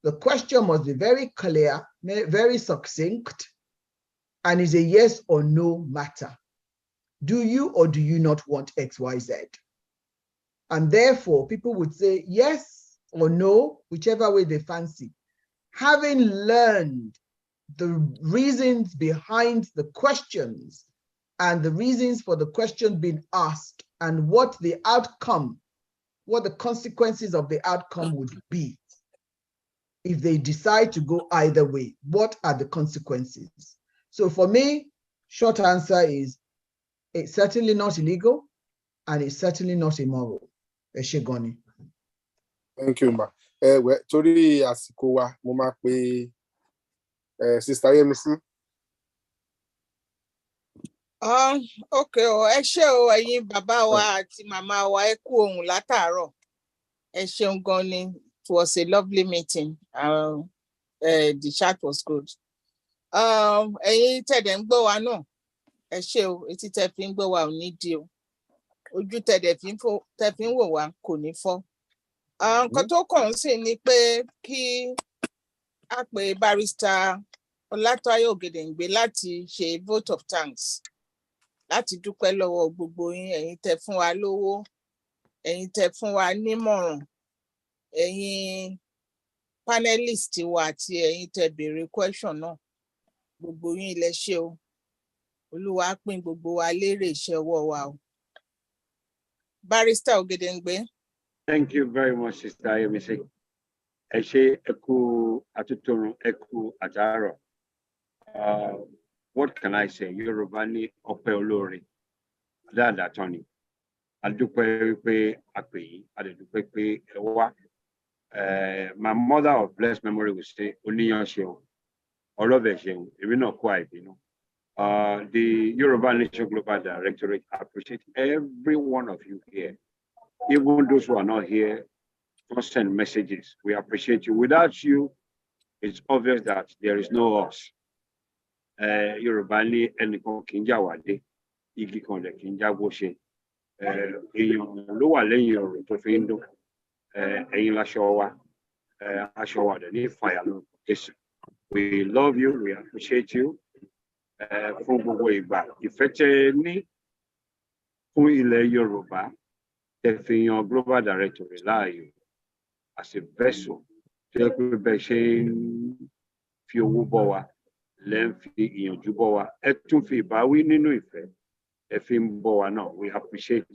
The question must be very clear, very succinct, and is a yes or no matter. Do you or do you not want X, Y, Z? And therefore, people would say yes or no, whichever way they fancy. Having learned the reasons behind the questions and the reasons for the question being asked and what the outcome, what the consequences of the outcome would be if they decide to go either way. What are the consequences? So for me, short answer is it's certainly not illegal and it's certainly not immoral. Eshegoni. Thank you, ma. Torí àsìkò wa, mo máa pe Sister Yemisi. Okay, ẹ ṣé o ẹ̀yin bàbá wa àti màmá wa, ẹ kú ohùn látàárọ̀. Ẹ ṣeun gan ni. It was a lovely meeting. The chat was good. Ẹ̀yin tẹ̀dẹ̀ ń gbọ́ wa náà, ẹ ṣé o, etí tẹ́ fi ń gbọ́ wa ò ní di o. Ojú tẹ̀dẹ̀ fi ń wò wá kò ní fọ́. Nǹkan tó kàn sí ni pé kí a pè Barrister Ọlátáyọ̀ Ògèdèǹgbé láti ṣe vote of thanks, láti dúpẹ́ lọ́wọ́ gbogbo yín, ẹ̀yin tẹ́ fún wa lówó, ẹ̀yin tẹ́ fún wa nímọ̀ràn, ẹ̀yin panelist wa àti ẹ̀yin tẹ́ béèrè question náà, gbogbo yín lẹ ṣé o. Olúwa pín gbogbo wa lérè iṣẹ́ ọwọ́ wa o. Barrister Ògèdèǹgbé. Thank you very much, Sister Yemisi. Ẹ ṣé, ẹ kú àtúntòrun, ẹ kú àtàárọ̀. What can I say? Yoruba ní ọpẹ́ olóore. Dáadáa tán ni. A dúpẹ́ pé a pè yín, a dẹ̀ dúpẹ́ pé ẹ wá. My mother of blessed memory would say, Oníyan ṣeun, ọlọ́bẹ̀ ṣeun, èmi náà kú àìbínú. The Yoruba Nation Global Directorate appreciate every one of you here. Even those who are not here, just send messages. We appreciate you. Without you, it's obvious that there is no us. Yoruba ní ẹnìkan kì í jà wádé, igi kan dẹ̀ kì í jágbó ṣe. Èèyàn ló wà lẹ́yìn ọ̀rọ̀ tó fi ń dùn. Ẹ̀yin láṣọ wa, aṣọ wa dẹ̀ ní ìfàyà lórúkọ Jésù. We love you, we appreciate you. Fún gbogbo ìgbà, ìfẹ́ tẹ́ ní fún ilẹ̀ Yorùbá, tẹ́ fi yan Global Directorate láàyò as a vessel tó yẹ pé bẹ́ẹ̀ ṣe ń fi owó bọ́ wa, lẹ́ ń fi ìyànjú bọ́ wa, ẹ tún fi ìbáwí nínú ìfẹ́, ẹ fi ń bọ́ wa náà. We appreciate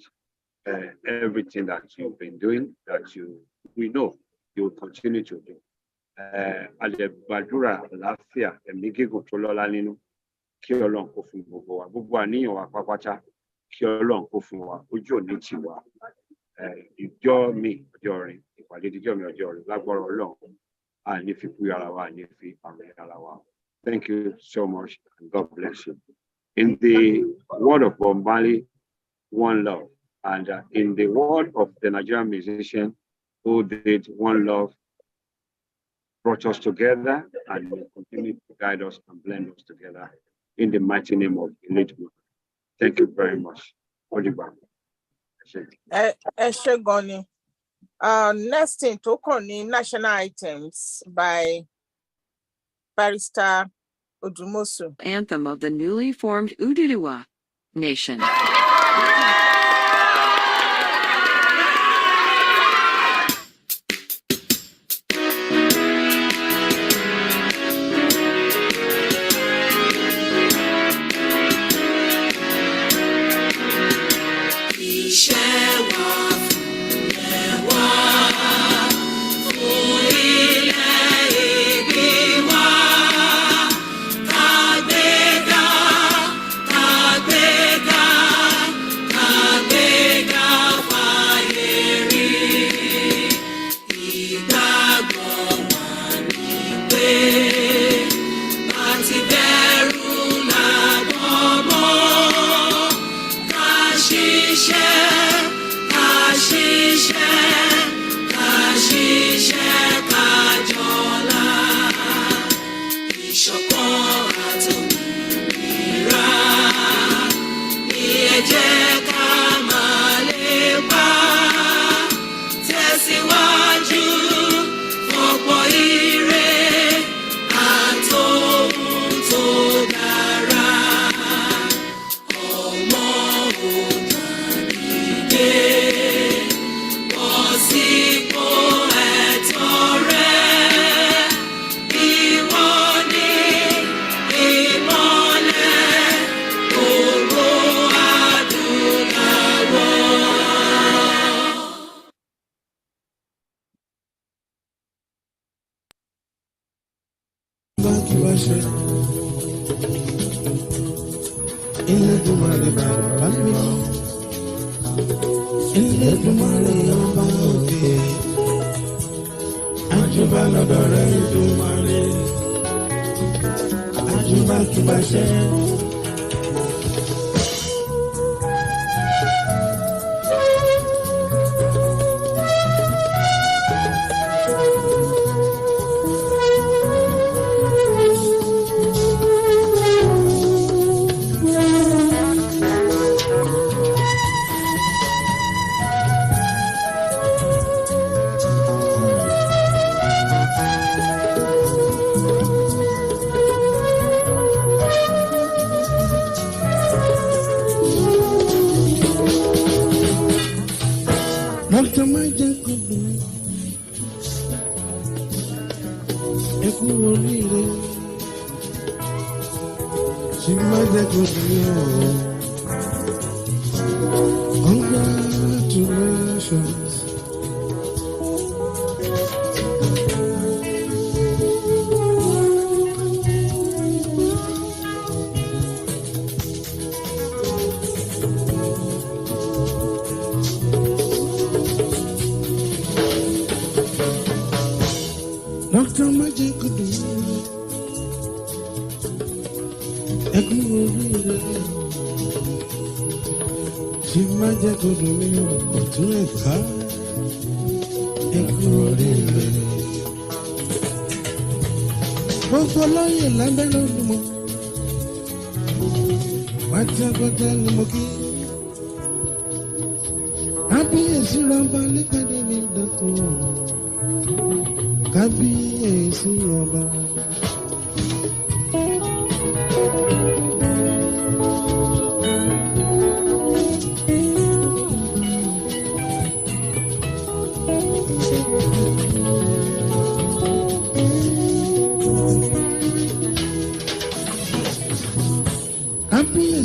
everything that you've been doing, that we know you will continue to do. Àlẹ́gbàdúrà àlàáfíà ẹ̀mí gígùn tó lọ́lá nínú, kí Ọlọ́run kó fún gbogbo wa, gbogbo àníyàn wa pápátá, kí Ọlọ́run kó fún wa, ojú òní tì wá. Ìjọ mi ọjọ́ rìn, ìpàdé ìjọ mi ọjọ́ rìn, lágbára Ọlọ́run, àní fi kú ara wa, àní fi àrùn ara wa. Thank you so much and God bless you. In the word of Bombali, one love. And in the word of the Nigerian musician who did One Love, brought us together and will continue to guide us and blend us together in the mighty name of the late one. Thank you very much. Next thing, to kàn national items by Barrister Odumosu. Anthem of the newly formed Ududuwa Nation.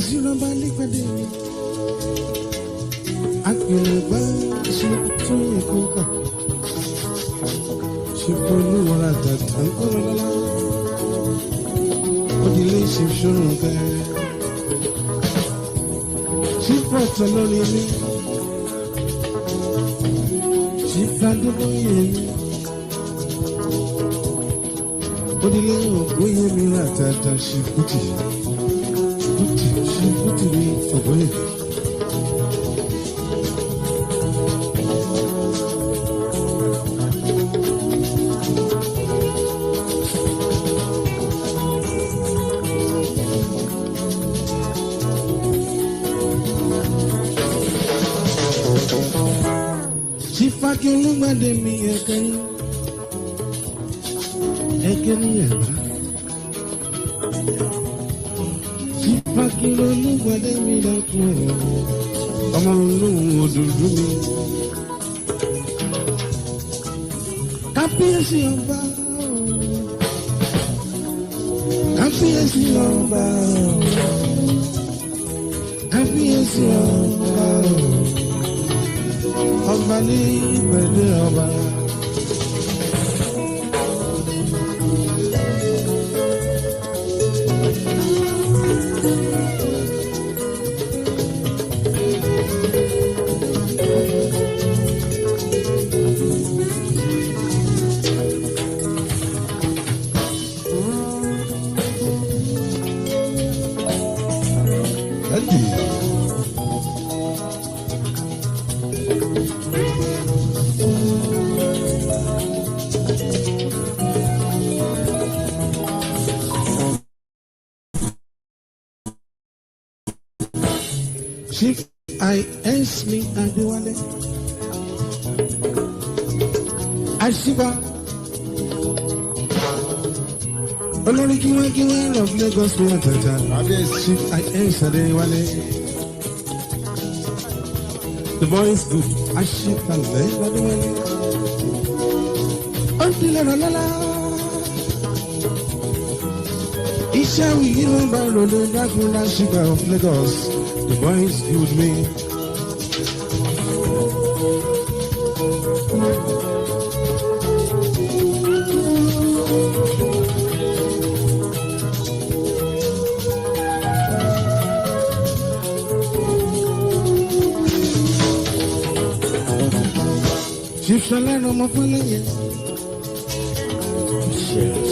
zero bali pade. Akele ba shi to yekuka. Shi polu wala ta tankolo la. Odile shi shuru ka. Shi poto lori mi. Shi fadu boye mi. Odile ogoye mi la ta ta shi kuti. She put me away. She fucking look at me again. Akilo olúgbàdé mi dákun ọmọ olóhùn òdòdó mi. Kábíyèsí ọba kábíyèsí ọba kábíyèsí ọba ọba ní ìpẹ̀lẹ́ ọba. Chief I.S. me Adewale. Ashiba. Olórí kíwákíwá of Lagos ní àtàtà. Chief I.S. Adewale. The boy is good. Ashiba Adewale. Ọ̀dìlẹ̀ lọ́lá. Iṣẹ́ òyìnbó ló ń bá ròdò dákun Ashiba of Lagos. The boy is good with me. Chief Salano Mafalaya,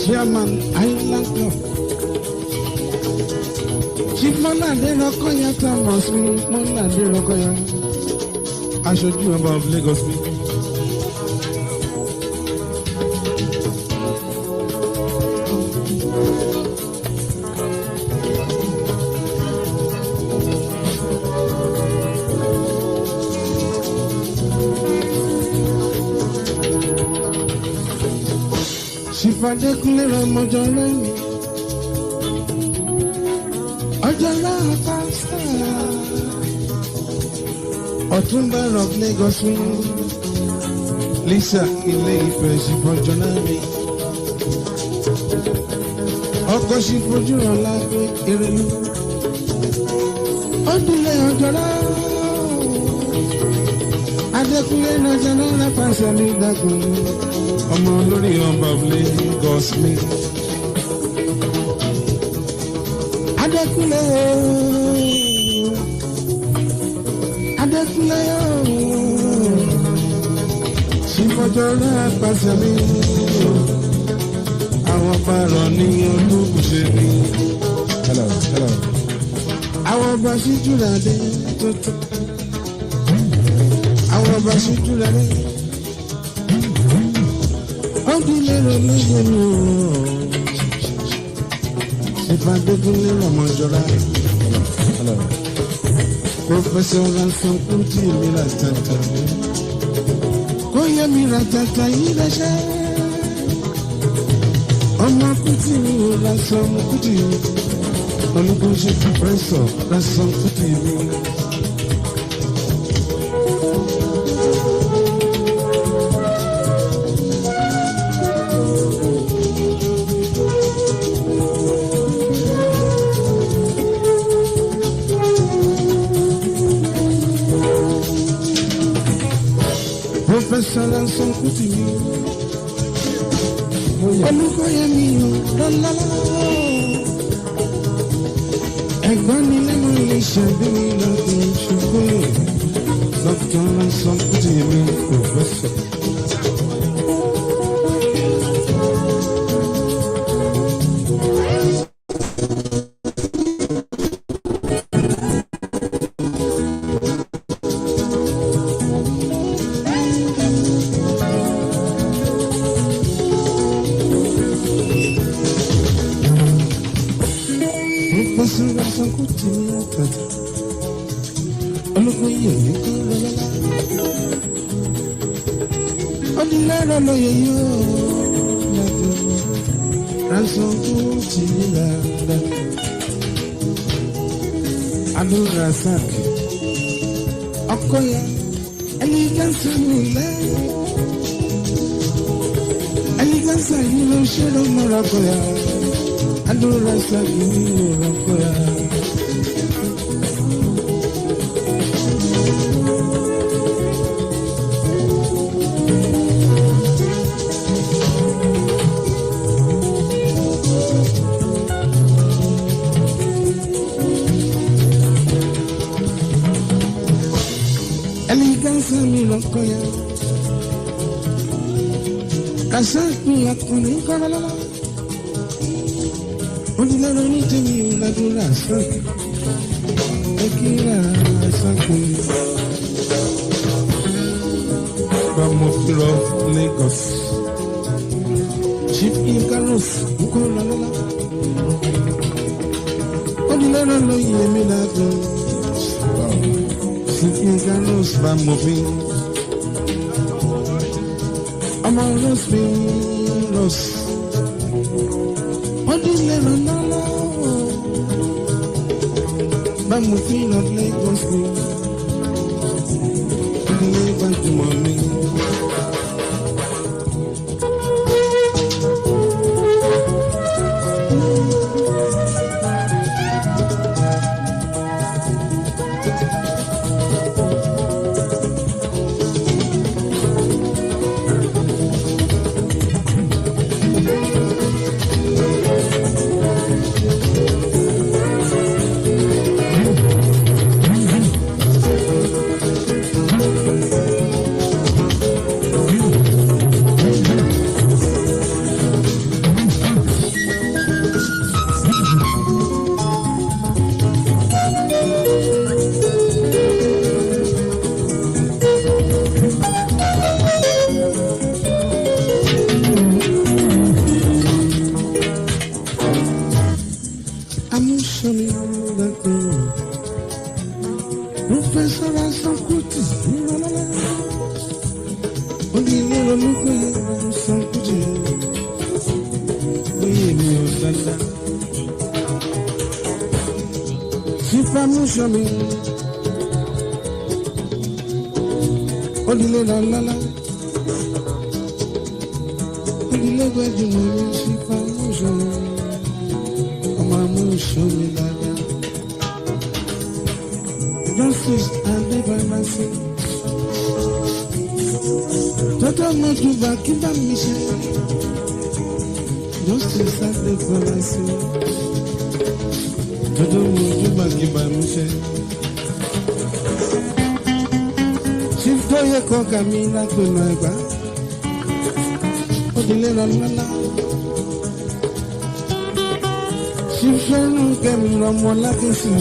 Chairman Island Club. Chief Mọ́ládé Rọ́kọ́yà Thomas mi, Mọ́ládé Rọ́kọ́yà, aṣojú ọba of Lagos mi. Chief Adékúnlé Rọmọjọ lẹ́yìn. Ọ̀túnba of Lagos mi, Lisa ilé ìfẹ́ ṣìfọ́jọ́ náà mi. Ọkọ̀ ṣìfọ́jú ràn lágbé Erelu. Ọdúnlé ọjọ́rá. Adékúnlé lọ́jọ́ náà lápasẹ̀ mi dákun. Ọmọ olórí ọba of Lagos mi. Adékúnlé Adékúnlé ṣìfọ́jọ́ náà pàṣẹ mi. Àwọn bàrọ̀ ní olúkúṣe mi. Hello. Àwọn ọba ṣíjúra dé tuntun. Àwọn ọba ṣíjúra dé. Ọdún lérò lóye mi o. Adékúnlé Rọmọjọra. Professor Ransom Kuti mi ra tata. Kó yẹ mi ra tata yìí lẹ́sẹ̀. Ọmọ Kuti mi ò Ransom Kuti. Olùkọ́ṣe Professor Ransom Kuti mi. ransom kuti mi. Olúkọ̀yà mi ò lọ́lọ́lọ́. Ẹ̀gbọ́n mi lẹ́nu lè ṣàbí mi lọ́dún ṣùgbọ́n Dr. Ransom Kuti mi professor. Okoya, elegance mule. Elegance you know shelo marakoya. Adura saki marakoya. Mi locoya, casarme la con el caballo. Un dinero ni tenía una dura sangre. Tequila sangre. Vamos love Lagos. Chip in Carlos, Ukola. Un dinero no lleve la dura. Carlos va moving. I'm on los vinos. Odile Ronaldo. Va moving of Lagos. Odile va to mommy. Odile la la la. Odile gwedu mo si fa muso. Oma muso mi la la. Justice and liberty. Toto mo tu ba kiba mi se. Justice and liberty. Toto mo tu ba kiba mi se. Oye con camina tu nueva. Odile la la la. Si fenu que mi no mola que si.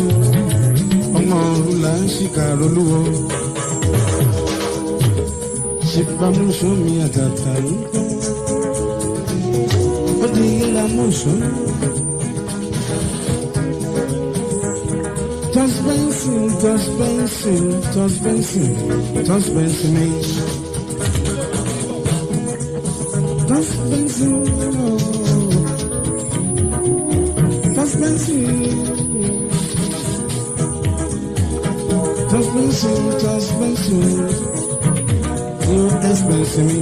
Omo rula si karoluwo. Si vamos a mi atata. Odile la muso. Just Benson me. Just Benson. You expense me.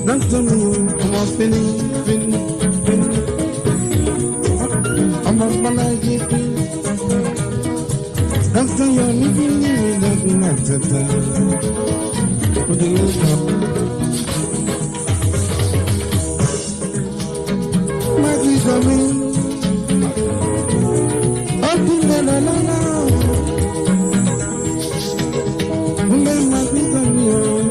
Don't tell me I'm a feeling. I'm a Dr. Yomi Fili Dr. Matata. Mati Kami. Open the la la la. Mati Kami.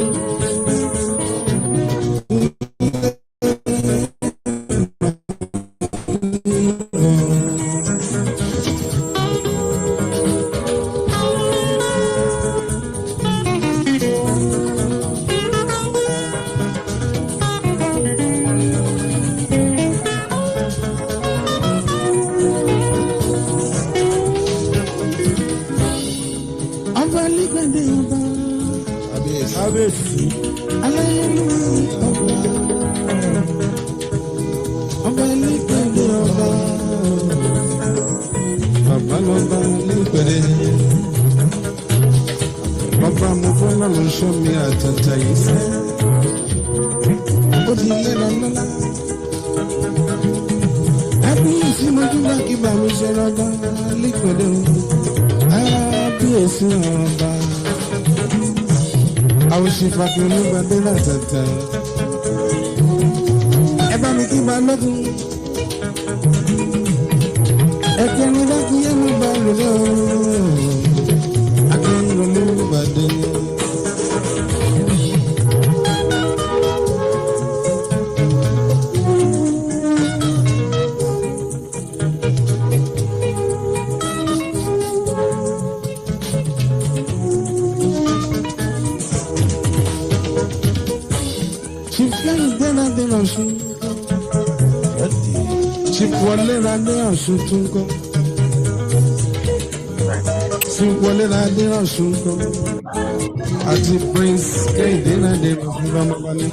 Ati Prince Kaidena de Ramabani.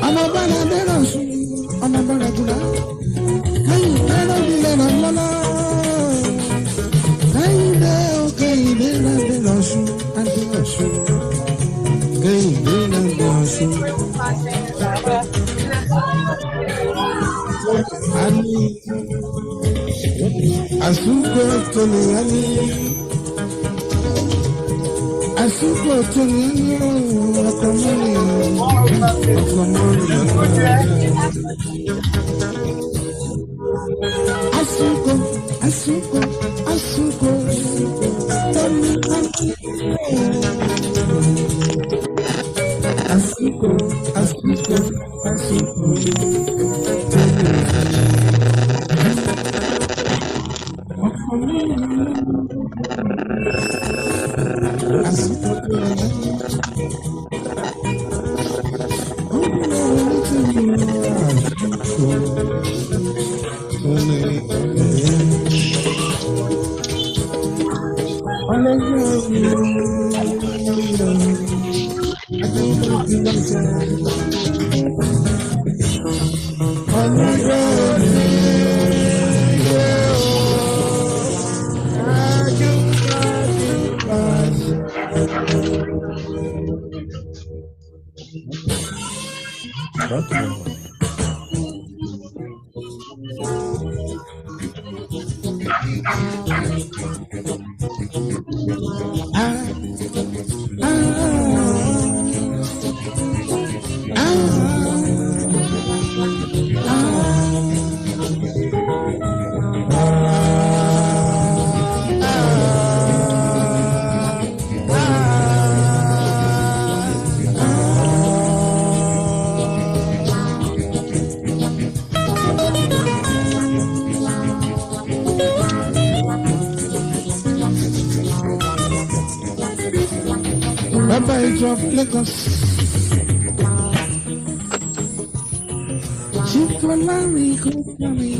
Amabana de Rasu, Amabana Gula. Kaidena de Ramala. Kaidena de Rasu, and de Rasu. Kaidena de Rasu. Ali Asuko Tony Asuko Tony Asuko of Lagos. Chicolari Kukami.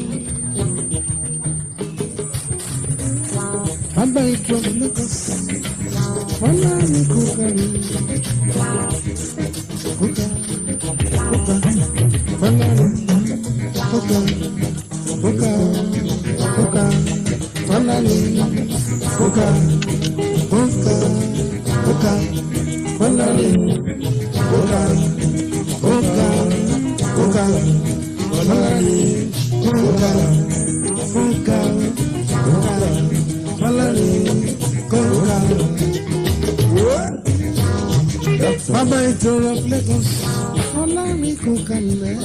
Baba of Lagos. Walari Kukami. Kuka. Walari. Kuka. Walari. Kuka. Walari. Senator of Lagos, Olamiku Kalẹ̀.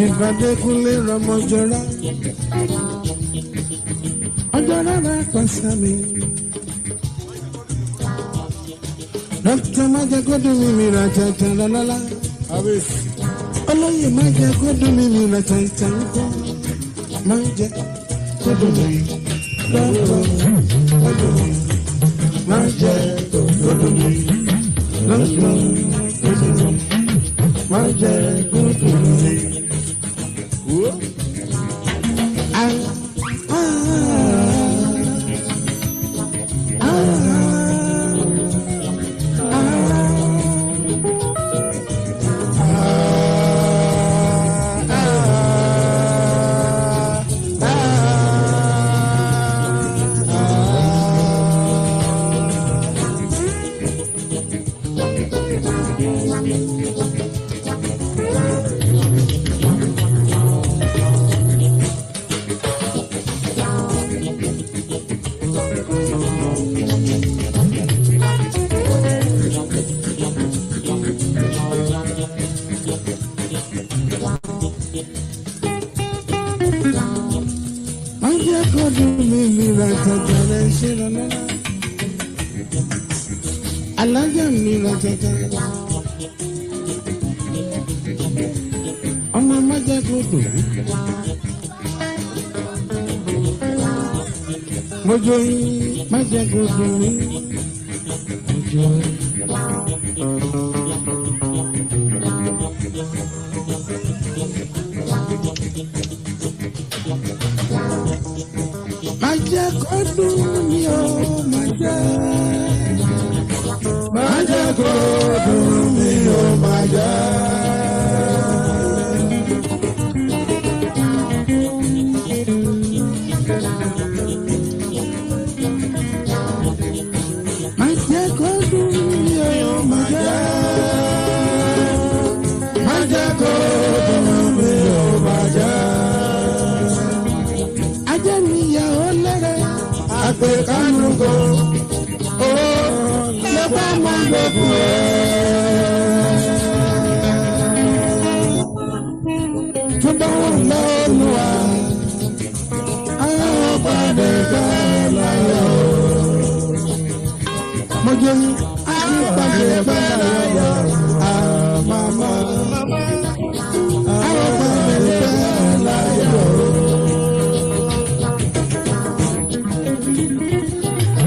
Ìbàdékúnlé Rọmọjọra, Ọjọ́ra rẹ̀ pàṣẹ mi. Dr. Majagodo mi ra tata lọ́lọ́lá. Olóyè Majagodo mi ra tata ńkọ́. Majagodo mi lọ́kọ̀. Majagodo mi lọ́kọ̀. Majagodo mi. Alájà mi lọ tẹ́tẹ́. Ọmọ Májàgodo. Mojo yín Májàgodo mi. Mojo. Májàgodo mi o, Májàgodo mi o, Májà. Májàgodo mi o, Májà. Májàgodo mi o, Májà. Ajá mi yà ó lẹ́rẹ̀ àgbẹ̀kánugo. Lọ́pọ̀ máa ń gbogbo ẹ̀. Túbọ̀ lọ́nu wa, àwọn ọ̀pàdé bá láyọ̀. Mo jẹ́ àwọn ọ̀pàdé bá láyọ̀. Àmàmà, àwọn ọ̀pàdé bá láyọ̀.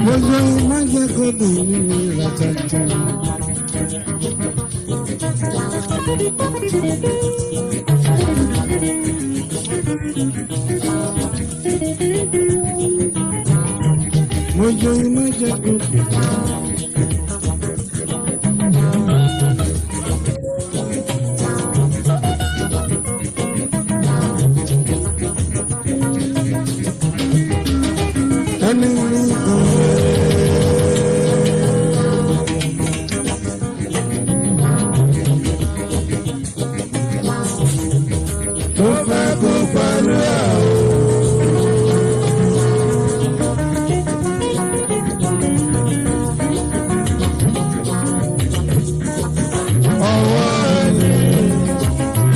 Mo jẹ́ Májàgodo mi ratata. Mo jẹ́ Májàgodo. Ẹni ní tó fẹ́ kó parí àwọn. Ọwọ́ ẹni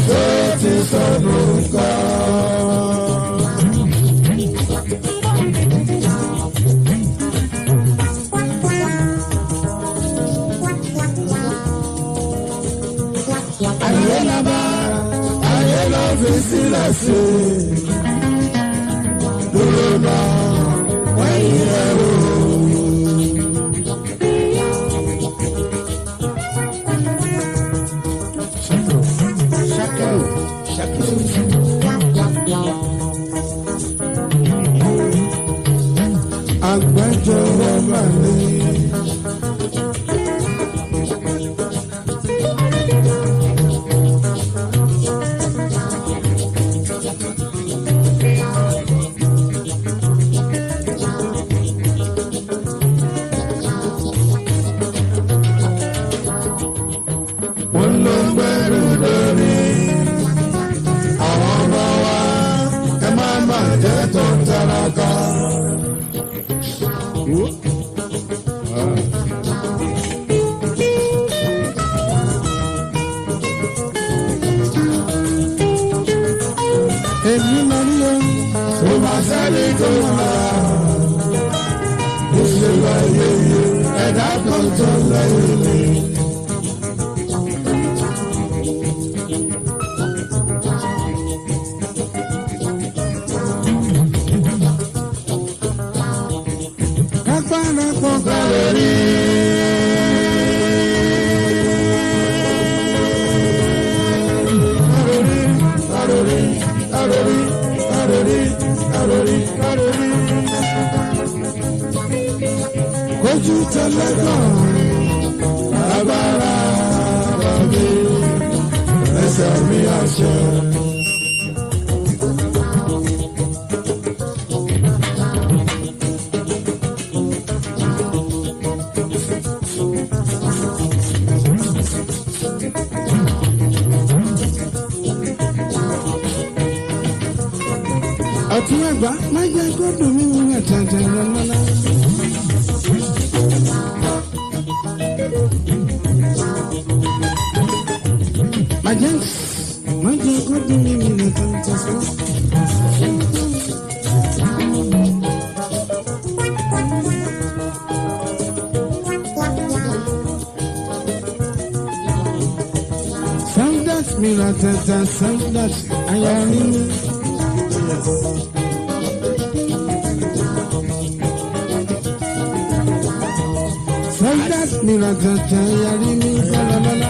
tó ti sọnù ká. Ayé lábá, ayé lọ fi sílẹ̀ sí i. Dúró náà, wẹ́yìn rẹ̀ o. Agbẹjọ́rò bá mi. Wọ́n ló gbẹ́rù lórí àwọn ọmọ wa. sẹ́ni tó mọ̀ ìṣèlú ayẹyẹ ẹ̀dá kan tó lẹ́yìn mi. Kápáná pọ̀ kálẹ̀ rí. Kojú tẹ́lẹ̀kàn agbára bàbí ẹsẹ̀ mi àṣẹ. Ọtún ẹgbàá má jẹ́ kó dùn mí mú ẹ̀tẹ̀ẹ̀tẹ̀ lọ́lọ́lá. Má jẹ́ kó dùn mí mú ẹ̀tẹ̀ẹ̀tẹ̀. Sandat mi la tẹ̀tẹ̀ sandat ayari. Sandat mi la tẹ̀tẹ̀ ayari mi balalala.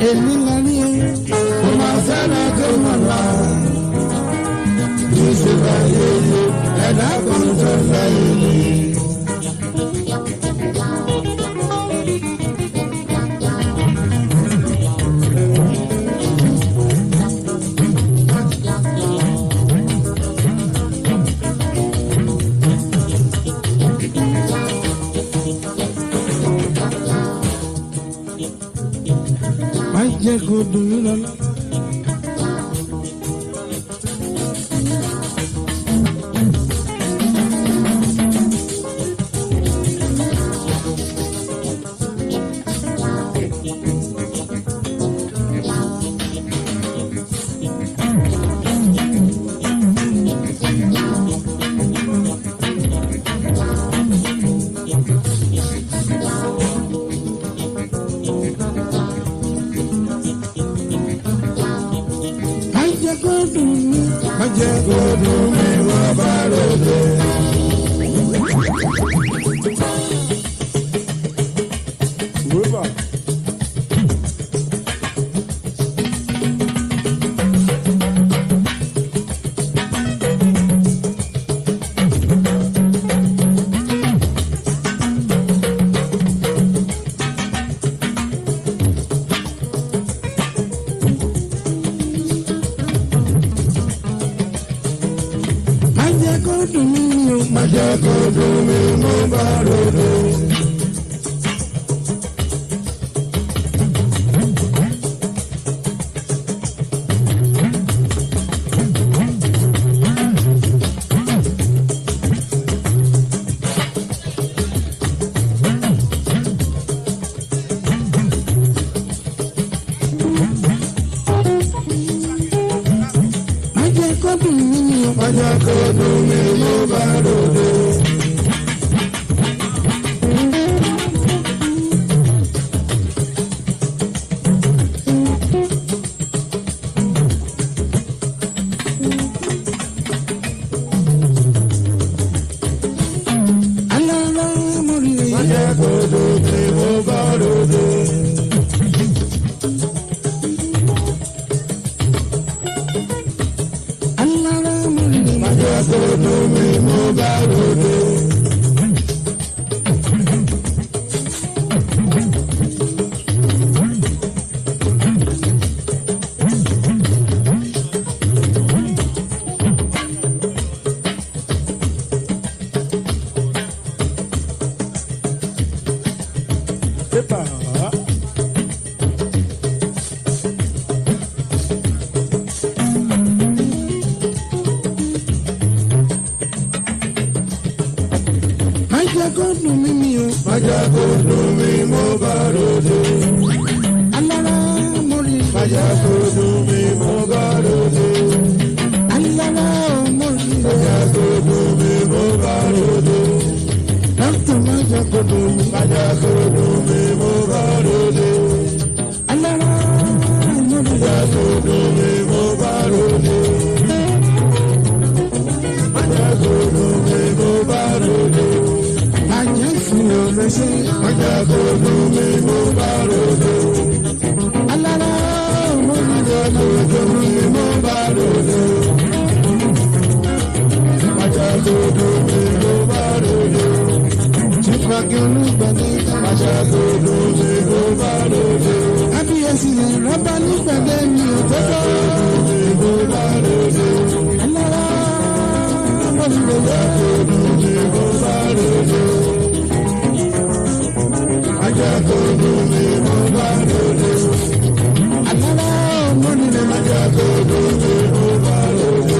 Èmi la ní o máa fẹ́ràn tó mọ̀ wá. Ìṣèlú ayẹyẹ ẹ̀dá kan tó lẹ́yìn mi. Má jẹ́ kó dùn mí lọ́la. Má jẹ́ kó dùn mí wọ́n bá lóde. Yoruba. Má jẹ́ kó dùn mí mo bá lóde. Má jẹ́ kó dùn mí mo bá lóde. Pépà. Májà kó dùn mí mi o. Májà kó dùn mí mo bá ròde. Alára mo rí. Májà kó dùn mí mo bá ròde. Alára mo rí. Májà kó dùn mí mo bá ròde. Dókítà májà kó dùn mí. Májà kó dùn mí mo bá ròde. Alára mo rí. Májà kó dùn mí mo bá ròde. Májà kó dùn mí mo bá ròde. Májà kó dùn mí mo bá ròde. Alára mo rí. Májà kó dùn mí mo bá ròde. Májà kó dùn mí mo bá ròde. Chipaki olùgbàdé. Májà kó dùn mí mo bá ròde. Kábíyèsí rẹ̀ rọ́bà nígbàdé mi ò tẹ́tọ́. Mo bá ròde. Alára mo rí. Májà kó dùn mí mo bá ròde. Májà kó dùn mí mo bá ròde. Alára mo rí. Májà kó dùn mí mo bá ròde.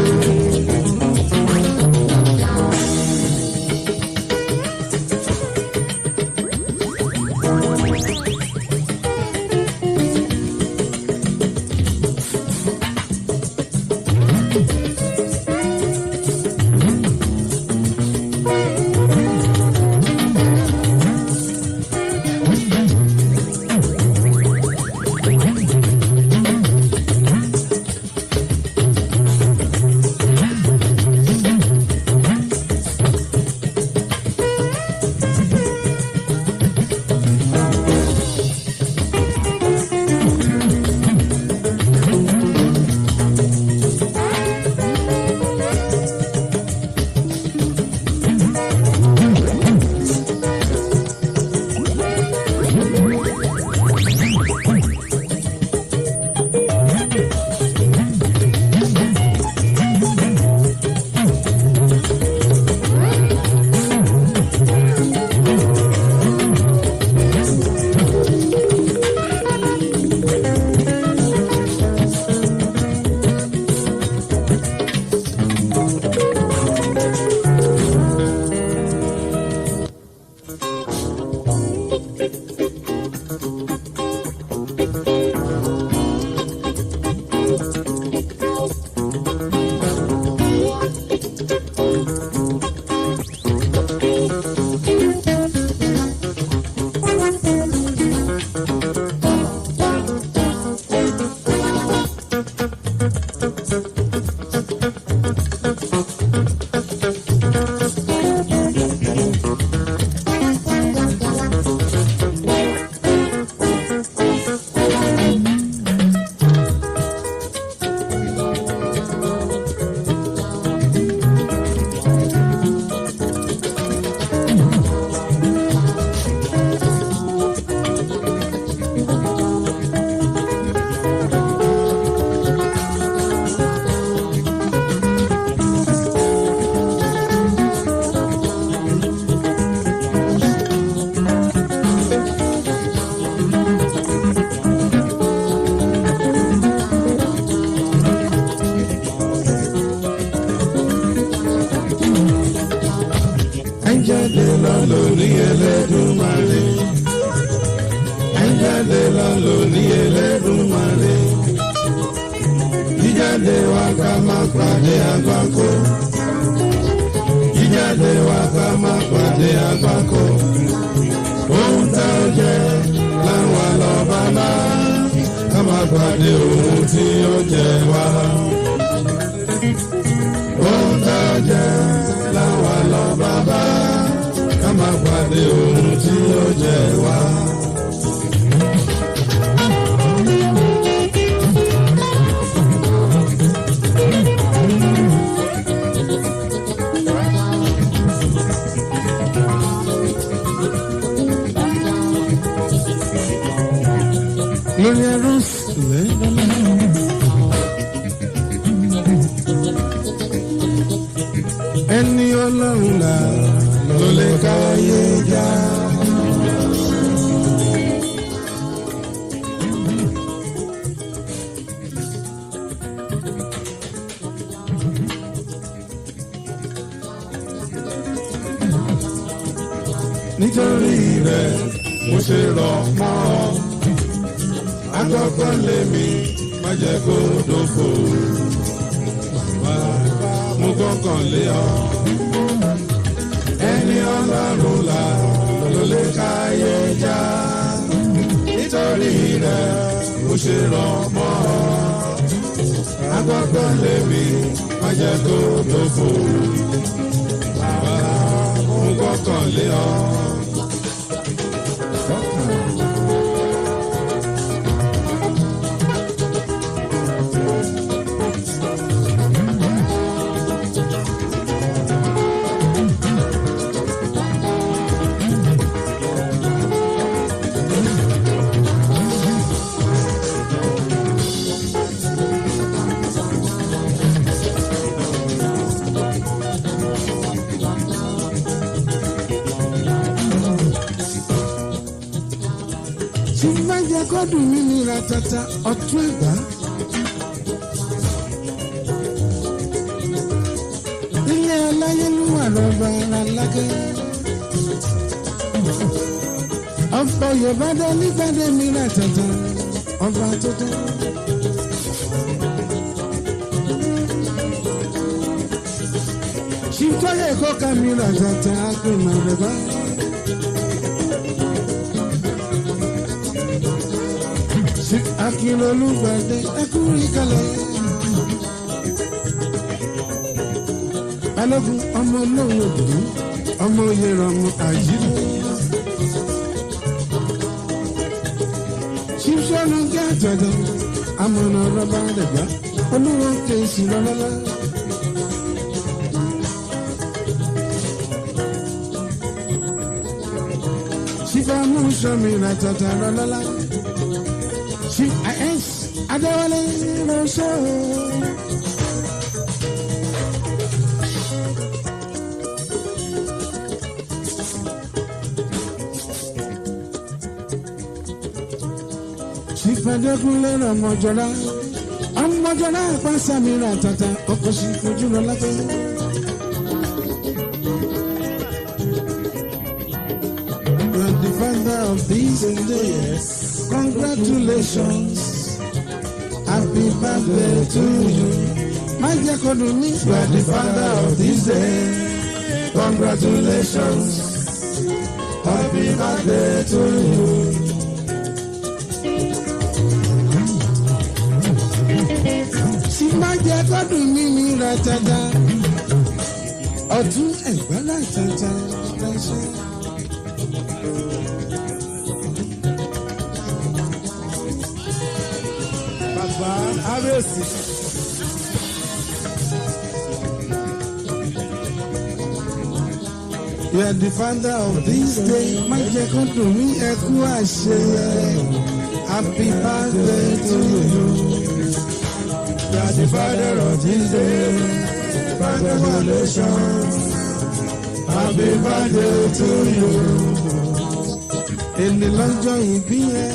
Jáde lọ lórí Ẹlẹ́dùmarè. Jáde lọ lórí Ẹlẹ́dùmarè. Jíjáde wa ká má pàdé àgbákò. Jíjáde wa ká má pàdé àgbákò. Ohun tá ó jẹ láwọn lọ bàbá. Ká má pàdé ohun tí ó jẹ wá. Ohun tá ó jẹ láwọn lọ bàbá. Ká má pàdé ohun tí ó jẹ wá. Lórí ẹrú sílẹ̀ ẹni Ọlọ́run là ló lè káyé já. nítorí rẹ̀ mo ṣe rọ̀ mọ́ ọ. Àkọ́kọ́ lèmi má jẹ́ kó dòfo. Bàbá mo gbọ́kàn lé ọ. Ẹni Ọlọ́run là ló lè káyé já. Nítorí rẹ̀ mo ṣe rọ̀ mọ́ ọ. Àkọ́kọ́ lèmi má jẹ́ kó dòfo. Bàbá mo gbọ́kàn lé ọ. Tí bá jẹ́ kọ́dùn mi ní ratata ọ̀tún ẹ̀gbá. Ilé aláyélúwà lọ́ba ara lágẹ́. Ọ̀pọ̀ Yorùbá dé nígbàdé mi ratata ọba tuntun. Ṣìkọ́yè kọ́ka mi ratata àgbẹ̀mọ̀ rẹ̀ bá. Akínolú gbàdé ẹkúrí kalẹ̀. Balógun ọmọ olóhùn òdòdó, ọmọ oyè rọmọ àjílẹ̀. Ṣíṣọ́nù gé àjọ̀dọ̀, amọ̀nà rọ́bà dẹ̀gbá, olúwo kèsì lọ́lọ́lá. Ṣífà mú sọmi ràtàtà lọ́lọ́lá. CIS Adéwálé Rọ́ṣọ́. Ṣìfàdékúnlé ọmọjọ́lá pàṣàmìlà tata ọkọ̀ sí fojú lọ lápẹ́. You are the father of these days. Congratulations, happy birthday to you. My dear Kodumi, you are the father of this day. Congratulations, happy birthday to you. Si my dear Kodumi mi ratata, ọdún ẹ̀gbá ratata lọ́sẹ̀. You are the father of this day. Má jẹ́ kó dùn mí ẹkú àṣeyẹ. Happy birthday to you. You are the father of this day. Congratulations. Happy birthday to you. Èmi lọ́jọ́ ìbí ẹ,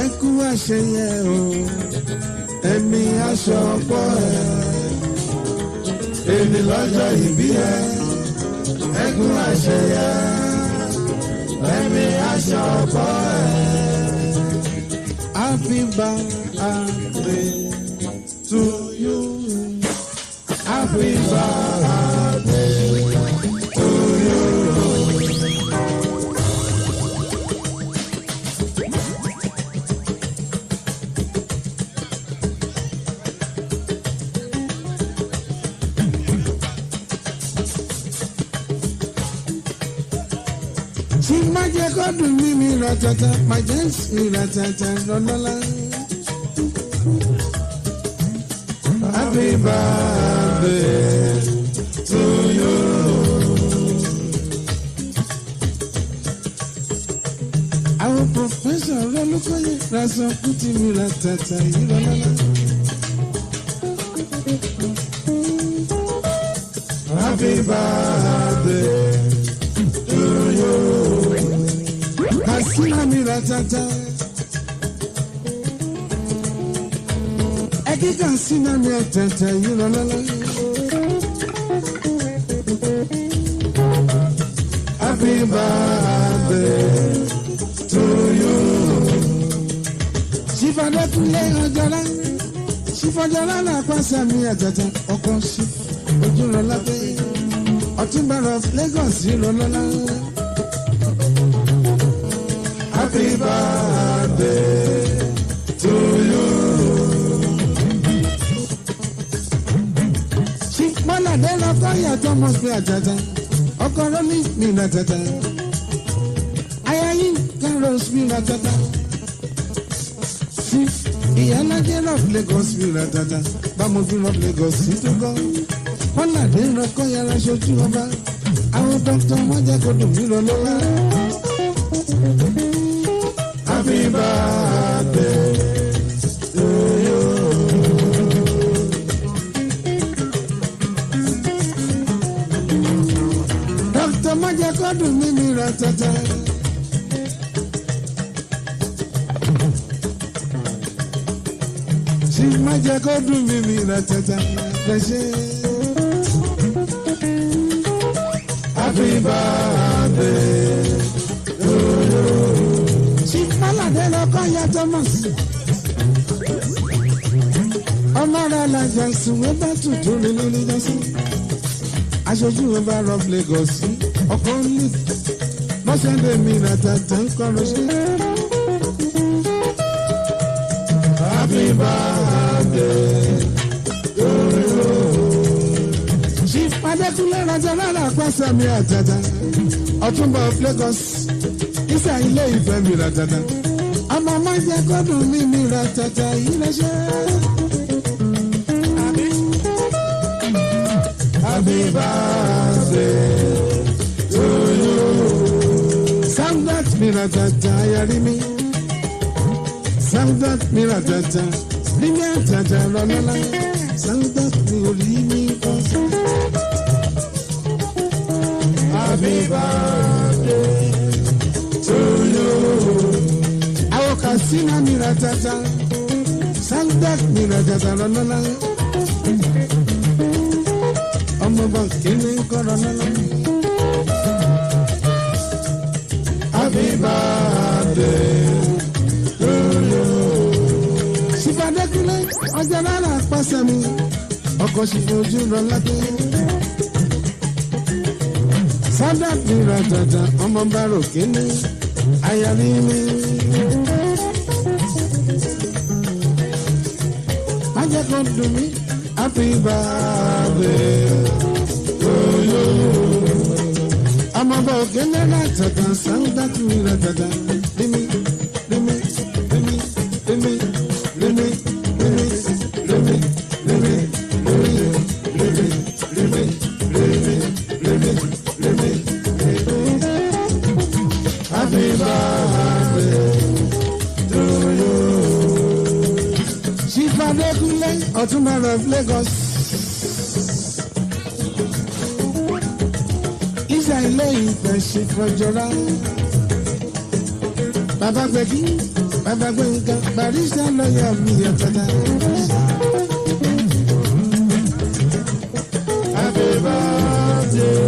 ẹkú àṣeyẹ o. Ẹ̀mí aṣọ ọ̀pọ̀ ẹ̀. Èmi lọ́jọ́ ìbí ẹ. Ẹkún àṣeyẹ, ẹ̀mí aṣọ ọ̀pọ̀ ẹ̀. Happy birthday to you. Happy birthday to you. Si má jẹ́ kó dùn mí mi ratata, má jẹ́ mi ratata lọ́lọ́lá. Happy birthday to you. Àwọn pòfẹ́sọ̀ Olúkóyè Rasan Kuti mi ratata yìí lọ́lọ́lá. Happy birthday to you. Kasina mi ratata. Eki kasina mi ratata yìí lọ́lọ́lá. Happy birthday. to you. Ṣìfàdékúnlé ọjọ́lá, ṣìfọ̀jọ́lá náà pàṣẹ mi àjàjà ọkọ̀ ṣí ojú lọ́lá pé Ọ̀túnba of Lagos lọ́lọ́lá. Happy birthday to you. Ṣìpọ́nládé lọ́kọ́ yàtọ̀ mọ́ sí àjàjà ọkọ̀ rọ́lí mi làjàjà. Ayayin Carlos mi làjàjà. Ìyálàjẹ́ of Lagos mi làjàjà. Bámojú of Lagos sí tó gbọ́. Pọ́nládé lọ́kọ́ yàrá ṣojú ọba. Àwọn dọ́kítọ̀ wọ́n jẹ́ kó dùn mí lọ́lọ́lá. Happy birthday to you. Dr. Majakodu Mimi Ratata. She Majakodu Mimi Ratata. Happy birthday to you. Malade lọkọ ya Thomas. Ọmọ rẹ̀ lajà sùnwé bá tutù nínú níjọ́sí. Aṣojú wọn bá rọ Lagos sí. Ọkọ̀ ní Mọ́sẹ̀dẹ̀ mi ràtàtà ń kọ́rọ̀ sí. Happy birthday to you. Chief Adékúnlé Rajà lára pàṣẹ mi àjàjà. Ọ̀túnba of Lagos. Isa ilé ìfẹ́ mi ra tata. Ọmọ máa jẹ kọ́dùn mi ra tata yìí lọ́ṣẹ́. Happy birthday to you. Samdat mi ra tata ayari mi. Samdat mi ra tata. Bíbí àtàtà lọ́lọ́lá. Samdat mi ò rí mi kọ́. Happy birthday to you. Àwọn Katsina mi ra tata, Sandak mi ra tata lọ́lọ́lá. Ọmọọba kìíní ń kọ́ lọ́lọ́lá. Happy birthday to you. Ṣìfàdékúnlé ọjọ́ lára pàṣẹ mi, ọkọ̀ ṣìfojú lọ́lá dé. Sandak mi ra tata, ọmọọba rò kìíní. Ayali mi. Majakodu mi. Happy birthday to you. Ọmọ bá òkè lẹ́la tata sáúdà tún mi ra tata. Limi, limi, limi, limi, limi, limi, limi, limi, limi, limi, limi, limi, limi, limi. Happy birthday to you. Chief Adékúnlé Ọ̀túnba of Lagos. Isa ilé ìfẹ́ ṣe fọjọ́lá. Bàbá Gbẹ̀gí, Bàbá Gbẹ̀ngà, Barrister lọ́yà mi yàtọ̀dá. Happy birthday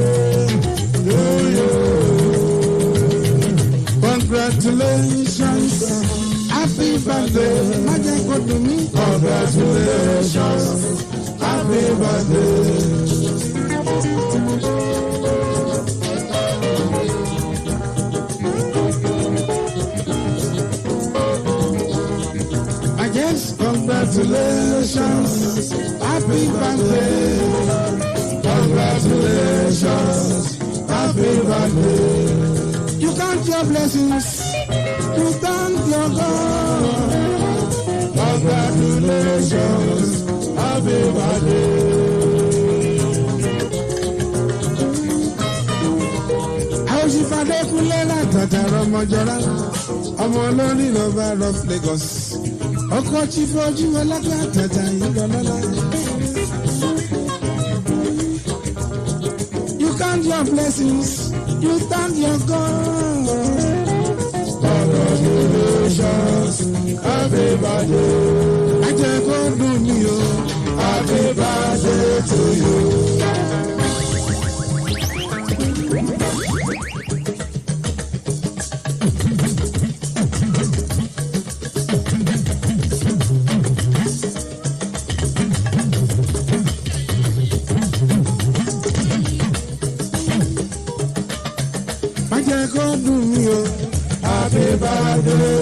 to you. Congratulations, happy birthday, Majakodu mi. Congratulations, happy birthday. Yes, congratulations, happy birthday. Congratulations, happy birthday. You count your blessings, you thank your God. Congratulations, happy birthday. Àwọn ìfàdé kúnlẹ̀ látàtà ọmọjọ́lá, ọmọ olórí lọ́ba of Lagos. Ọkọ̀ tí fojú ọlọ́gbà àtàtà yìí lọ́lọ́lá. You count your blessings, you thank your God. Congratulations, happy birthday. Majakodu mi o, happy birthday to you.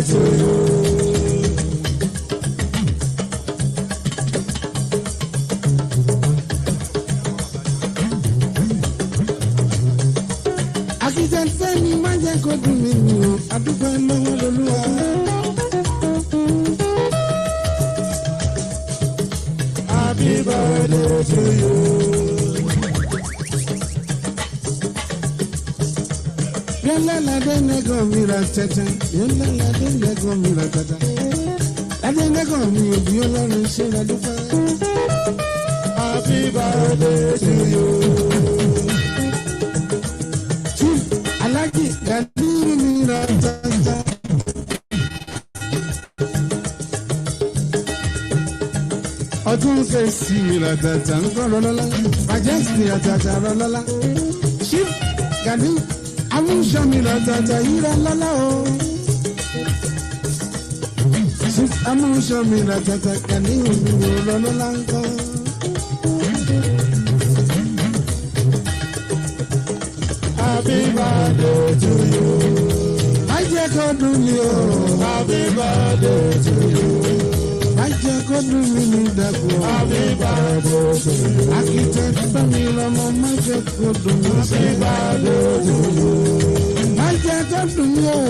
to you. Akíntẹ́ Fẹ́mi má jẹ́ kó dùn mí nù ọ́, àdúgbò lọ́wọ́ lọ́lúwa. Happy birthday to you. Yalla la de nego mira tata, yalla la de nego mira tata. La de nego mi obi Ọlọ́run ṣe la dúpẹ́. Happy birthday to you. Chief Alhaji Gani mira tata. Ọdún kẹsì mira tata ń kọ́ lọ́lọ́lá. Majesty àtàtà lọ́lọ́lá. Chief Gani. Amúṣọ́mìlà tàtà yíra lọ́lá o. Amúṣọ́mìlà tàtà kàní òmìnira lọ́lá ń kọ́. Happy birthday to you. Má jẹ́ kó dùn mí o. Happy birthday to you. Má jẹ́ kó dùn mí ní dàgbò. Happy birthday to you. Akíntẹ́ Fẹ́mi lọ́mọ má jẹ́ kó dùn mí. Happy birthday to you. Má jẹ́ kó dùn mí o.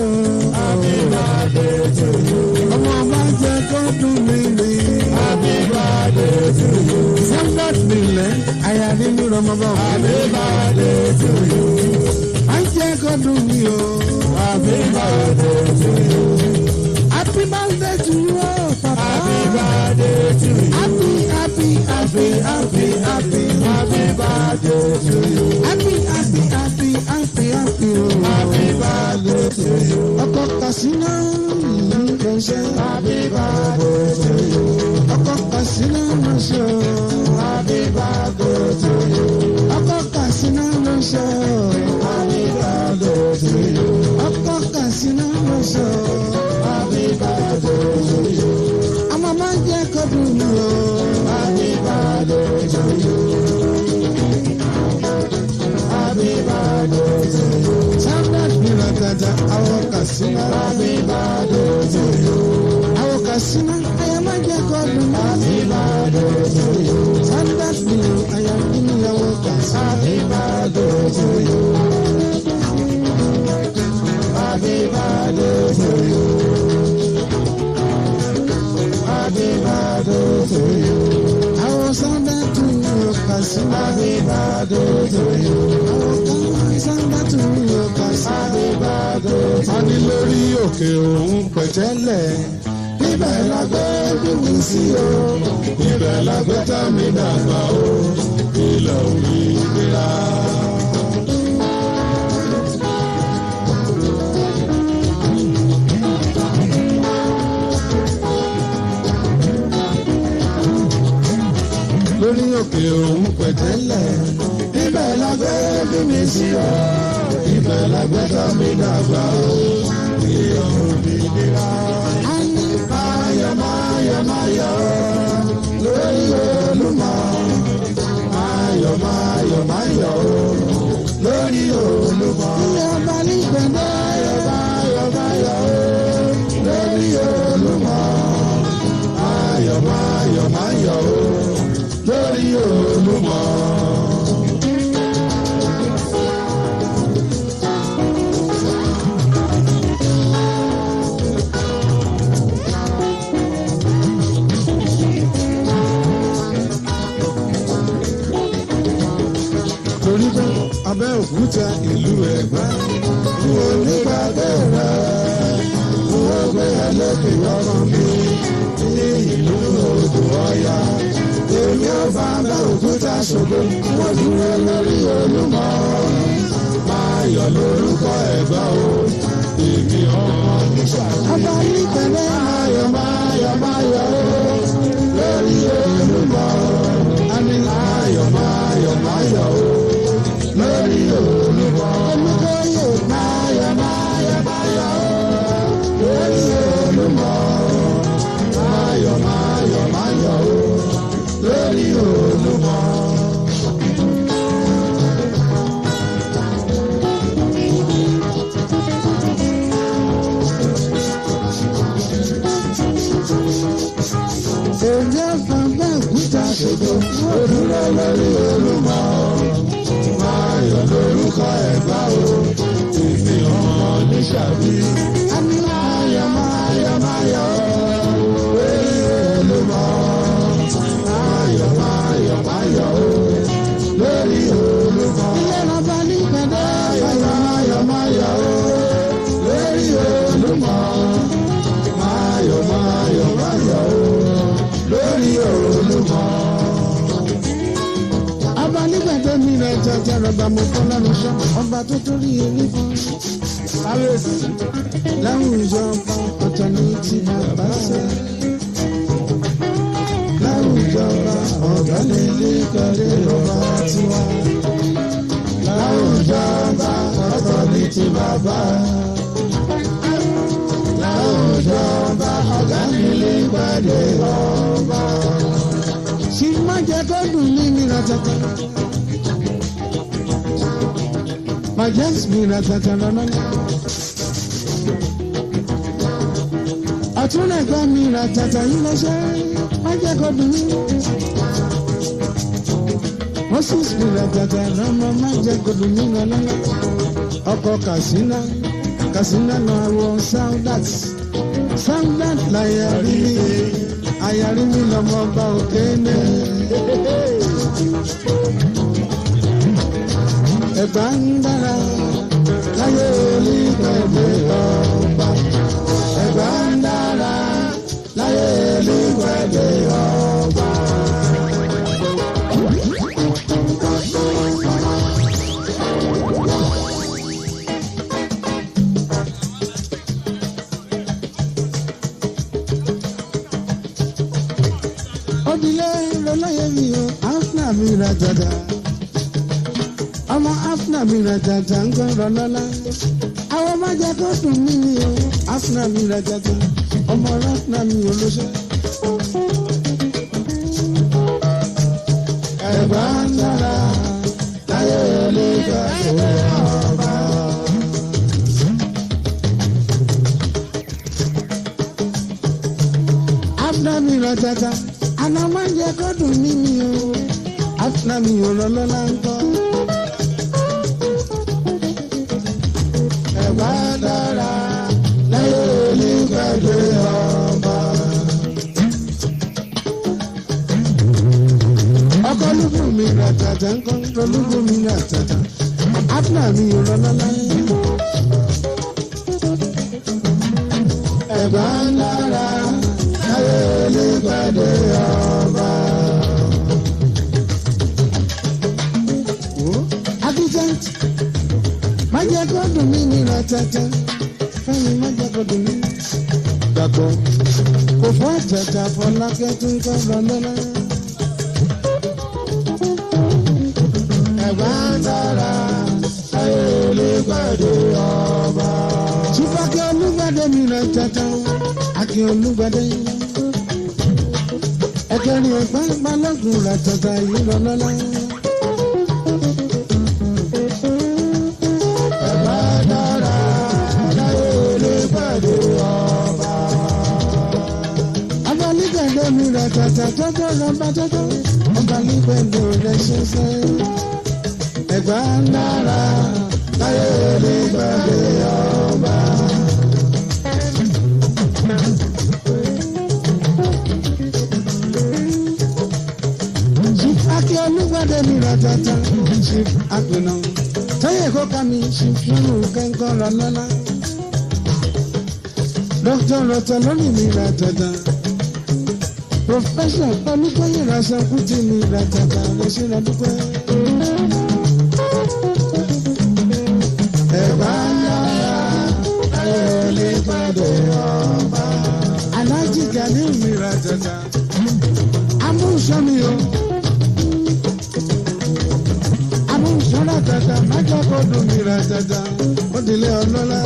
Happy birthday to you. Ọmọ má jẹ́ kó dùn mí ní. Happy birthday to you. Sẹ́ńdọ̀t nílẹ̀ àyà nínú Ramadan. Happy birthday to you. Má jẹ́ kó dùn mí o. Happy birthday to you. Happy birthday to you, Papa. Happy birthday to you. Happy birthday to you. Happy birthday to you. Ọkọ Kasina ló ṣe. Happy birthday to you. Ọkọ Kasina ló ṣe. Happy birthday to you. Ọkọ Kasina ló ṣe. Happy birthday to you. Ọkọ Kasina ló ṣe. Happy birthday to you. Àmọ́ máa ń jẹ́ kó dùn mí o. Happy birthday to you. Happy birthday to you. Sanders Mila Tata, our Kasina. Happy birthday to you. Our Kasina, I am a Jacob. Happy birthday to you. Sanders Mila, I am in your Kasina. Happy birthday to you. Happy birthday to you. Happy birthday to you. I was on that to you, Kasina. Happy birthday to you. Happy birthday. A ní lórí òkè òun pẹ̀tẹ́lẹ̀. Ibẹ̀ la gbé bíbí sí o. Ibẹ̀ la gbé tẹ́mi dàgbà o. Ilẹ̀ òmìnira. Lórí òkè òun pẹ̀tẹ́lẹ̀. Ibẹ̀ la gbé bíbí sí o. Ibẹ̀ la gbé tẹ́mi dàgbà o. Ilẹ̀ òmìnira. A ní máyọ̀ lórí Olúmọ. Máyọ̀ lórí Olúmọ. Ìyá balẹ̀ gbẹ̀dẹ̀ máyọ̀ lórí Olúmọ. Máyọ̀ lórí Olúmọ. Torí pé Abẹ́òkúta ìlú Ẹ̀gbá kú onígbàgbé rẹ̀ kú ọgbẹ́ ẹlẹ́kì ọmọ mi ní ìlú Odò Ọya. Èmi ò bá Abẹ́òkúta ṣògo wọ́n dúró lórí Olúmọ. Máyọ̀ lórúkọ Ẹ̀gbá o, èmi ọmọ níṣà. Ọba nípẹ̀lẹ́ máyọ̀ lórí Olúmọ. A ní máyọ̀ lórí Olúmọ. Olúkọ́yè máyọ̀ lórí Olúmọ. Máyọ̀ lórí Olúmọ. dàbí. A ní máyọ̀ máyọ̀ máyọ̀ lórí Olúmọ. Máyọ̀ máyọ̀ máyọ̀ lórí Olúmọ. Ilé bàbá ní gbẹ̀dẹ̀. Máyọ̀ máyọ̀ lórí Olúmọ. Máyọ̀ máyọ̀ máyọ̀ lórí Olúmọ. Ọba nígbàdé mi rẹ̀ jẹjẹ rọ̀bà mo fọ́ lọ́rùn ṣọ́. Ọba tó torí èmi fún. Kábíyèsí láwùjọ ọba ọ̀tọ̀ ní ti bàbá ṣe. Láwùjọ ọba ọ̀gá lè lé kọ́lé ọba tiwa. Láwùjọ ọba ọ̀tọ̀ ní ti bàbá. Láwùjọ ọba ọ̀gá lè lé kọ́lé ọba. Ṣì má jẹ́ kó dùn mí mi ratata. Má jẹ́ mi ratata lọ́nà. Ọ̀tún ẹ̀gbọ́n mi ratata yìí lọ ṣe. Má jẹ́ kó dùn mí. Moses mi ratata lọ́nà. Má jẹ́ kó dùn mí lọ́nà. Ọkọ̀ Katsina náà wọ Saudat láyàrí mi. Ayàrí mi lọ́mọ bá òkè ní. Ẹ̀gbá ń dára láyé olùgbẹ̀dẹ̀ ọba. Ẹ̀gbá ń dára láyé olùgbẹ̀dẹ̀ ọba. Odile lọ́lọ́yẹ̀ mi o, Afna mi ra dada. Ọmọ Afna mi ra dada ń gbọ́rọ̀ lọ́la. Àwọn ọmọ jẹ́ kó dùn mí ni o, Afna mi ra dada. Ọmọ Afna mi ò lóṣẹ́. Ẹ̀gbá ń dára láyé olùgbàdé ọba. Afna mi ra dada. Àná máa ń jẹ kó dùn mí mi o, Afna mi ò lọ lọ́la ń kọ́. Ẹ̀gbá dára láyé olùgbàdé ọba. Ọkọ lúkú mi rà tàtà ń kọ́, lúkú mi rà tàtà. Afna mi ò lọ lọ́la ń kọ́. Ẹ̀gbá dára láyé olùgbàdé ọba. Adijant, má jẹ́ kó dùn mí ní ratata. Fẹ́mi má jẹ́ kó dùn mí. Dàpọ̀ kò fọ́ àjàjà Fọlákẹ́ tó ń kọ́ lọ́lọ́lá. Ẹ̀gbá dára láyé olùgbàdé ọba. Ṣùpàkẹ́ olùgbàdé mi ratata. Akin olùgbàdé. Ẹ̀kẹ́rin ẹ̀gbá balógun ratata yìí lọ́lọ́lá. Ẹ̀gbá dára láyé olùgbàdé ọba. Abalígbàdé mi ratata tọ́jọ́ lọ́ba tọ́jọ́. Abalígbàdé rẹ̀ ṣẹṣẹ́. Ẹ̀gbá dára láyé olùgbàdé ọba. Akin olùgbàdé mi ratata. Chief Apina. Tọ́yẹ̀ kó ká mi ṣe fúnnu kẹ́ńkọ́ lọ́lọ́lá. Dr. Rọ̀tọ̀ lórí mi ratata. Professor Olúkọ́yè Rasan Kútì mi ratata lè ṣe lọ́dúpẹ́. Ẹ̀gbá yára láyé olùgbàdé ọba. Aláàjì Gani mi ratata. Amúṣọ́ mi o. Amúṣọ́ ratata. Májọ́ kó dùn mi ratata. Ó dilé ọlọ́lá.